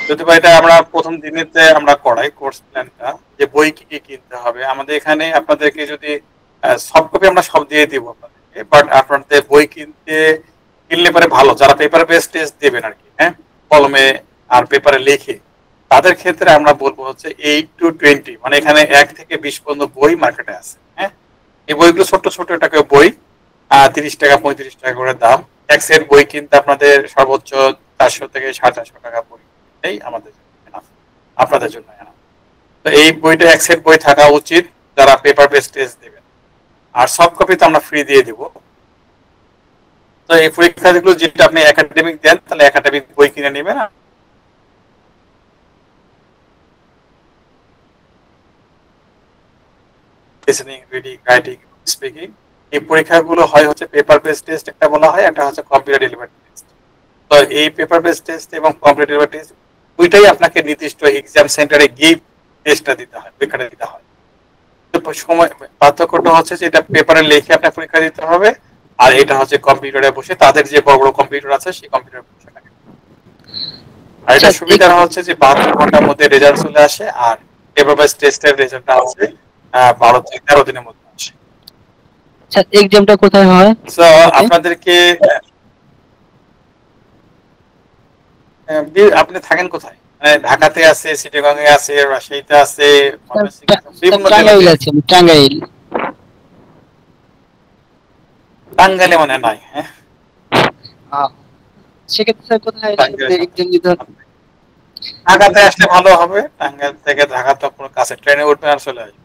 যদি বা এটা আমরা প্রথম দিনেতে আমরা করাই কোর্স প্ল্যানটা, যে বই কি কি কিনতে হবে আমাদের এখানে। আপনাদেরকে যদি সফট কপি আমরা সব দিয়ে দিব আপনাদেরকে, বাট আপনাদের বই কিনলে পরে ভালো, যারা পেপার বেস টেস্ট দেবেন আর কি, হ্যাঁ, কলমে আর পেপারে লিখে, তাদের ক্ষেত্রে আমরা বলবো হচ্ছে 8 to 20, মানে এখানে 1 থেকে 20 পর্যন্ত বই মার্কেটে আছে। হ্যাঁ, এই বইগুলো ছোট ছোট টাকা বই, 30 টাকা 35 টাকা করে দাম। এক সেট বই কিনতে আপনাদের সর্বোচ্চ 400 থেকে 450 টাকা বই এই আমাদের আপনাদের জন্য। তো এই বইটা এক সেট বই থাকা উচিত যারা পেপার বেস টেস্ট দেবেন, আর সফট কপি তো আমরা ফ্রি দিয়ে দিব। তো এই পরীক্ষাগুলো যেটা আপনি একাডেমিক দেন, তাহলে একাডেমিক বই কিনে নেবেন। লিসেনিং, রিডিং, রাইটিং, স্পিকিং, এই পরীক্ষাগুলো হয় হচ্ছে পেপার বেস টেস্ট একটা বলা হয়, একটা হচ্ছে কম্পিউটার ডেলিভারি টেস্ট। তো এই পেপার বেস টেস্ট এবং কম্পিউটার ডেলিভারি টেস্ট দুইটাই আপনাকে নির্দিষ্ট এক্সাম সেন্টারে গিয়ে টেস্টটা দিতে হয়, পরীক্ষাটা দিতে হয়। সময় পার্থক্যটা হচ্ছে যে এটা পেপারে লিখে আপনার পরীক্ষা দিতে হবে, আর এটা হচ্ছে কম্পিউটারে বসে, তাদের যে বড় বড় কম্পিউটার আছে সেই কম্পিউটারে বসে থাকে। আর এটা সুবিধা হচ্ছে যে 72 ঘন্টার মধ্যে রেজাল্ট চলে আসে, আর পেপার বেস টেস্টের রেজাল্টটা আছে 12 থেকে 13 দিনের মধ্যে আসে। আচ্ছা, এক্সামটা কোথায় হয়? সো আপনাদেরকে আপনি থাকেন কোথায়? ঢাকাতে আছে, চিটাগং-এ আছে, রাজশাহীতে আছে, টাঙ্গাইল। টাঙ্গাইলে মানে নাই। হ্যাঁ, সেক্ষেত্রে কোথায় এক্সাম দিতে হবে? ঢাকাতে আসলে ভালো হবে। টাঙ্গাইল থেকে ঢাকা তো পুরো কাছে, ট্রেনে উঠবেন আর চলে আসবেন।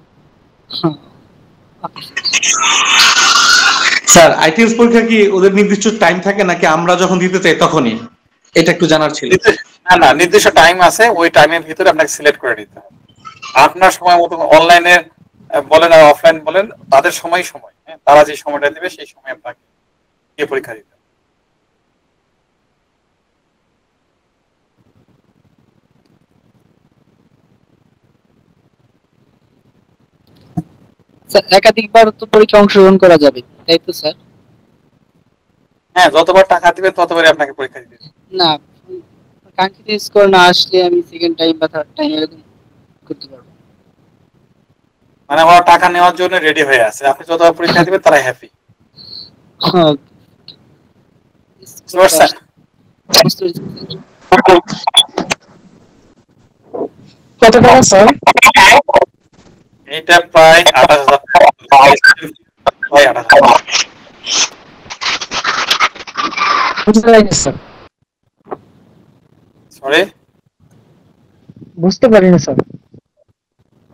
স্যার, আইটিএস পরীক্ষা কি ওদের নির্দিষ্ট টাইম থাকে নাকি আমরা যখন দিতে চাই তখনই? এটা একটু জানার ছিল। না, নির্দিষ্ট টাইম আছে, ওই টাইমের ভিতরে আপনাকে সিলেক্ট করে নিতে হবে। আপনার সময় মতো অনলাইনে বলেন আর অফলাইন বলেন, তাদের সময়, হ্যাঁ, তারা যে সময়টা দেবে সেই সময় আপনাকে গিয়ে পরীক্ষা দিতে হবে। একাধিকবার তো পরীক্ষা অংশগ্রহণ করা যাবে, তাই তো স্যার? হ্যাঁ, যতবার টাকা দিবেন ততবারই আপনাকে পরীক্ষা দিতে হবে। না, কাঙ্ক্ষিত স্কোর না আসলে আমি সেকেন্ড টাইম বা থার্ড টাইম এরকম করতে পারবো। মানে ওরা টাকা নেওয়ার জন্য রেডি হয়ে আছে, আপনি যতবার পরীক্ষা দিবেন তারাই হ্যাপি। কত টাকা স্যার? এটা প্রায় 28,000 টাকা। প্রায় 28,000। সরি, বুঝতে পারিনি স্যার।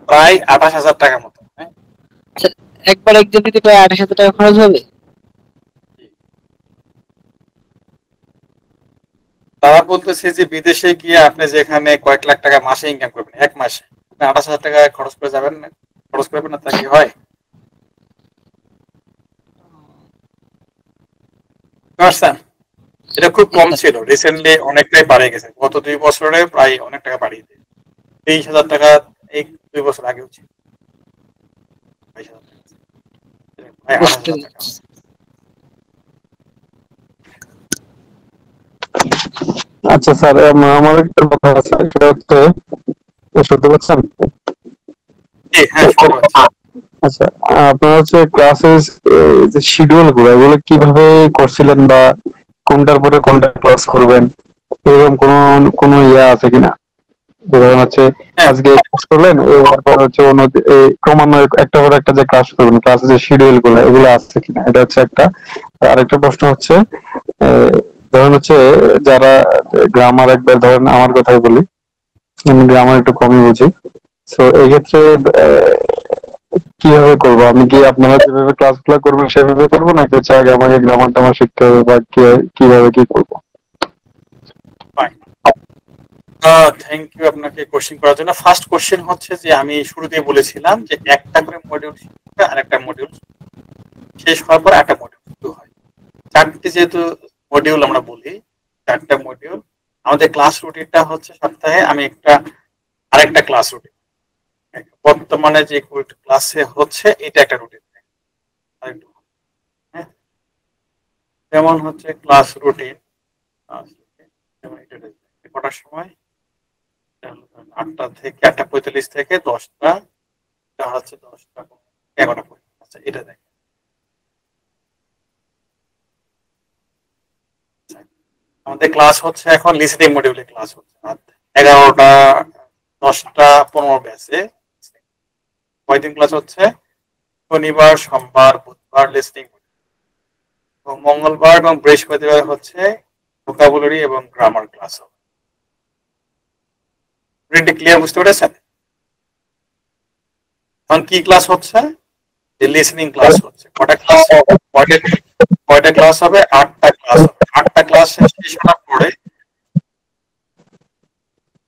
প্রায় 28,000 টাকার মতো। একবার এক্সাম দিতে প্রায় 28,000 টাকা খরচ হবে? তারা বলতেছে যে বিদেশে গিয়ে আপনি যেখানে কয়েক লাখ টাকা মাসে ইনকাম করবেন, এক মাসে আপনি 28,000 টাকা খরচ করে যাবেন না, খরচ করবেন না, তা কি হয়? এটা খুব কম ছিল, রিসেন্টলি অনেকটাই বাড়ে গেছে। গত 2 বছরে প্রায় অনেক টাকা বাড়িয়ে দিয়েছে। 23,000 টাকা এই 2 বছর আগেও ছিল। 22,000 টাকা, প্রায় 28,000 টাকা। আচ্ছা স্যার, আমার একটা কথা আছে, সেটা হচ্ছে, শুনতে পাচ্ছেন? আচ্ছা, আপনার হচ্ছে ক্লাসের যে শিডিউল গুলো, এগুলো কিভাবে করছিলেন বা কোনটার পরে কোনটা ক্লাস করবেন, এরকম কোনো ইয়া আছে কিনা? যেমন হচ্ছে আজকে ক্লাস করলেন, এরপর হচ্ছে ক্রমান্বয়ে একটা পর একটা যে ক্লাস করবেন, ক্লাসের যে শিডিউল গুলো, এগুলো আছে কিনা, এটা হচ্ছে একটা। আরেকটা প্রশ্ন হচ্ছে, ধরেন হচ্ছে যারা গ্রামার, একবার ধরেন আমার কথাই বলি, আমি গ্রামার একটু কমই বুঝি। তো এই ক্ষেত্রে কিভাবে করবো? আমি কি আপনারা যেভাবে ক্লাসগুলো করবেন সেভাবে করবো, নাকি হচ্ছে আগে আমাকে গ্রামার টামার শিখতে হবে, বা কিভাবে কি করবো? থ্যাংক ইউ আপনাকে কোশ্চেন করার জন্য। ফার্স্ট কোশ্চেন হচ্ছে যে আমি শুরুতেই বলেছিলাম যে একটা করে মডিউল শিখতে আর একটা মডিউল শেষ হওয়ার পর একটা মডিউল শুরু হয়। চারটি যেহেতু মডিউল আমরা বলি, চারটা মডিউল, আমাদের ক্লাস রুটিনটা হচ্ছে সপ্তাহে আমি আরেকটা ক্লাস রুটিন, বর্তমানে যে ক্লাসে হচ্ছে এটা একটা রুটিন। হ্যাঁ, যেমন হচ্ছে ক্লাস রুটিন কটার সময়, 8টা থেকে 8:45 থেকে 10টা, হচ্ছে 10টা 11টা পর্যন্ত। আচ্ছা, এটা দেখ আমাদের ক্লাস হচ্ছে এখন লিসেনিং মডিউলে ক্লাস হচ্ছে 11টা 10টা 15 ব্যাচে। কয়দিন ক্লাস হচ্ছে? শনিবার, সোমবার, বুধবার লিসেনিং, এবং মঙ্গলবার এবং বৃহস্পতিবার হচ্ছে ভোকাবুলারি এবং গ্রামার ক্লাস হবে। ক্লিয়ার, বুঝতে পেরেছেন? এখন কি ক্লাস হচ্ছে? যে লিসেনিং ক্লাস হচ্ছে। কয়টা ক্লাস হবে? 8টা ক্লাস হবে। 8টা ক্লাস শেষ হওয়ার পরে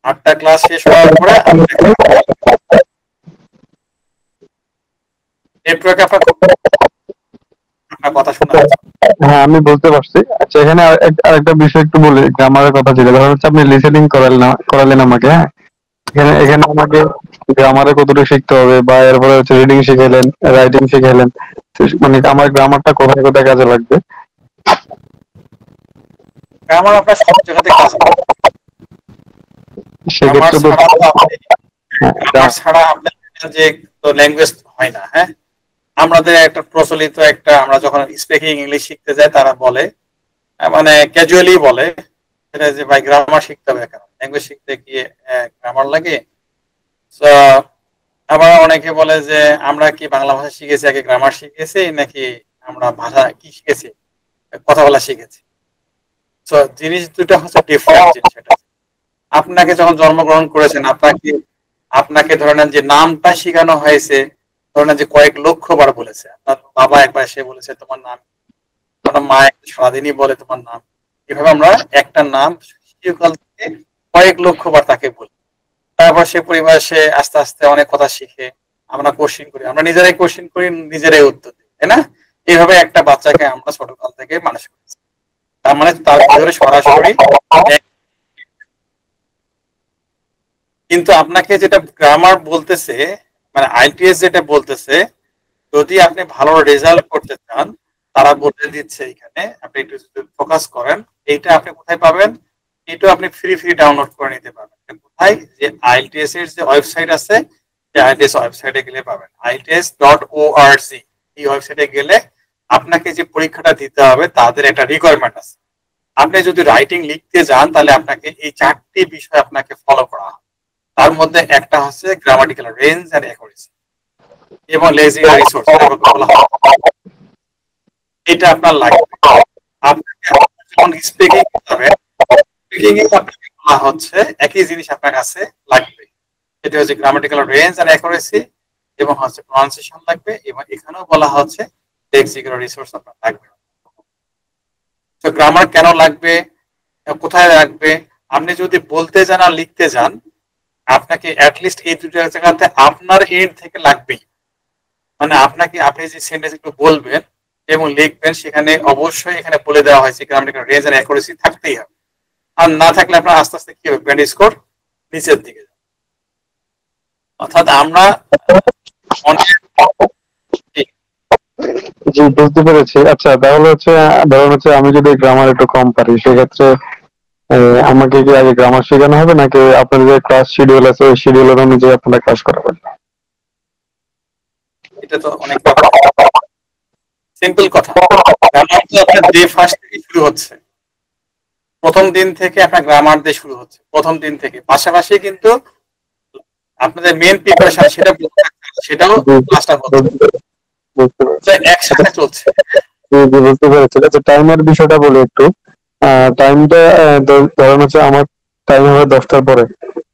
8টা ক্লাস শেষ হওয়ার পরে নেটওয়ার্ক আপনার কথা শোনা যাচ্ছে। হ্যাঁ, আমি বুঝতে পারছি। আচ্ছা, এখানে আরেকটা বিষয় একটু বলি, গ্রামারের কথা ছিল। ধরুন হচ্ছে আপনি লিসেনিং করালেন আমাকে, হ্যাঁ, এখানে আমাকে গ্রামারে কতটুকু শিখতে হবে, বা এরপরে হচ্ছে রিডিং শিখাইলেন, রাইটিং শিখাইলেন, মানে আমার গ্রামারটা কোথায় কোথায় কাজে লাগবে? গ্রামার আপনার সব জায়গাতে কাজে লাগবে। সেক্ষেত্রে গ্রামার ছাড়া আপনার যে ল্যাঙ্গুয়েজ হয় না। হ্যাঁ, আমাদের একটা প্রচলিত আমরা যখন স্পিকিং ইংলিশ শিখতে যাই, তারা বলে, মানে ক্যাজুয়ালি বলে সেটা যে ভাই গ্রামার শিখতে হবে কেন, ল্যাঙ্গুয়েজ শিখতে গিয়ে গ্রামার লাগে। আবার অনেকে বলে যে আমরা কি বাংলা ভাষা শিখেছি আগে গ্রামার শিখেছি, নাকি আমরা ভাষা কি শিখেছি, কথা বলা শিখেছি। তো জিনিস দুটো হচ্ছে ডিফারেন্ট জিনিস। এটা আপনাকে যখন জন্মগ্রহণ করেছেন, আপনাকে ধরে নেন যে নামটা শেখানো হয়েছে, ধরে নেন যে কয়েক লক্ষ বার বলেছে। আপনার বাবা একবার এসে বলেছে তোমার নাম, আপনার মা সারাদিনই বলে তোমার নাম। এভাবে আমরা একটা নাম শিশুকাল থেকে কয়েক লক্ষ বার তাকে বলি। তারপর সে পরিবার সে আস্তে আস্তে অনেক কথা শিখে, আমরা কোশ্চিন করি, আমরা নিজেরাই কোশ্চিন করি, নিজেরাই উত্তর দিই, তাই না? এইভাবে একটা বাচ্চাকে আমরা ছোটকাল থেকে মানুষ করেছি। তার মানে তার ভিতরে সরাসরি। কিন্তু আপনাকে যেটা গ্রামার বলতেছে, মানে আইটিএস যেটা বলতেছে, যদি আপনি ভালো রেজাল্ট করতে চান, তারা বলে দিচ্ছে এখানে আপনি একটু ফোকাস করেন। এইটা আপনি কোথায় পাবেন? এটা আপনি ফ্রি ডাউনলোড করে নিতে পারবেন। কোথায়? যে আইটিএস এর যে ওয়েবসাইট আছে, সেই আইটিএস ওয়েবসাইটে গেলে পাবেন, IELTS.org। এই ওয়েবসাইটে গেলে আপনাকে যে পরীক্ষাটা দিতে হবে তাদের একটা রিকোয়ারমেন্ট আছে। আপনি যদি রাইটিং লিখতে যান, তাহলে আপনাকে এই 4টি বিষয় আপনাকে ফলো করা হবে। তার মধ্যে একটা হচ্ছে গ্রামাটিক্যাল রেঞ্জ এন্ড অ্যাকুরেসি এবং লেক্সিক্যাল রিসোর্স। এটা আপনার লাগবে। আপনাকে যখন স্পিকিং করবে, স্পিকিং এ আপনাকে বলা হচ্ছে একই জিনিস আপনার কাছে লাগবে। এটা হচ্ছে গ্রামাটিক্যাল রেঞ্জ এন্ড অ্যাকুরেসি, এবং হচ্ছে প্রনাউন্সিয়েশন লাগবে, এবং এখানেও বলা হচ্ছে লেক্সিক্যাল রিসোর্স আপনার লাগবে। তো গ্রামার কেন লাগবে, কোথায় লাগবে? আপনি যদি বলতে যান আর লিখতে যান, আপনাকে অ্যাটলিস্ট এই দুটো জায়গাতে আপনার এন্ড থেকে লাগবেই। মানে আপনি যে সেন্টেন্স একটু বলবেন এবং লিখবেন, সেখানে অবশ্যই এখানে বলে দেওয়া হয়েছে গ্রামাটিক্যাল রেঞ্জ এন্ড অ্যাকুরেসি থাকতেই হবে। আর না থাকলে আপনার আস্তে আস্তে কি হবে? ব্যান্ড স্কোর নিচের দিকে যাবে। অর্থাৎ আমরা জি, বুঝতে পেরেছি। আচ্ছা, তাহলে হচ্ছে ধরুন হচ্ছে আমি যদি গ্রামার একটু কম পারি, সেক্ষেত্রে আমাকে কি আগে গ্রামার শেখানো হবে, নাকি আপনার যে ক্লাস শিডিউল আছে ওই শিডিউলের অনুযায়ী আপনারা ক্লাস করাবেন? এটা তো অনেক সিম্পল কথা। গ্রামার তো আপনার ডে ফার্স্ট থেকে শুরু হচ্ছে, প্রথম দিন থেকে আপনার গ্রামার দিয়ে শুরু হচ্ছে, প্রথম দিন থেকে। পাশাপাশি কিন্তু আপনাদের মেন প্রিপারেশন সেটাও ক্লাসটা হচ্ছে, একসাথে চলছে। বুঝতে পেরেছি। আচ্ছা, টাইমের বিষয়টা বলি একটু। টাইমটা ধরুন হচ্ছে আমার টাইম হবে 10টার পরে,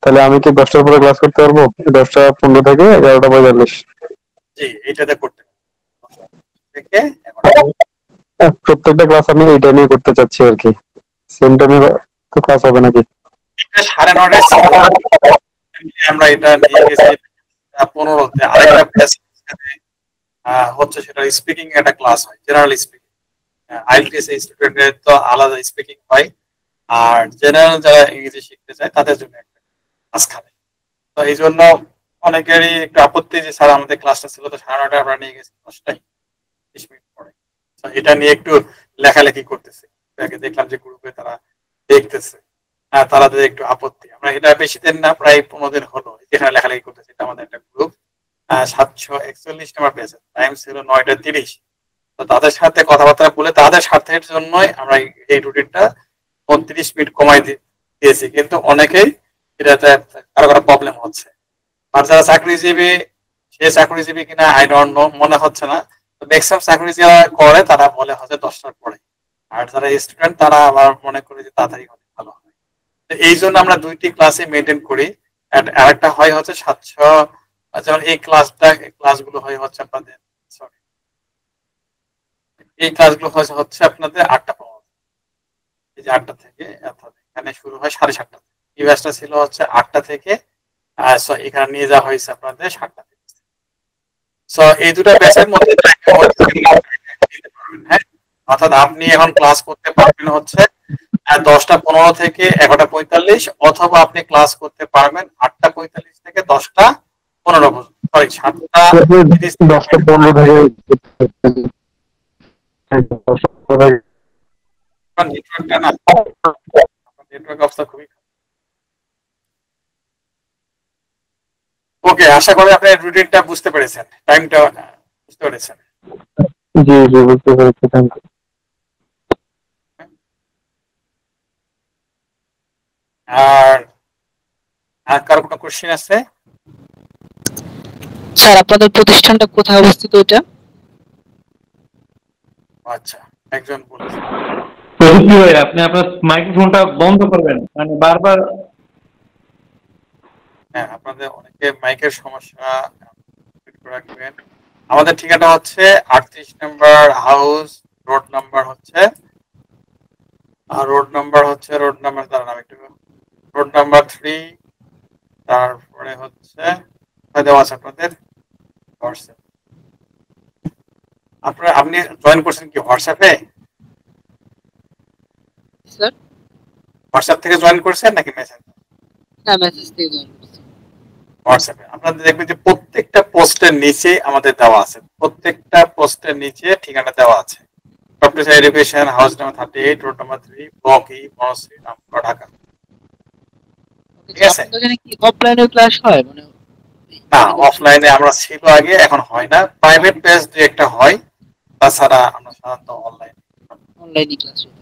তাহলে আমি কি 10টার পরে ক্লাস করতে পারবো? 10:15 থেকে 11:45? জি, এইটাতে করতে থেকে প্রত্যেকটা ক্লাস আমি এই টাইমে করতে চাচ্ছি আর কি। সেম টাইমে তো ক্লাস হবে নাকি? 9:30 আমরা এটা নিয়ে গেছি 15তে। আরেকটা ব্যাচ হচ্ছে সেটা স্পিকিং একটা ক্লাস হয়, জেনারেল স্পিকিং। আইএলটিএস স্টুডেন্টদের তো আলাদা স্পিকিং হয়, আর জেনারেল যারা ইংরেজি শিখতে চায় তাদের জন্য একটা ক্লাস খাবে। তো এই জন্য অনেকেরই একটু আপত্তি যে স্যার আমাদের ক্লাসটা ছিল তো 9:30 আমরা নিয়ে গেছি 10:30 পরে। তো এটা নিয়ে একটু লেখালেখি করতেছে, দেখলাম যে গ্রুপে তারা দেখতেছে, তাদের একটু আপত্তি। আমরা এটা বেশি দিন না, প্রায় 15 দিন হলো এখানে লেখালেখি করতেছি। এটা আমাদের একটা গ্রুপ, 741 নাম্বার পেয়েছে, টাইম ছিল 9:30। তো তাদের সাথে কথাবার্তা বলে তাদের স্বার্থের জন্যই আমরা এই রুটিনটা 29 মিনিট কমাই দিয়েছি, কিন্তু অনেকেই এটাতে কারো কারো প্রবলেম হচ্ছে। আর যারা চাকরিজীবী, সে চাকরিজীবী কিনা আই ডোন্ট নো, মনে হচ্ছে না। ম্যাক্সিমাম চাকরি যারা করে তারা বলে হচ্ছে 10টার পরে, আর যারা স্টুডেন্ট তারা আবার মনে করে যে তাড়াতাড়ি হলে ভালো হয়। এই জন্য আমরা 2টি ক্লাসে মেনটেন করি। আরেকটা হয় হচ্ছে 700, যেমন এই ক্লাসগুলো হয় হচ্ছে আপনাদের, সরি, এই ক্লাসগুলো হচ্ছে আপনাদের 8:15, এই যে 8টা থেকে এখানে শুরু হয় 7:30। এই ব্যাচটা ছিল হচ্ছে 8টা থেকে, এখানে নিয়ে যাওয়া হয়েছে আপনাদের 7টা থেকে। সো এই দুটো ব্যাচের মধ্যে হ্যাঁ, অর্থাৎ আপনি এখন ক্লাস করতে পারবেন হচ্ছে 10:15 থেকে 11:45, অথবা আপনি ক্লাস করতে পারবেন 8:45 থেকে 10:15 পর্যন্ত, সরি 10:15 থেকে নেটওয়ার্কটা না, নেটওয়ার্ক অবস্থা খুবই। ওকে, আশা করি আপনি রুটিনটা বুঝতে পেরেছেন, টাইমটা বুঝতে পেরেছেন। জি জি, বুঝতে পেরেছি, থ্যাংক ইউ। আর কারো কোনো কোশ্চেন আছে? স্যার আপনাদের প্রতিষ্ঠানটা কোথায় অবস্থিত এটা? আচ্ছা, একজন বলেছে। আপনি আপনার মাইক্রোফোনটা বন্ধ করবেন, মানে বারবার। হ্যাঁ, আপনাদের অনেকে মাইকের সমস্যা রাখবেন। আমাদের ঠিকানা হচ্ছে 38 নাম্বার হাউস, রোড নাম্বার হচ্ছে রোড নাম্বার দাঁড়ান একটু, রোড নাম্বার 3। তারপরে হচ্ছে দেওয়া আছে আপনাদের হোয়াটসঅ্যাপ। আপনি জয়েন করছেন কি হোয়াটসঅ্যাপে? স্যার হোয়াটসঅ্যাপ থেকে জয়েন করছেন নাকি মেসেজ? না, মেসেজ থেকে জয়েন করছি। হোয়াটসঅ্যাপে আপনাদের দেখবেন যে প্রত্যেকটা পোস্টের নিচে আমাদের দেওয়া আছে, প্রত্যেকটা পোস্টের নিচে ঠিকানা দেওয়া আছে। Professor education, house number 38, road number 3, block E, Banasree, Rampura, Dhaka. ঠিক আছে? আপনাদের কি অফলাইনে ক্লাস হয়? মানে না, অফলাইনে আমরা ছিল আগে, এখন হয় না। প্রাইভেট ব্যাচ যে একটা হয়, তাছাড়া আমরা সাধারণত অনলাইনে ক্লাস হয়।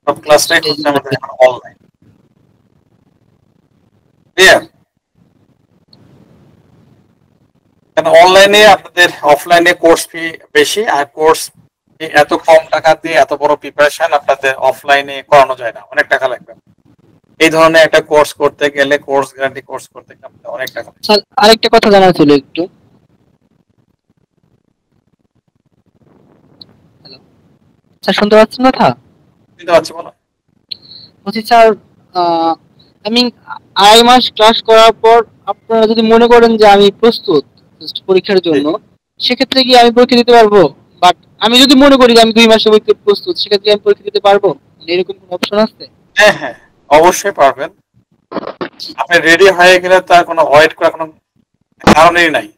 সব ক্লাসটাই হচ্ছে আমাদের এখন অনলাইন। ক্লিয়ার? কারণ অনলাইনে আপনাদের অফলাইনে কোর্স ফি বেশি, আর কোর্স এত কম টাকা দিয়ে এত বড় প্রিপারেশন আপনাদের অফলাইনে করানো যায় না, অনেক টাকা লাগবে। এই ধরনের একটা কোর্স করতে গেলে, কোর্স গ্যারান্টি কোর্স করতে গেলে অনেক টাকা। স্যার আরেকটা কথা জানার ছিল একটু। হ্যালো স্যার, শুনতে পাচ্ছেন কথা? শুনতে পাচ্ছি, বলো। বলছি স্যার, আমি 2.5 মাস ক্লাস করার পর আপনারা যদি মনে করেন যে আমি প্রস্তুত পরীক্ষার জন্য, সেক্ষেত্রে কি আমি পরীক্ষা দিতে পারবো? বাট আমি যদি মনে করি যে আমি 2 মাসে প্রস্তুত, সেক্ষেত্রে আমি পরীক্ষা দিতে পারবো? এরকম কোনো অপশন আছে? হ্যাঁ হ্যাঁ, অবশ্যই পারবেন। আপনি রেডি হয়ে গেলে তার কোনো ওয়েট করার কোনো কারণই নাই।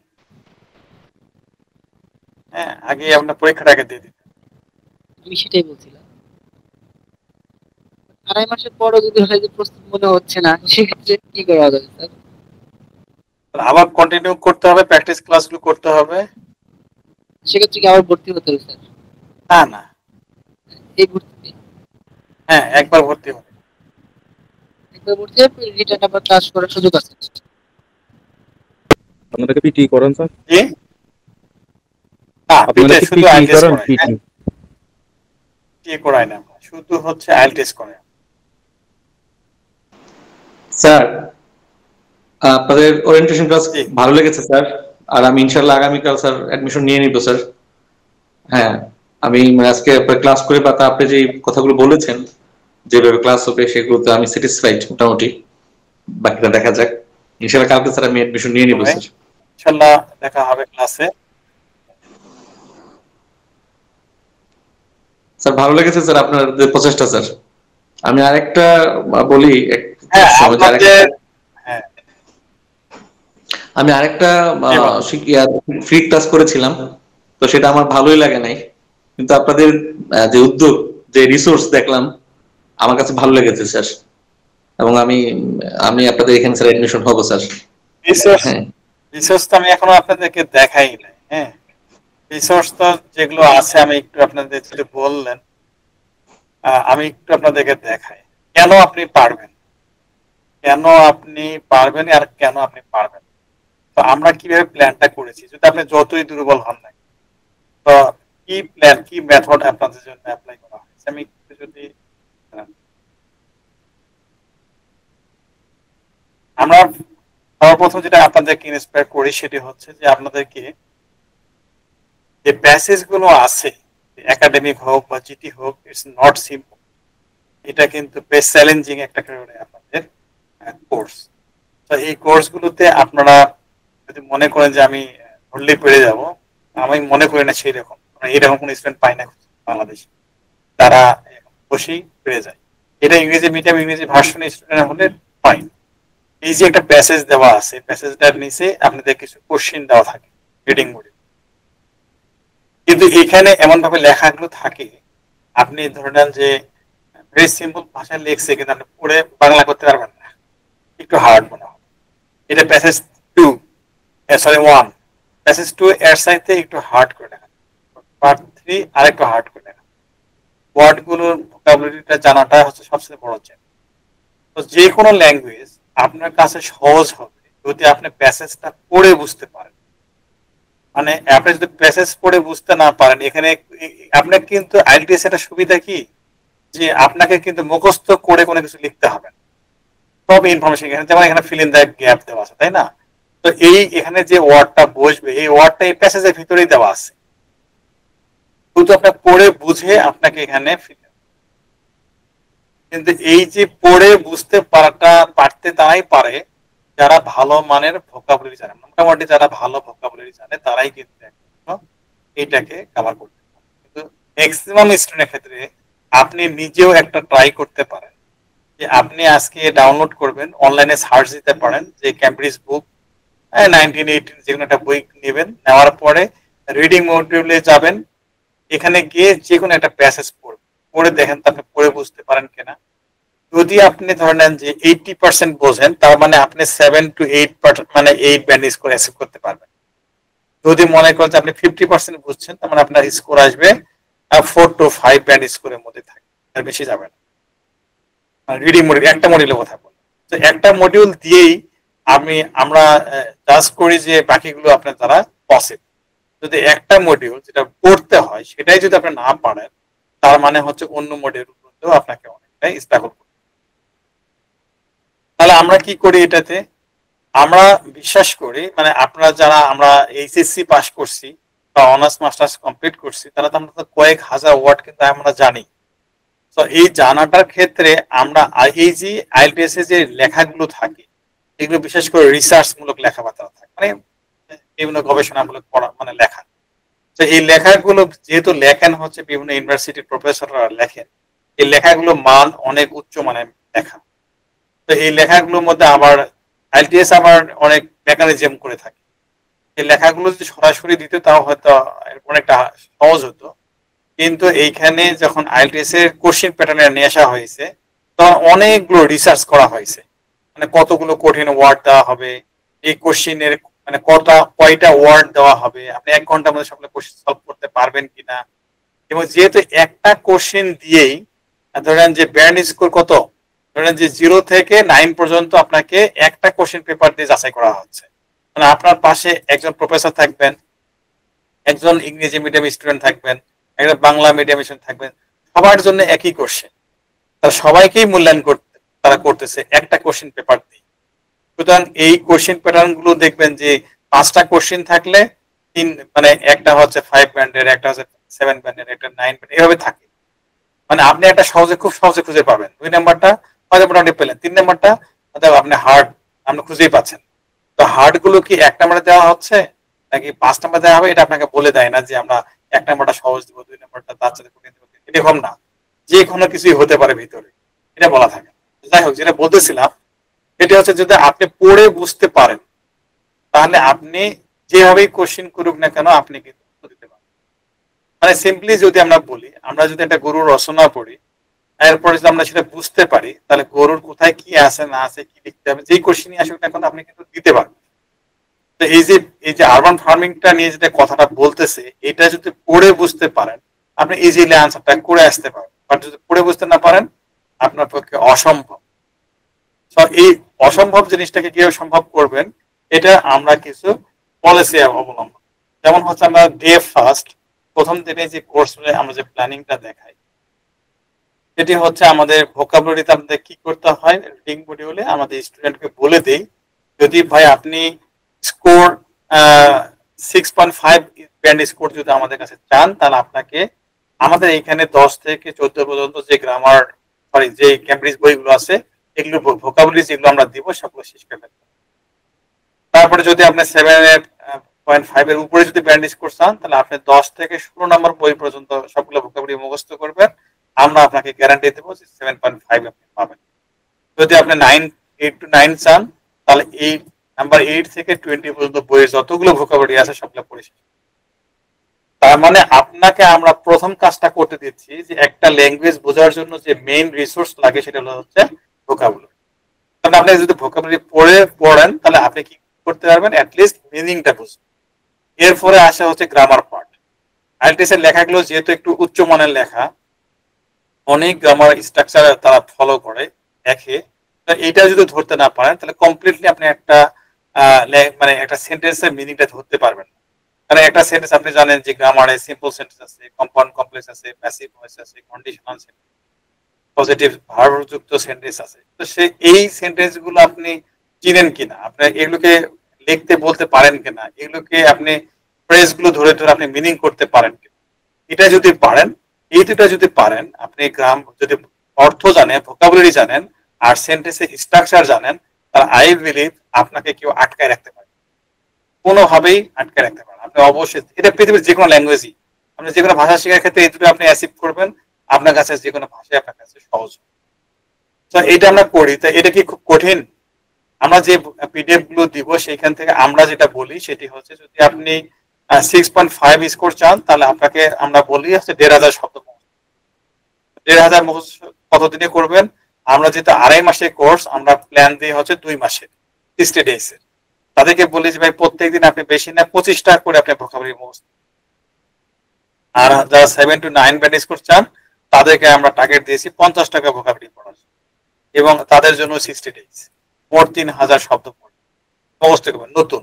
হ্যাঁ, আগে আপনার পরীক্ষাটাকে দিয়ে দিন। আমি সেটাই বলছিলাম। 2.5 মাসের পরও যদি হয় যে প্রস্তুত মনে হচ্ছে না, সেক্ষেত্রে কি করা যাবে স্যার? আবার কন্টিনিউ করতে হবে, প্র্যাকটিস ক্লাসগুলো করতে হবে। সেক্ষেত্রে কি আবার ভর্তি হতে হবে স্যার? না না, এই ভর্তি, হ্যাঁ একবার ভর্তি হবে। একবার ভর্তি হয়ে রিটার্ন আবার ক্লাস করার সুযোগ আছে। আপনারা কি পিটি করেন স্যার? কি? আপনারা কি শুধু পিটি আইএলটিএস করেন? করায়, পিটি কি করায় না, শুধু হচ্ছে আইএলটিএস করে। স্যার আপনাদের ওরিয়েন্টেশন ক্লাস ভালো লেগেছে স্যার, আর আমি ইনশাআল্লাহ আগামীকাল স্যার অ্যাডমিশন নিয়ে নিব স্যার। হ্যাঁ, আমি আজকে ক্লাস করে বা আপনি যে কথাগুলো বলেছেন যেভাবে ক্লাস হবে সেগুলোতে আমি স্যাটিসফাইড মোটামুটি। বাকিটা দেখা যাক। ইনশাআল্লাহ কালকে স্যার আমি অ্যাডমিশন নিয়ে নিব স্যার। ইনশাআল্লাহ দেখা হবে ক্লাসে। স্যার ভালো লেগেছে স্যার আপনার যে প্রচেষ্টা স্যার। আমি আরেকটা বলি, আমি আরেকটা ফ্রি ক্লাস করেছিলাম, তো সেটা আমার ভালোই লাগে নাই, কিন্তু আপনাদের যে উদ্যোগ, যে রিসোর্স দেখলাম আমার কাছে ভালো লেগেছে স্যার, এবং আমি আপনাদের এখানে স্যার অ্যাডমিশন হবো স্যার। রিসোর্স তো আমি এখনো আপনাদেরকে দেখাই নাই। হ্যাঁ, রিসোর্স তো যেগুলো আছে আমি একটু আপনাদের যেটা বললেন আমি একটু আপনাদেরকে দেখাই কেন আপনি পারবেন, কেন আপনি পারবেন আর কেন আপনি পারবেন। তো আমরা কিভাবে প্ল্যানটা করেছি, যদি আপনি যতই দুর্বল হন না, তো কি প্ল্যান, কি মেথড আপনাদের জন্য অ্যাপ্লাই করা হয়েছে আমি একটু যদি আমরা সর্বপ্রথম যেটা আপনাদেরকে ইন্সপায়ার করি সেটি হচ্ছে যে আপনাদেরকে যে প্যাসেজ গুলো আছে একাডেমিক হোক বা জিটি হোক, ইটস নট সিম্পল, এটা কিন্তু বেশ চ্যালেঞ্জিং একটা আপনাদের কোর্স। তো এই কোর্সগুলোতে আপনারা যদি মনে করেন যে আমি ধরলে পেরে যাব, আমি মনে করি না সেই রকম, এইরকম কোনো স্টুডেন্ট পাই না বাংলাদেশে, তারা বসেই পেরে যায়। এটা ইংরেজি মিডিয়াম, ইংরেজি ভার্সন স্টুডেন্ট হলে ফাইন। এই যে একটা প্যাসেজ দেওয়া আছে, প্যাসেজটার নিচে আপনাদের কিছু কোশ্চেন দেওয়া থাকে রিডিং মোডে, কিন্তু এখানে এমন ভাবে লেখাগুলো থাকে আপনি ধরে নেন যে ভেরি সিম্পল ভাষায় লিখছে, কিন্তু আপনি পড়ে বাংলা করতে পারবেন না, একটু হার্ড মনে হবে। এটা প্যাসেজ 2 1, প্যাসেজ 2 এর সাইতে একটু হার্ড করে লেখা, পার্ট 3 আরেকটু হার্ড করে লেখা। ওয়ার্ড গুলোর ভোকাবুলারিটা জানাটা হচ্ছে সবচেয়ে বড় চ্যালেঞ্জ। তো যে কোনো ল্যাঙ্গুয়েজ আপনার কাছে সহজ হবে যদি আপনি প্যাসেজটা পড়ে বুঝতে পারেন। মানে আপনি যদি প্যাসেজ পড়ে বুঝতে না পারেন, এখানে আপনার কিন্তু আইএলটিএস এর সুবিধা কি যে আপনাকে কিন্তু মুখস্থ করে কোনো কিছু লিখতে হবে না, সব ইনফরমেশন এখানে, যেমন এখানে ফিল ইন দ্য গ্যাপ দেওয়া আছে, তাই না? তো এই এখানে যে ওয়ার্ডটা বসবে এই ওয়ার্ডটা এই প্যাসেজের ভিতরেই দেওয়া আছে, শুধু আপনার পড়ে বুঝে আপনাকে এখানে কিন্তু এই যে পড়ে বুঝতে পারতে তারাই পারে যারা ভালো মানের ভোকাবুলারি জানে, মোটামুটি যারা ভালো ভোকাবুলারি জানে তারাই কিন্তু এইটাকে কভার করতে পারে। কিন্তু ম্যাক্সিমাম স্টুডেন্টের ক্ষেত্রে আপনি নিজেও একটা ট্রাই করতে পারেন যে আপনি আজকে ডাউনলোড করবেন, অনলাইনে সার্চ দিতে পারেন যে ক্যামব্রিজ বুক 1918 যে কোনো একটা বই নেবেন, নেওয়ার পরে রিডিং মডিউলে যাবেন, এখানে গিয়ে যে কোনো একটা প্যাসেজ পড়ে দেখেন আপনি পড়ে বুঝতে পারেন কিনা। যদি আপনি ধরে নেন যে 80% বোঝেন, তার মানে আপনি 7 to 8 মানে 8 ব্যান্ড স্কোর অ্যাচিভ করতে পারবেন। যদি মনে করেন যে আপনি 50% বুঝছেন, তার মানে আপনার স্কোর আসবে 4 to 5 ব্যান্ড স্কোরের মধ্যে থাকে, আর বেশি যাবে না। রিডিং মডিউল একটা মডিউলের কথা বলি, তো একটা মডিউল দিয়েই আমরা জাজ করি যে বাকিগুলো আপনার দ্বারা পসিবল। যদি একটা মডিউল যেটা পড়তে হয় সেটাই যদি আপনি না পারেন, তার মানে হচ্ছে অন্য মডিউলগুলোতেও আপনাকে অনেকটাই স্ট্রাগল করতে। তাহলে আমরা কি করি এটাতে, আমরা বিশ্বাস করি মানে আপনারা যারা আমরা এইচএসসি পাস করছি বা অনার্স মাস্টার্স কমপ্লিট করছি, তারা তো আমরা কয়েক হাজার ওয়ার্ড কিন্তু আমরা জানি। তো এই জানাটার ক্ষেত্রে আমরা এই যে আইএলটিএস এর যে লেখাগুলো থাকে এগুলো বিশেষ করে রিসার্চ মূলক লেখাবার্তা থাকে, মানে বিভিন্ন গবেষণামূলক পড়া মানে লেখা। তো এই লেখাগুলো যেহেতু লেখেন হচ্ছে বিভিন্ন ইউনিভার্সিটির প্রফেসররা লেখেন, এই লেখাগুলো মান অনেক উচ্চ মানের লেখা। তো এই লেখাগুলোর মধ্যে আবার আইএলটিএস আবার অনেক মেকানিজম করে থাকে। এই লেখাগুলো যদি সরাসরি দিত তাও হয়তো অনেকটা সহজ হতো, কিন্তু এইখানে যখন আইএলটিএস এর কোশ্চেন প্যাটার্নে নিয়ে আসা হয়েছে তখন অনেকগুলো রিসার্চ করা হয়েছে, মানে কতগুলো কঠিন ওয়ার্ড দেওয়া হবে, এই কোশ্চেনের মানে কয়টা ওয়ার্ড দেওয়া হবে, আপনি 1 ঘন্টার মধ্যে সবগুলো কোশ্চেন সলভ করতে পারবেন কিনা। এবং যেহেতু একটা কোশ্চেন দিয়েই ধরেন যে ব্যান্ড স্কোর কত, ধরেন যে 0 থেকে 9 পর্যন্ত আপনাকে একটা কোশ্চেন পেপার দিয়ে যাচাই করা হচ্ছে, মানে আপনার পাশে একজন প্রফেসর থাকবেন, একজন ইংরেজি মিডিয়াম স্টুডেন্ট থাকবেন, একজন বাংলা মিডিয়াম স্টুডেন্ট থাকবেন, সবার জন্য একই কোশ্চেন, তার সবাইকেই মূল্যায়ন করতে তারা করতেছে একটা কোশ্চেন পেপার দিয়ে। সুতরাং এই কোশ্চেন প্যাটার্ন গুলো দেখবেন যে 5টা কোশ্চেন থাকলে মানে একটা হচ্ছে 5 ব্যান্ডের, একটা হচ্ছে 7 ব্যান্ডের, একটা 9 ব্যান্ডের, এভাবে থাকে। মানে আপনি একটা খুব সহজে খুঁজে পাবেন। 2 নাম্বারটা হয়তো মোটামুটি পেলেন, 3 নাম্বারটা হয়তো আপনি হার্ড আপনি খুঁজেই পাচ্ছেন। তো হার্ড গুলো কি 1 নাম্বারে দেওয়া হচ্ছে নাকি 5 নাম্বার দেওয়া হবে, এটা আপনাকে বলে দেয় না যে আমরা 1 নাম্বারটা সহজ দিব, 2 নাম্বারটা তার সাথে কঠিন দিব, এরকম না। যে কোনো কিছুই হতে পারে ভিতরে, এটা বলা থাকে। যাই হোক, যেটা বলতেছিলাম এটা হচ্ছে যদি আপনি পড়ে বুঝতে পারেন তাহলে আপনি যেভাবেই কোশ্চেন করুক না কেন আপনি কিন্তু দিতে পারেন। মানে সিম্পলি যদি আমরা বলি, আমরা যদি একটা গরুর রচনা পড়ি, এরপরে যদি আমরা সেটা বুঝতে পারি তাহলে গরুর কোথায় কি আছে না আছে কি লিখতে হবে, যেই কোশ্চেনই আসুক না কেন আপনি কিন্তু দিতে পারবেন। তো এই যে আরবান ফার্মিংটা নিয়ে যেটা কথাটা বলতেছে, এটা যদি পড়ে বুঝতে পারেন আপনি ইজিলি আনসারটা করে আসতে পারেন। বাট যদি পড়ে বুঝতে না পারেন আপনার পক্ষে অসম্ভব। এই অসম্ভব জিনিসটাকে কিভাবে সম্ভব করবেন, এটা আমরা কিছু পলিসি অবলম্বন, যেমন হচ্ছে আমরা ডে ফার্স্ট প্রথম দিনে যে কোর্স আমরা যে প্ল্যানিংটা দেখাই, এটি হচ্ছে আমাদের ভোকাবুলারিতে আমাদের কি করতে হয়, রিডিং মডিউলে আমাদের স্টুডেন্টকে বলে দেই যদি ভাই আপনি স্কোর 6.5 ব্যান্ড স্কোর যদি আমাদের কাছে চান তাহলে আপনাকে আমাদের এখানে 10 থেকে 14 পর্যন্ত যে গ্রামার যে ক্যামব্রিজ বইগুলো আছে এগুলো ভোকাবুলারি যেগুলো আমরা দিব সবগুলো শেষ করে ফেলতে। তারপরে যদি আপনি 7.5 এর উপরে যদি ব্যান্ড স্কোর চান তাহলে আপনি 10 থেকে 16 নম্বর বই পর্যন্ত সবগুলো ভোকাবুলারি মুখস্থ করবেন, আমরা আপনাকে গ্যারান্টি দেবো যে 7.5 আপনি পাবেন। যদি আপনি 8 to 9 চান তাহলে নাম্বার 8 থেকে 20 পর্যন্ত বইয়ের যতগুলো ভোকাবুলারি আছে সবগুলো পড়ে শেষ। তার মানে আপনাকে আমরা প্রথম কাজটা করতে দিচ্ছি যে একটা ল্যাঙ্গুয়েজ বোঝার জন্য যে মেইন রিসোর্স লাগে সেটা হচ্ছে ভোকাবুলারি। কারণ আপনি যদি ভোকাবুলারি পড়েন তাহলে আপনি কি করতে পারবেন, অ্যাটলিস্ট মিনিংটা বুঝবেন। এরপরে আসা হচ্ছে গ্রামার পার্ট। আইএলটিএস এর লেখাগুলো যেহেতু একটু উচ্চমানের লেখা, অনেক গ্রামার স্ট্রাকচার তারা ফলো করে দেখে, এইটা যদি ধরতে না পারেন তাহলে কমপ্লিটলি আপনি একটা মানে একটা সেন্টেন্সের মিনিংটা ধরতে পারবেন। কারণ একটা সেন্টেন্স আপনি জানেন যে গ্রামারে সিম্পল সেন্টেন্স আছে, কম্পাউন্ড কমপ্লেক্স আছে, প্যাসিভ ভয়েস আছে, কন্ডিশনাল সেন্টেন্স, পজিটিভ ভার্ব যুক্ত সেন্টেন্স আছে। তো এই সেন্টেন্স গুলো আপনি চিনেন কিনা, আপনি এগুলোকে লিখতে বলতে পারেন কিনা, এগুলোকে আপনি ফ্রেজ গুলো ধরে ধরে আপনি মিনিং করতে পারেন কিনা, এটা যদি পারেন, এই দুটা যদি পারেন, আপনি যদি অর্থ জানেন, ভোকাবুলারি জানেন আর সেন্টেন্সের স্ট্রাকচার জানেন, তাহলে আই বিলিভ আপনাকে কেউ আটকায় রাখতে পারে, কোনোভাবেই আটকায় রাখতে পারেন। আপনি অবশ্যই, এটা পৃথিবীর যে কোনো ল্যাঙ্গুয়েজই, আপনি যে কোনো ভাষা শেখার ক্ষেত্রে এই দুটো আপনি অ্যাচিভ করবেন, আপনার কাছে যে কোনো ভাষায় আপনার কাছে সহজ। তো এটা আমরা করি, তো এটা কি খুব কঠিন? আমরা যে পিডিএফ গুলো দিব সেইখান থেকে আমরা যেটা বলি সেটি হচ্ছে যদি আপনি 6.5 স্কোর চান তাহলে আপনাকে আমরা বলি হচ্ছে 1,500 শব্দ। 1,500 মুখস্থ কতদিনে করবেন? আমরা যেহেতু 2.5 মাসের কোর্স, আমরা প্ল্যান দিয়ে হচ্ছে 2 মাসের 60 ডেজ। তাদেরকে বলি যে ভাই প্রত্যেকদিন আপনি বেশি না 25টা করে আপনি ভোকাবুলারি মুখস্থ। আর যারা 7 to 9 ব্যান্ড স্কোর চান তাদেরকে আমরা টার্গেট দিয়েছি 50 টাকা ভোকাবুলারি পড়ার, এবং তাদের জন্য 60 ডেজ, মোট 3,000 শব্দ মুখস্থ করবেন নতুন।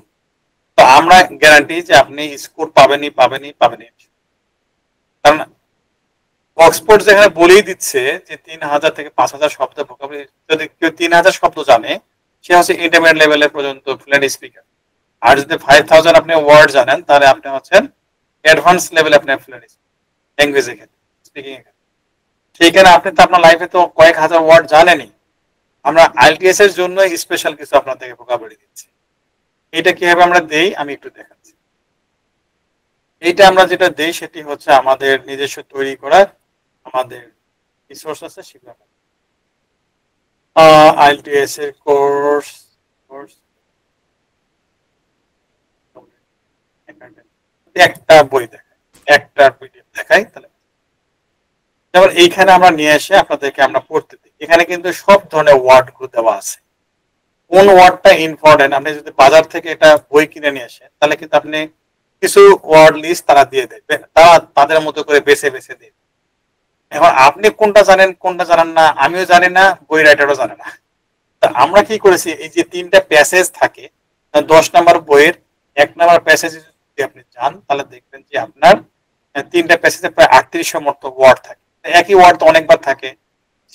তো আমরা গ্যারান্টি যে আপনি স্কোর পাবেনই। কারণ অক্সফোর্ড যেখানে বলেই দিচ্ছে যে 3,000 থেকে 5,000 শব্দ ভোকাবুলারি, যদি কেউ 3,000 শব্দ জানে সে হচ্ছে ইন্টারমিডিয়েট লেভেলের পর্যন্ত ফ্লুয়েন্ট স্পিকার। আর যদি 5,000 আপনি ওয়ার্ড জানেন তাহলে আপনি হচ্ছেন অ্যাডভান্স লেভেলে আপনি ফ্লুয়েন্ট ল্যাঙ্গুয়েজের ক্ষেত্রে, স্পিকিং এর ক্ষেত্রে। সেইখানে আপনি তো আপনার লাইফে তো কয়েক হাজার ওয়ার্ড জানেনই, আমরা আইএলটিএস এর জন্য স্পেশাল কিছু আপনাদেরকে ভোকাবুলারি দিচ্ছি। এটা কিভাবে আমরা দেই আমি একটু দেখাচ্ছি। এইটা আমরা যেটা দেই সেটি হচ্ছে আমাদের নিজস্ব তৈরি করা আমাদের রিসোর্স আছে, সেগুলো আইএলটিএস এর কোর্স একটা বই দেখাই, একটা পিডিএফ দেখাই, তাহলে যেমন এইখানে আমরা নিয়ে এসে আপনাদেরকে আমরা পড়তে দিই। এখানে কিন্তু সব ধরনের ওয়ার্ড গুলো দেওয়া আছে। কোন ওয়ার্ডটা ইম্পর্টেন্ট, আপনি যদি বাজার থেকে এটা বই কিনে নিয়ে আসেন তাহলে কিন্তু আপনি কিছু ওয়ার্ড লিস্ট তারা দিয়ে দেবে, তারা তাদের মতো করে বেছে বেছে দেবে। এখন আপনি কোনটা জানেন কোনটা জানেন না, আমিও জানি না, বই রাইটারও জানে না। তা আমরা কি করেছি, এই যে 3টা প্যাসেজ থাকে 10 নম্বর বইয়ের 1 নম্বর প্যাসেজ যদি আপনি যান তাহলে দেখবেন যে আপনার 3টা প্যাসেজে প্রায় 3800 মতো ওয়ার্ড থাকে। একই ওয়ার্ড তো অনেকবার থাকে,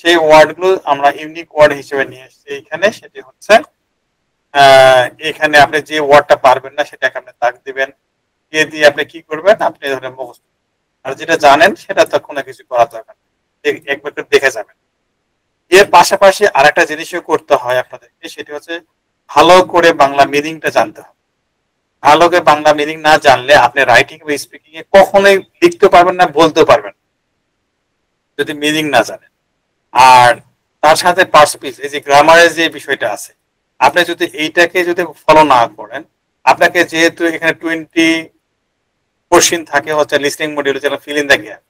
সেই ওয়ার্ডগুলো আমরা ইউনিক ওয়ার্ড হিসেবে নিয়ে এসেছি এইখানে। সেটি হচ্ছে এখানে আপনি যে ওয়ার্ডটা পারবেন না সেটাকে আপনি দাগ দিবেন, দিয়ে আপনি কি করবেন, আপনি ধরেন মুখস্থ, আর যেটা জানেন সেটা তো কোনো কিছু করা দরকার নেই, একবার করে দেখে যাবেন। এর পাশাপাশি আরেকটা জিনিসও করতে হয় আপনাদেরকে, সেটি হচ্ছে ভালো করে বাংলা মিনিংটা জানতে হবে। ভালো করে বাংলা মিনিং না জানলে আপনি রাইটিং বা স্পিকিং এ কখনোই লিখতে পারবেন না, বলতে পারবেন যদি মিনিং না জানেন। আর তার সাথে পার্সপিস, এই যে গ্রামারের যে বিষয়টা আছে, আপনি যদি এইটাকে যদি ফলো না করেন, আপনাকে যেহেতু এখানে 20 কোশ্চিন থাকে হচ্ছে লিসনিং মডিউল, যেটা fill in the gap,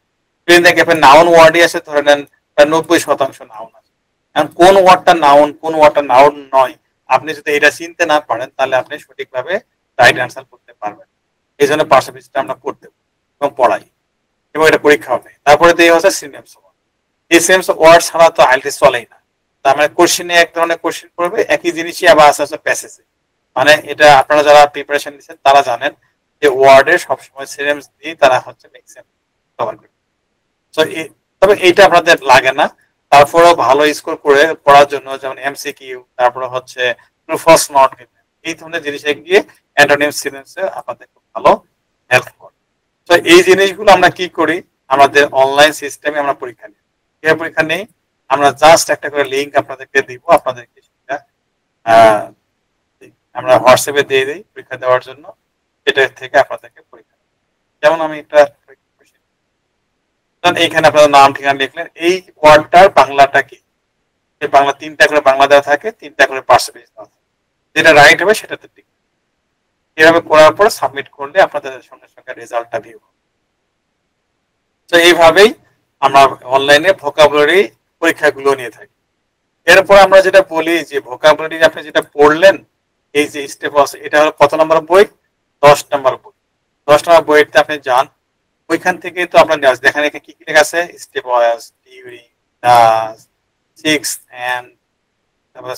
fill in the গ্যাপে নাউন ওয়ার্ডই আছে ধরে নেন প্রায় 90% নাউন আছে। এখন কোন ওয়ার্ডটা নাউন কোন ওয়ার্ডটা নাউন নয়, আপনি যদি এটা চিনতে না পারেন তাহলে আপনি সঠিকভাবে রাইট অ্যান্সার করতে পারবেন। এই জন্য পার্সপিসটা আমরা করতে এবং পড়াই, এবং এটা পরীক্ষাও নেই। তারপরে দিয়ে হচ্ছে সিনোনিমস ওয়ার্ড। এই সিনোনিমস ওয়ার্ড ছাড়া তো আইএলটিএস চলেই না। তার মানে কোশ্চেনে এক ধরনের কোশ্চেন করবে, একই জিনিসই আবার আস্তে আস্তে প্যাসেজে, মানে এটা আপনারা যারা প্রিপারেশন নিচ্ছেন তারা জানেন যে ওয়ার্ডে সবসময় সিনোনিমস দিয়ে তারা হচ্ছে ম্যাক্সিমাম কভার করবে। তবে এইটা আপনাদের লাগে না, তারপরেও ভালো স্কোর করে পড়ার জন্য যেমন এমসিকিউ, তারপরে হচ্ছে ট্রু ফলস নট, এই ধরনের জিনিসে গিয়ে অ্যান্টোনিম সিনোনিমসে আপনাদের খুব ভালো হেল্প করে। তো এই জিনিসগুলো আমরা কি করি, আমাদের অনলাইন সিস্টেমে আমরা পরীক্ষা নিই। এই পরীক্ষা নেই, আমরা জাস্ট একটা করে লিঙ্ক আপনাদেরকে দিব, আপনাদেরকে সেটা আমরা হোয়াটসঅ্যাপে দিয়ে দিই পরীক্ষা দেওয়ার জন্য, এটা থেকে আপনাদেরকে পরীক্ষা। যেমন আমি একটা এইখানে আপনাদের নাম ঠিকানা লিখলেন, এই ওয়ার্ডটার বাংলাটা কি, এই বাংলা 3টা করে বাংলা দেওয়া থাকে, 3টা করে পার্সেন্টেজ দেওয়া থাকে, যেটা রাইট হবে সেটাতে ঠিক। এভাবে করার পর সাবমিট করলে আপনাদের সঙ্গে সঙ্গে রেজাল্টটা ভিউ হবে। তো এইভাবেই আমরা অনলাইনে ভোকাবুলারি পরীক্ষাগুলো নিয়ে থাকি। এরপর আমরা যেটা বলি যে ভোকাবুলারি আপনি যেটা পড়লেন, এই যে স্টেপ আছে, এটা হলো কত নম্বর বই, 10 নম্বর বই। 10 নম্বর বইতে আপনি যান, ওইখান থেকে তো আপনার দেখেন এখানে কি কি লেখা আছে, step wise, during, does, 6th and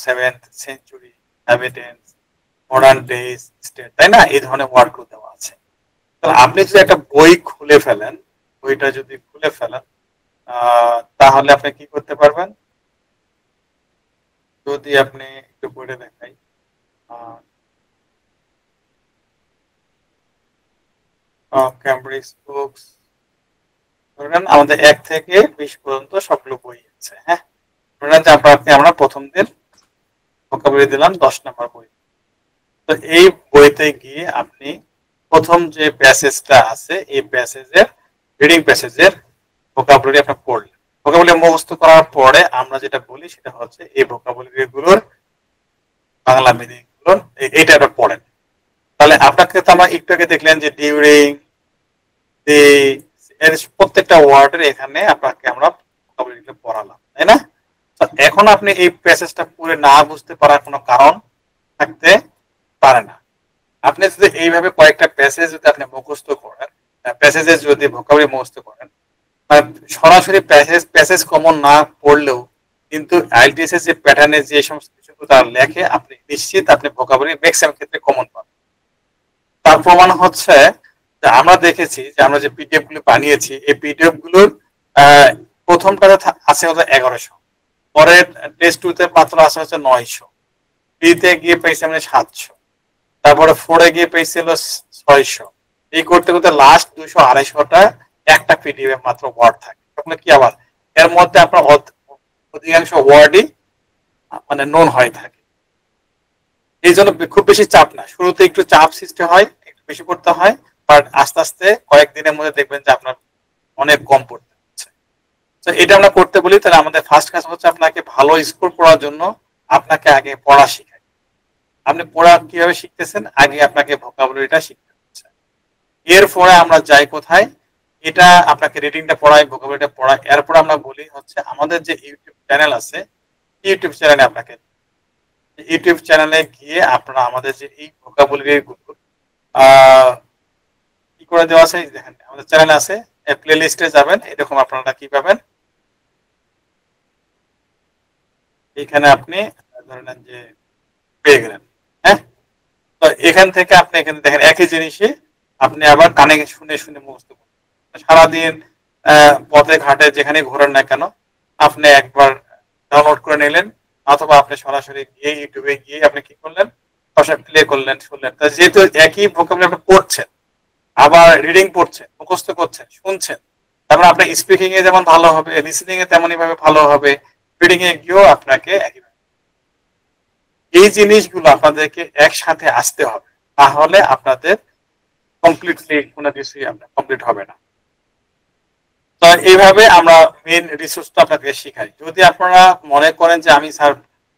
7th century, inhabitants, modern days, state, তাই না? এই ধরনের ওয়ার্ডগুলো দেওয়া আছে। তাহলে আপনি যদি একটা বই খুলে ফেলেন, বইটা যদি খুলে ফেলেন তাহলে আপনি কি করতে পারবেন, যদি আপনি একটু বইটা দেখাই, ক্যামব্রিজ বুকস, ধরেন আমাদের 1 থেকে 20 পর্যন্ত সবগুলো বই আছে। হ্যাঁ, ধরেন যে আমরা প্রথম দিন ভোকাবুলারি দিলাম 10 নম্বর বই। তো এই বইতে গিয়ে আপনি প্রথম যে প্যাসেজটা আছে, এই প্যাসেজের রিডিং প্যাসেজের ভোকাবুলারি আপনি পড়লেন। ভোকাবুলারি মুখস্থ করার পরে আমরা যেটা বলি সেটা হচ্ছে এই ভোকাবুলারি গুলোর বাংলা মিনিং গুলোর এইটা আপনি পড়েন। তাহলে আপনাকে তো আমরা একটু আগে দেখলেন যে ডিউরিং, এর প্রত্যেকটা ওয়ার্ডের এখানে আপনাকে আমরা ভোকাবুলারি পড়ালাম, তাই না? এখন আপনি এই প্যাসেজটা পুরো না বুঝতে পারার কোনো কারণ থাকতে পারে না। আপনি যদি এইভাবে কয়েকটা প্যাসেজ যদি আপনি মুখস্থ করেন, প্যাসেজে যদি ভোকাবুলারি মুখস্থ করেন, সরাসরি প্যাসেজ কমন না পড়লেও কিন্তু আইএলটিএস এর যে প্যাটার্নে যে সমস্ত কিছু তারা লেখে, আপনি নিশ্চিত আপনি ভোকাবুলারি ম্যাক্সিমাম ক্ষেত্রে কমন পাবেন। তার প্রমাণ হচ্ছে যে আমরা দেখেছি যে আমরা যে পিডিএফ গুলো বানিয়েছি, এই পিডিএফ গুলোর প্রথমটাতে আছে হচ্ছে 1100, পরে টেস্ট 2তে মাত্র আছে হচ্ছে 900, 3তে গিয়ে পেয়েছি আমরা 700, তারপরে 4-এ গিয়ে পেয়েছি হলো 600। এই করতে করতে লাস্ট 200-250টা একটা পিডিএফ মাত্র ওয়ার্ড থাকে। তখন কি আবার এর মধ্যে আপনার অধিকাংশ ওয়ার্ডই মানে নোন হয়ে থাকে। এই জন্য খুব বেশি চাপ না, শুরুতে একটু চাপ সৃষ্টি হয়, একটু বেশি পড়তে হয়, বাট আস্তে আস্তে কয়েকদিনের মধ্যে দেখবেন যে আপনার অনেক কম পড়তে হচ্ছে। তো এটা আমরা করতে বলি। তাহলে আমাদের ফার্স্ট কাজ হচ্ছে আপনাকে ভালো স্কোর করার জন্য আপনাকে আগে পড়া শিখাই। আপনি পড়া কিভাবে শিখতেছেন, আগে আপনাকে ভোকাবুলারিটা শিখতে হচ্ছে। এরপরে আমরা যাই কোথায়, এটা আপনাকে রিডিংটা পড়াই, ভোকাবুলারিটা পড়াই। এরপর আমরা বলি হচ্ছে আমাদের যে ইউটিউব চ্যানেল আছে, ইউটিউব চ্যানেলে আপনাকে ইউটিউব চ্যানেলে গিয়ে আপনারা আমাদের যে এই ভোকাবুলারি গুলো কি করে দেওয়া আছে, দেখেন আমাদের চ্যানেলে আছে, প্লে লিস্টে যাবেন, এরকম আপনারা কি পাবেন, এখানে আপনি ধরে নেন যে পেয়ে গেলেন। হ্যাঁ, তো এখান থেকে আপনি এখানে দেখেন একই জিনিসই আপনি আবার কানে শুনে শুনে মুখস্থ করুন। সারাদিন পথে ঘাটে যেখানে ঘোরেন না কেন, আপনি একবার ডাউনলোড করে নিলেন, অথবা আপনি সরাসরি গিয়ে ইউটিউবে গিয়ে আপনি কি করলেন, সরাসরি প্লে করলেন, শুনলেন। তা যেহেতু একই ভোকাবুলারি আপনি পড়ছেন, আবার রিডিং পড়ছেন, মুখস্থ করছেন, শুনছেন, তারপর আপনার স্পিকিং এ যেমন ভালো হবে, লিসনিং এ তেমনই ভাবে ভালো হবে, রিডিং এ গিয়েও আপনাকে একইভাবে। এই জিনিসগুলো আপনাদেরকে একসাথে আসতে হবে, তাহলে আপনাদের কমপ্লিটলি কোনো কিছুই আপনার কমপ্লিট হবে না। তো এইভাবে আমরা মেন রিসোর্সটা আপনাকে শিখাই। যদি আপনারা মনে করেন যে আমি স্যার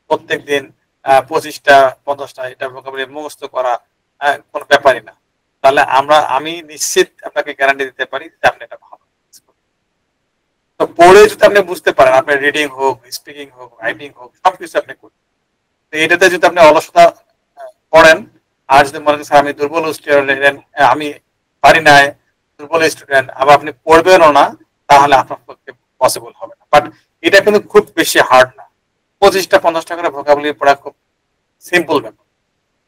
প্রত্যেক দিন 25টা 50টা এটা ভোকাবুলারি মুখস্থ করা কোনো ব্যাপারই না, তাহলে আমি নিশ্চিত আপনাকে গ্যারান্টি দিতে পারি যে আপনি এটা ভালো। তো পড়ে যদি আপনি বুঝতে পারেন, আপনার রিডিং হোক, স্পিকিং হোক, রাইটিং হোক, সবকিছু আপনি করবেন। তো এটাতে যদি আপনি অলসতা করেন, আর যদি মনে করেন স্যার আমি দুর্বল স্টুডেন্ট, আমি পারি না, দুর্বল স্টুডেন্ট, আবার আপনি পড়বেনও না, তাহলে আপনার পক্ষে পসিবল হবে না। বাট এটা কিন্তু খুব বেশি হার্ড না। 25টা 50টা করে ভোকাবুলারি পড়া খুব সিম্পল ব্যাপার।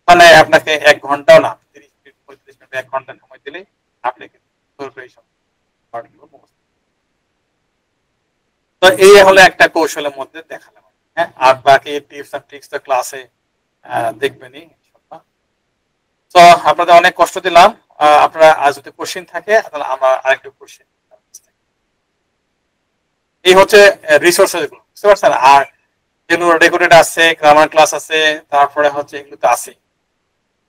মানে আপনাকে 1 ঘন্টাও না, 30 মিনিট 35 মিনিট 1 ঘন্টা সময় দিলেই আপনি কিন্তু তো এই হলো একটা কৌশলের মধ্যে দেখালাম। হ্যাঁ, আর বাকি টিপস আর ট্রিক্স তো ক্লাসে দেখবেনই ইনশাআল্লাহ। তো আপনাদের অনেক কষ্ট দিলাম। আপনারা আজ যদি কোশ্চেন থাকে তাহলে আমরা আরেকটু কোশ্চেন। এই হচ্ছে রিসোর্সেস গুলো, বুঝতে পারছেন? আর যেগুলো রেকর্ডেড আছে, গ্রামার ক্লাস আছে, তারপরে হচ্ছে এগুলো তো আছে,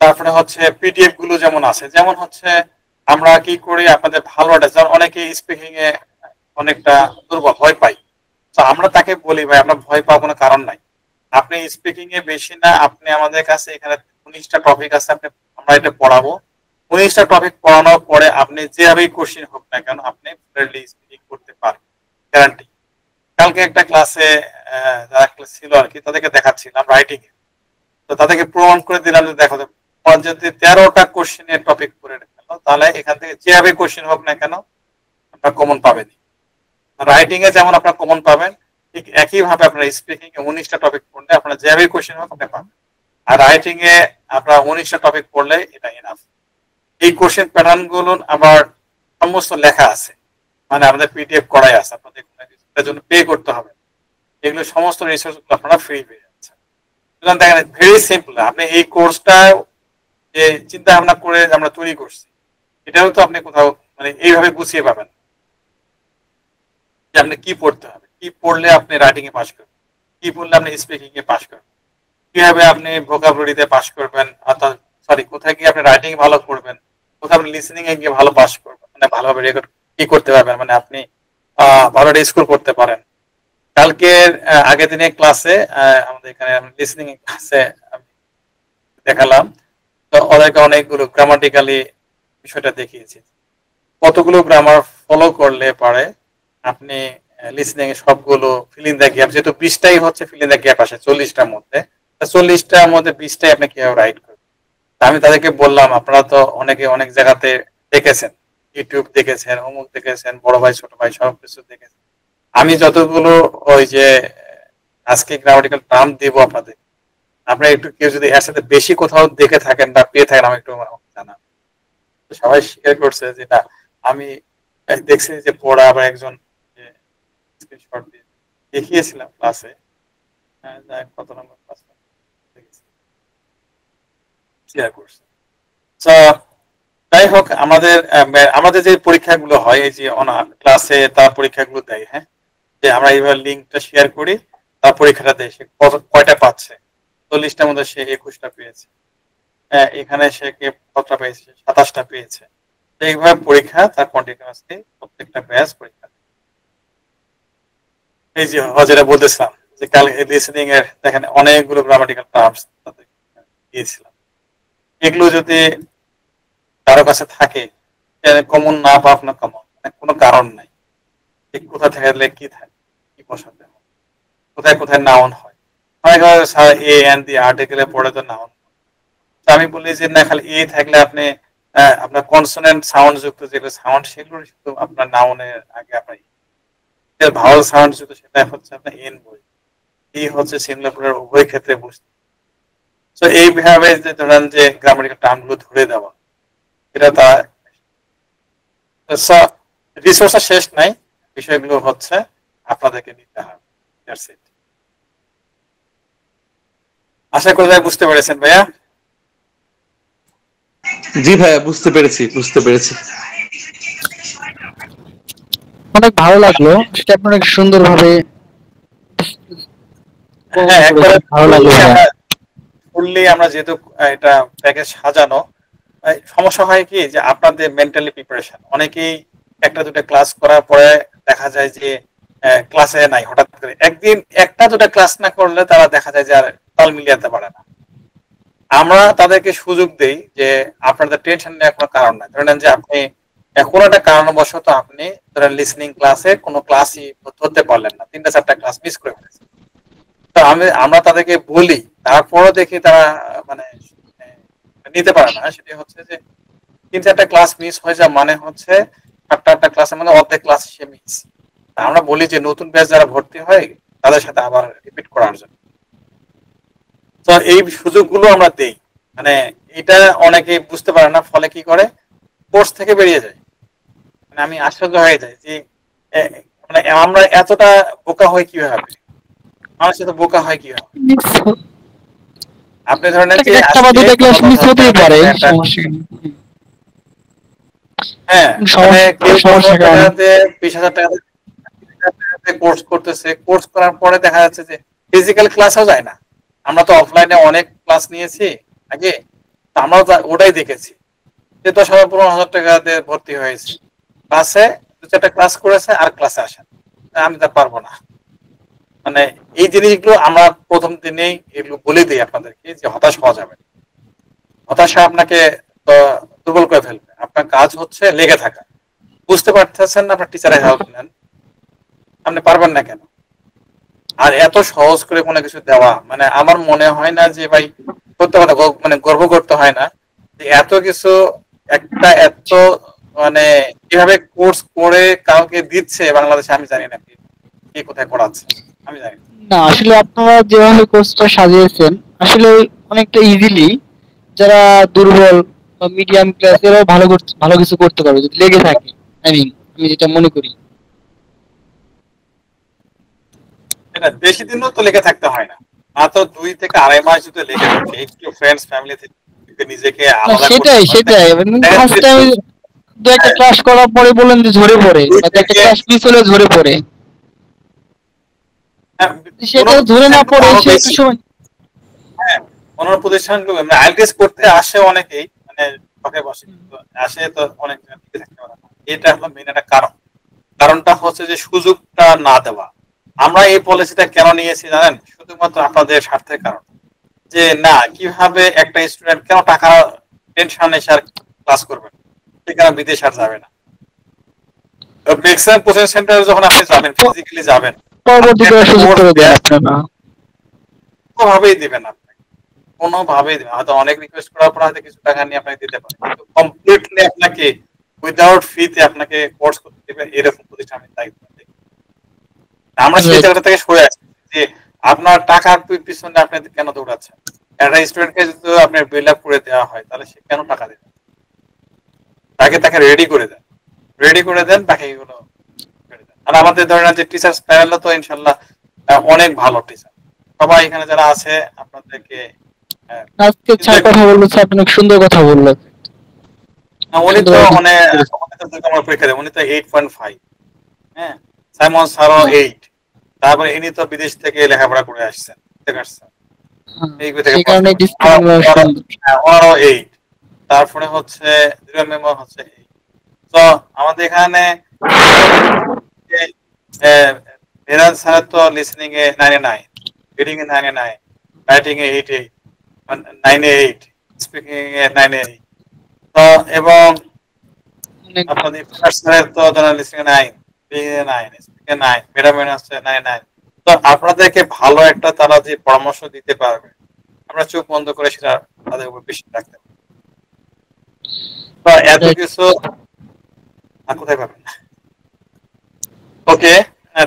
তারপরে হচ্ছে পিডিএফ গুলো যেমন আছে, যেমন হচ্ছে আমরা কি করি আপনাদের ভালো একটা, যেমন অনেকে স্পিকিং এ অনেকটা দুর্বল, ভয় পাই, তো আমরা তাকে বলি ভাই আপনার ভয় পাওয়ার কোনো কারণ নাই। আপনি স্পিকিং এ বেশি না, আপনি আমাদের কাছে এখানে 19টা টপিক আছে, আমরা এটা পড়াবো। 19টা টপিক পড়ানোর পরে আপনি যেভাবেই কোশ্চেন হোক না কেন আপনি ফ্রেন্ডলি স্পিকিং করতে পারেন, গ্যারান্টি। কালকে একটা ক্লাসে যারা ক্লাস ছিল আর কি, তাদেরকে দেখাচ্ছিলাম রাইটিং এ, তো তাদেরকে প্রমাণ করে দিলাম যে দেখো যদি 13টা কোশ্চেনের টপিক করে ফেলো, তাহলে এখান থেকে যেভাবে কোশ্চেন হোক না কেন আপনার কমন পাবেন। রাইটিং এ যেমন আপনার কমন পাবেন, ঠিক একই ভাবে আপনার স্পিকিং এ 19টা টপিক পড়লে আপনার যেভাবে কোশ্চেন হোক আপনি পাবেন। আর রাইটিং এ আপনার 19টা টপিক পড়লে এটা এনাফ। এই কোশ্চেন প্যাটার্ন গুলো আবার সমস্ত লেখা আছে, মানে আমাদের পিডিএফ করাই আছে, আপনাদের এর জন্য পে করতে হবে। এগুলো সমস্ত রিসোর্স গুলো আপনারা ফ্রি পেয়ে যাচ্ছেন। সুতরাং দেখেন ভেরি সিম্পল। আপনি এই কোর্সটা যে চিন্তা ভাবনা করে আমরা তৈরি করছি, এটাও তো আপনি কোথাও মানে এইভাবে গুছিয়ে পাবেন যে আপনি কি পড়তে হবে, কি পড়লে আপনি রাইটিং এ পাস করবেন, কি পড়লে আপনি স্পিকিং এ পাস করবেন, কিভাবে আপনি ভোকাবুলারিতে পাস করবেন, অর্থাৎ সরি কোথায় গিয়ে আপনি রাইটিং ভালো করবেন, কোথায় আপনি লিসনিং এ গিয়ে ভালো পাস করবেন, মানে ভালোভাবে রেকর্ড কি করতে পারবেন, মানে আপনি ভালো স্কোর করতে পারেন। কালকের আগের দিনের ক্লাসে আমাদের এখানে লিসনিং ক্লাসে দেখালাম, তো ওদেরকে অনেকগুলো গ্রামাটিক্যালি বিষয়টা দেখিয়েছি, কতগুলো গ্রামার ফলো করলে পারে আপনি লিসনিং এ সবগুলো ফিল ইন দ্য গ্যাপ, যেহেতু 20টাই হচ্ছে ফিল ইন দ্য গ্যাপ আসে 40টার মধ্যে, 40টার মধ্যে 20টাই আপনি কিভাবে রাইট করবেন। আমি তাদেরকে বললাম আপনারা তো অনেকে অনেক জায়গাতে দেখেছেন, ইউটিউব দেখেছেন, অমুক দেখেছেন, বড় ভাই ছোট ভাই সব কিছু দেখেছেন। আমি যতগুলো ওই যে আজকে গ্রামাটিক্যাল টার্ম দিব আপনাদের, আপনারা একটু কেউ যদি এর সাথে বেশি কোথাও দেখে থাকেন বা পেয়ে থাকেন আমি একটু জানান। সবাই স্বীকার করছে যে না আমি দেখছি যে পড়া, আবার একজন স্ক্রিনশট দিয়ে দেখিয়েছিলাম ক্লাসে, কত নম্বর ক্লাস শেয়ার করছে। যাই হোক, আমাদের যে পরীক্ষাগুলো হয়, এই যে ক্লাসে তার পরীক্ষাগুলো দেয়, হ্যাঁ, যে আমরা এইভাবে লিঙ্কটা শেয়ার করি, তার পরীক্ষাটা দেয়, সে কয়টা পাচ্ছে, 40টার মধ্যে সে 21টা পেয়েছে, এখানে সে কতটা পেয়েছে, 27টা পেয়েছে। এইভাবে পরীক্ষা তার কন্টিনিউয়াসলি প্রত্যেকটা ব্যাচ পরীক্ষা। এই যে যেটা বলতেছিলাম যে কাল লিসনিং এর দেখেন অনেকগুলো গ্রামাটিক্যাল টার্মস দিয়েছিলাম, এগুলো যদি কারো কাছে থাকে কমন না পাক না কমন, কোনো কারণ নাই, কোথা থেকে কি থাকে, কি বসাতে হবে, কোথায় কোথায় নাউন হয়, অনেক এ এন্ড দি আর্টিকেলে পড়ে তো নাউন। আমি বলি যে না খালি এ থাকলে আপনি আপনার কনসোনেন্ট সাউন্ড যুক্ত যেগুলো সাউন্ড সেগুলো শুধু আপনার নাউনের আগে আপনার ভাওয়াল সাউন্ড যুক্ত, সেটা হচ্ছে আপনার এন বই, এই হচ্ছে সিঙ্গুলার উভয় ক্ষেত্রে বুঝতে। তো এইভাবে যে ধরেন যে গ্রামাটিক্যাল টার্ম গুলো ধরে দেওয়া, এটা তার রিসোর্সের শেষ নাই, বিষয়গুলো হচ্ছে আপনাদেরকে নিতে হবে। That's it. আশা করি ভাই বুঝতে পেরেছেন ভাইয়া। জি ভাইয়া বুঝতে পেরেছি। অনেক ভালো লাগলো, সেটা আপনি অনেক সুন্দরভাবে হ্যাঁ একবারে ভালো লাগলো ভাইয়া। ফুললি আমরা যেহেতু এটা প্যাকেজ সাজানো, সমস্যা হয় কি যে আপনাদের মেন্টালি প্রিপারেশন, অনেকেই একটা দুটো ক্লাস করার পরে দেখা যায় যে ক্লাসে নাই, হঠাৎ করে একদিন একটা দুটো ক্লাস না করলে তারা দেখা যায় যে আর তাল মিলিয়ে পারে না। আমরা তাদেরকে সুযোগ দেই যে আপনাদের টেনশন নেওয়ার কোনো কারণ নাই। ধরে নেন যে আপনি কোনো একটা কারণবশত আপনি ধরেন লিসনিং ক্লাসে কোনো ক্লাসই ধরতে পারলেন না, 3-4টা ক্লাস মিস করে ফেলেছেন। তো আমরা তাদেরকে বলি, তারপরও দেখি তারা মানে নিতে পারে না। সেটা হচ্ছে যে 3-4টা ক্লাস মিস হয়ে যায় মানে হচ্ছে 7-8টা ক্লাসের মানে অর্ধেক ক্লাস সে মিস। আমরা বলি যে নতুন ব্যাচ যারা ভর্তি হয় তাদের সাথে আবার রিপিট করার জন্য। তো এই সুযোগগুলো আমরা দেই, মানে এটা অনেকে বুঝতে পারে না, ফলে কি করে কোর্স থেকে বেরিয়ে যায়। মানে আমি আশ্চর্য হয়ে যাই যে মানে আমরা এতটা বোকা হই কিভাবে, মানুষ এত বোকা হয় কিভাবে। আপনি ধরেন যে একটা বা দুটো ক্লাস মিস হতেই পারে, হ্যাঁ মানে কেউ 20,000 টাকা কোর্স করতেছে, কোর্স করার পরে দেখা যাচ্ছে যে ফিজিক্যাল ক্লাসও যায় না। আমরা তো অফলাইনে অনেক ক্লাস নিয়েছি আগে, আমরাও ওটাই দেখেছি যে 10,000-15,000 টাকা দিয়ে ভর্তি হয়েছে, ক্লাসে 2-4টা ক্লাস করেছে আর ক্লাসে আসেন, আমি তা পারবো না। মানে এই জিনিসগুলো আমরা প্রথম দিনেই এগুলো বলে দিই আপনাদেরকে যে হতাশ হওয়া যাবে, হতাশা আপনাকে দুর্বল করে ফেলবে। আপনার কাজ হচ্ছে লেগে থাকা। বুঝতে পারতেছেন না, আপনার টিচারের হেল্প নেন, আপনি পারবেন না কেন? আর এত সহজ করে কোনো কিছু দেওয়া, মানে আমার মনে হয় না যে ভাই করতে কথা মানে গর্ব করতে হয় না যে এত কিছু একটা এত মানে কিভাবে কোর্স করে কাউকে দিচ্ছে বাংলাদেশে, আমি জানি না কে কোথায় পড়াচ্ছে, আমি জানি না। আসলে আপনারা যেভাবে কোর্সটা সাজিয়েছেন আসলে অনেকটা ইজিলি যারা দুর্বল বা মিডিয়াম ক্লাস এরাও ভালো কিছু করতে পারবে যদি লেগে থাকে। আমি যেটা মনে করি এটা বেশি দিনও তো লেগে থাকতে হয় না, মাত্র 2 থেকে 2.5 মাস যদি লেগে থাকে একটু ফ্রেন্ডস ফ্যামিলি থেকে নিজেকে আলাদা করতে। সেটাই ফার্স্ট টাইম দু একটা ক্লাস করার পরে বলেন যে ঝরে পড়ে, বা একটা ক্লাস মিস হলে ঝরে পড়ে, সেটা ঝরে না পড়ে সে একটু সময়। হ্যাঁ অন্য প্রতিষ্ঠানগুলো আইএলটিএস করতে আসে অনেকেই, মানে শখে বসে আসে, তো অনেক টিকে থাকতে পারে না। এটা হলো মেইন একটা কারণটা হচ্ছে যে সুযোগটা না দেওয়া। আমরা এই পলিসিটা কেন নিয়েছি জানেন? শুধুমাত্র আপনাদের স্বার্থের কারণ, যে না কিভাবে একটা স্টুডেন্ট কেন টাকা টেনশন এসে আর ক্লাস করবে, সেখানে বিদেশ আর যাবে না। ম্যাক্সিমাম কোচিং সেন্টারে যখন আপনি যাবেন, ফিজিক্যালি যাবেন, কোনোভাবেই দিবেন না, কোনোভাবেই দিবেন। হয়তো অনেক রিকোয়েস্ট করার পর হয়তো কিছু টাকা নিয়ে আপনাকে দিতে পারে, কিন্তু কমপ্লিটলি আপনাকে উইদাউট ফিতে আপনাকে কোর্স করতে দিবে এরকম প্রতিষ্ঠান আমি দায়িত্ব দিই। আমরা সেই জায়গাটা থেকে সরে আসছি যে আপনার টাকার পিছনে আপনি কেন দৌড়াচ্ছেন। একটা স্টুডেন্টকে যদি আপনার বিল্ড আপ করে দেওয়া হয় তাহলে সে কেন টাকা দেবে? তাকে রেডি করে দেন বাকিগুলো। আর আমাদের ধরেন যে টিচার্স প্যানেল তো ইনশাল্লাহ অনেক ভালো টিচার, সবাই এখানে যারা আছে আপনাদেরকে আজকে স্যার কথা বললো, স্যার অনেক সুন্দর কথা বললো। উনি তো আমার পরীক্ষা দেন, উনি তো 8.5, হ্যাঁ সাইমন স্যারও 8, তারপরে ইনি তো বিদেশ থেকে লেখাপড়া করে আসছেন, ওনারও 8, তারপরে হচ্ছে মেমো হচ্ছে 8। তো আমাদের এখানে মেরাজ স্যার তো listening A 99, reading a 99, writing A 88, 98, speaking এ 98। তো এবং আপনাদের স্যারের তো listening A 9, reading a 9, speaking এ 9, ম্যাডামের হচ্ছে 99। তো আপনাদেরকে ভালো একটা তারা যে পরামর্শ দিতে পারবে, আমরা চোখ বন্ধ করে সেটা তাদের উপর বিশ্বাস রাখতে পারি। তো এত কিছু কোথায় পাবেন। ওকে,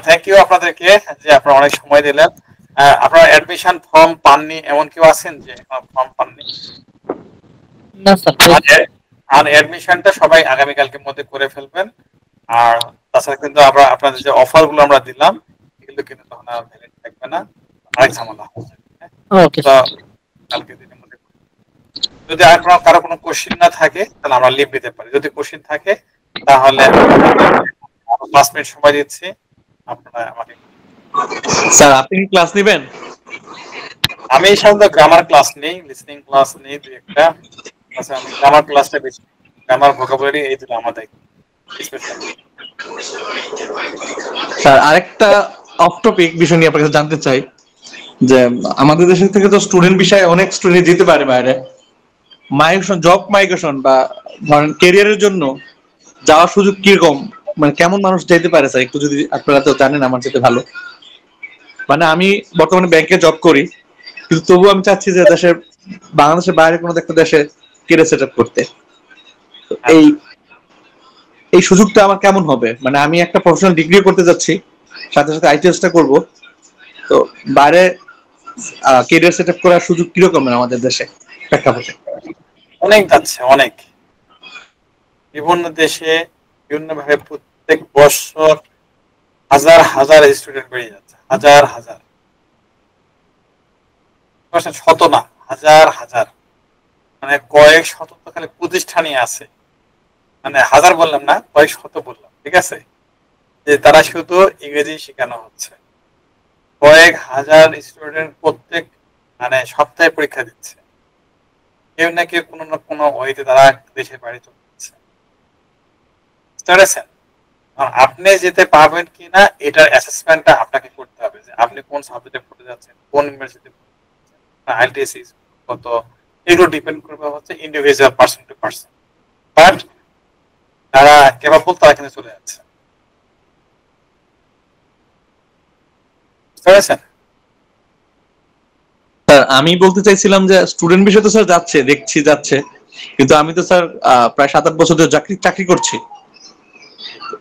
থ্যাংক ইউ আপনাদেরকে যে আপনারা অনেক সময় দিলেন। আপনারা অ্যাডমিশন ফর্ম পাননি এমন কেউ আছেন যে ফর্ম পাননি? না স্যার। আর অ্যাডমিশনটা সবাই আগামীকালকের মধ্যে করে ফেলবেন। আর তাছাড়া কিন্তু আমরা আপনাদের যে অফার গুলো আমরা দিলাম দিলে কিন্তু তখন আর ভ্যালিড থাকবে না, আরেক ঝামেলা হবে। ওকে তো কালকে দিনের মধ্যে যদি আর কারো কোনো কোশ্চেন না থাকে তাহলে আমরা লিভ দিতে পারি, যদি কোশ্চেন থাকে তাহলে 5 মিনিট সময় দিচ্ছি আপনারা আমাকে। স্যার আপনি কি ক্লাস নেবেন? আমি সাধারণত গ্রামার ক্লাস নেই, লিসনিং ক্লাস নেই দুই একটা। আচ্ছা আমি গ্রামার ক্লাসটা বেশি, গ্রামার ভোকাবুলারি এই দুটো আমাদের স্পেশাল। স্যার আরেকটা অফ টপিক বিষয় নিয়ে আপনার কাছে জানতে চাই যে আমাদের দেশ থেকে তো স্টুডেন্ট বিষয়ে অনেক স্টুডেন্ট যেতে পারে বাইরে, মাইগ্রেশন জব মাইগ্রেশন বা ধরেন ক্যারিয়ারের জন্য যাওয়ার সুযোগ কিরকম, মানে কেমন মানুষ যেতে পারে স্যার একটু যদি আপনারা তো জানেন আমার যেতে ভালো। মানে আমি বর্তমানে ব্যাংকে জব করি, কিন্তু তবুও আমি চাচ্ছি যে দেশের বাংলাদেশের বাইরে কোনো একটা দেশে কেরিয়ার সেট আপ করতে। এই এই সুযোগটা আমার কেমন হবে? মানে আমি একটা প্রফেশনাল ডিগ্রি করতে যাচ্ছি, সাথে সাথে আইটিএসটা করব, তো বাইরে কেরিয়ার সেট আপ করার সুযোগ কিরকম আমাদের দেশে প্রেক্ষাপটে? অনেক যাচ্ছে, অনেক বিভিন্ন দেশে বিভিন্ন ভাবে প্রত্যেক বছর হাজার হাজার স্টুডেন্ট বেড়ে যাচ্ছে, হাজার হাজার, শত না হাজার হাজার, মানে কয়েক শত তো খালি প্রতিষ্ঠানই আছে, মানে হাজার বললাম না, কয়েক শত বললাম, ঠিক আছে, যে তারা শুধু ইংরেজি শেখানো হচ্ছে। কয়েক হাজার স্টুডেন্ট প্রত্যেক মানে সপ্তাহে পরীক্ষা দিচ্ছে, কেউ না কেউ কোনো না কোনো ওয়েতে তারা দেশের বাইরে চলে যাচ্ছে। আপনি যেতে পারবেন কিনা এটার অ্যাসেসমেন্টটা আপনাকে করতে হবে, যে আপনি কোন সাবজেক্টে পড়তে যাচ্ছেন, কোন ইউনিভার্সিটিতে আইএলটিএস কত, এগুলো ডিপেন্ড করবে হচ্ছে individual person to person. But যারা ক্যাপাবল তারা কিন্তু চলে যাচ্ছে। স্যার আমি বলতে চাইছিলাম যে স্টুডেন্ট বিষয় তো স্যার যাচ্ছে, দেখছি যাচ্ছে, কিন্তু আমি তো স্যার প্রায় 7-8 বছর ধরে চাকরি করছি,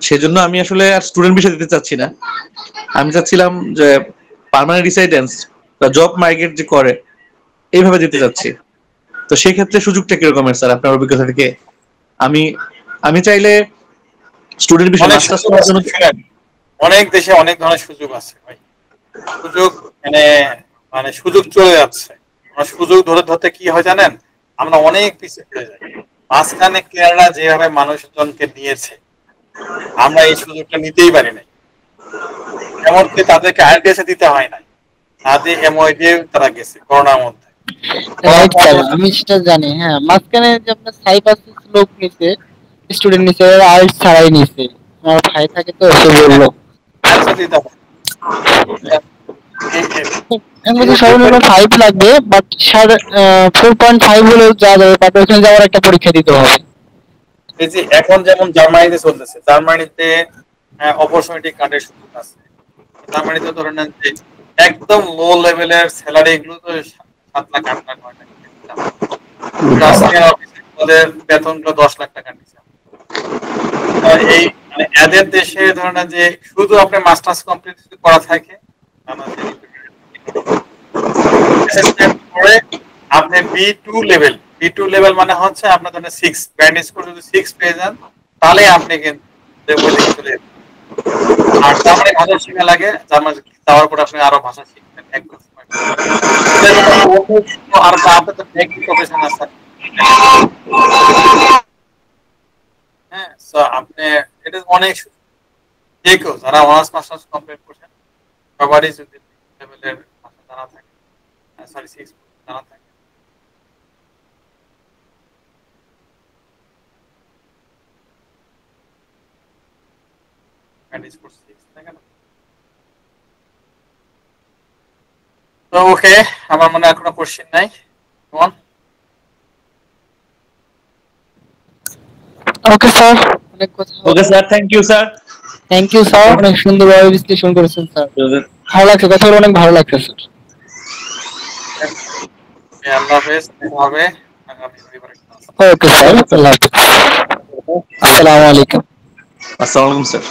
সেজন্য আমি আসলে আর স্টুডেন্ট বিষয় দিতে চাচ্ছি না। আমি চাচ্ছিলাম যে পার্মানেন্ট রিসাইডেন্স বা জব মাইগ্রেট যে করে এইভাবে দিতে চাচ্ছি। তো সেই ক্ষেত্রে সুযোগটা কিরকমের স্যার আপনার অভিজ্ঞতা থেকে? আমি চাইলে স্টুডেন্ট বিষয় মাস্টার্স করার জন্য অনেক দেশে অনেক ধরনের সুযোগ আছে ভাই, সুযোগ মানে মানে সুযোগ চলে যাচ্ছে। সুযোগ ধরে ধরতে কি হয় জানেন, আমরা অনেক পিছিয়ে পড়ে যাই। মাঝখানে কেরালা যেভাবে মানুষজনকে নিয়েছে, আমরা এই সুযোগটা নিতেই পারি নাই। এমনকি তাদেরকে আইএলটিএস দিতে হয় নাই, তাদের এমওআই দিয়ে তারা গেছে করোনার মধ্যে। আমি সেটা জানি, হ্যাঁ মাঝখানে যে আপনার সাইপাসিস লোক নিছে, স্টুডেন্ট নিছে, আইএলটিএস ছাড়াই নিছে। আমার ভাই থাকে তো সে বললো সর্বনিম্ন 5 লাগবে, বাট 4.5 হলেও যাওয়া যাবে, বাট ওখানে যাওয়ার একটা পরীক্ষা দিতে হবে। এই যে এখন যেমন জার্মানিতে চলতেছে, জার্মানিতে অপরচুনিটি কার্ডের সুযোগ আছে। জার্মানিতে ধরে নেন যে একদম লো লেভেলের স্যালারি গুলো তো 7 লাখ 8 লাখ 9 লাখ, ওদের বেতনটা 10 লাখ টাকা নিচে। এই মানে এদের দেশে ধরে নেন যে শুধু আপনি মাস্টার্স কমপ্লিট করা থাকে, আপনি B2 লেভেল মানে হচ্ছে আপনার ধরেন 6 ব্যান্ড স্কোর যদি 6 পেয়ে যান তাহলে আপনি কিন্তু চলে যেতে। আর জার্মানি ভাষা শেখা লাগে, জার্মানি যাওয়ার পর আপনি আরো ভাষা শিখবেন এক বছর। আর আপনি তো টেকনিক প্রফেশন আছে, হ্যাঁ, সো আপনি এটা অনেক যে কেউ যারা অনার্স মাস্টার্স কমপ্লিট করছেন সবারই যদি লেভেলের ভাষা জানা থাকে, সরি 6 জানা থাকে, তো ওকে, আমার মনে হয় কোনো কোশ্চেন নাই। ওকে স্যার, অনেক কথা। Okay sir, thank you sir. Thank you sir, অনেক সুন্দরভাবে বিশ্লেষণ করেছেন স্যার। ভালো লাগছে, কথা বলে অনেক ভালো লাগছে স্যার। আল্লাহ হাফেজ, দেখা হবে আগামী রবিবারে। ওকে স্যার, আল্লাহ হাফেজ। আসসালামু আলাইকুম। আসসালামু আলাইকুম স্যার।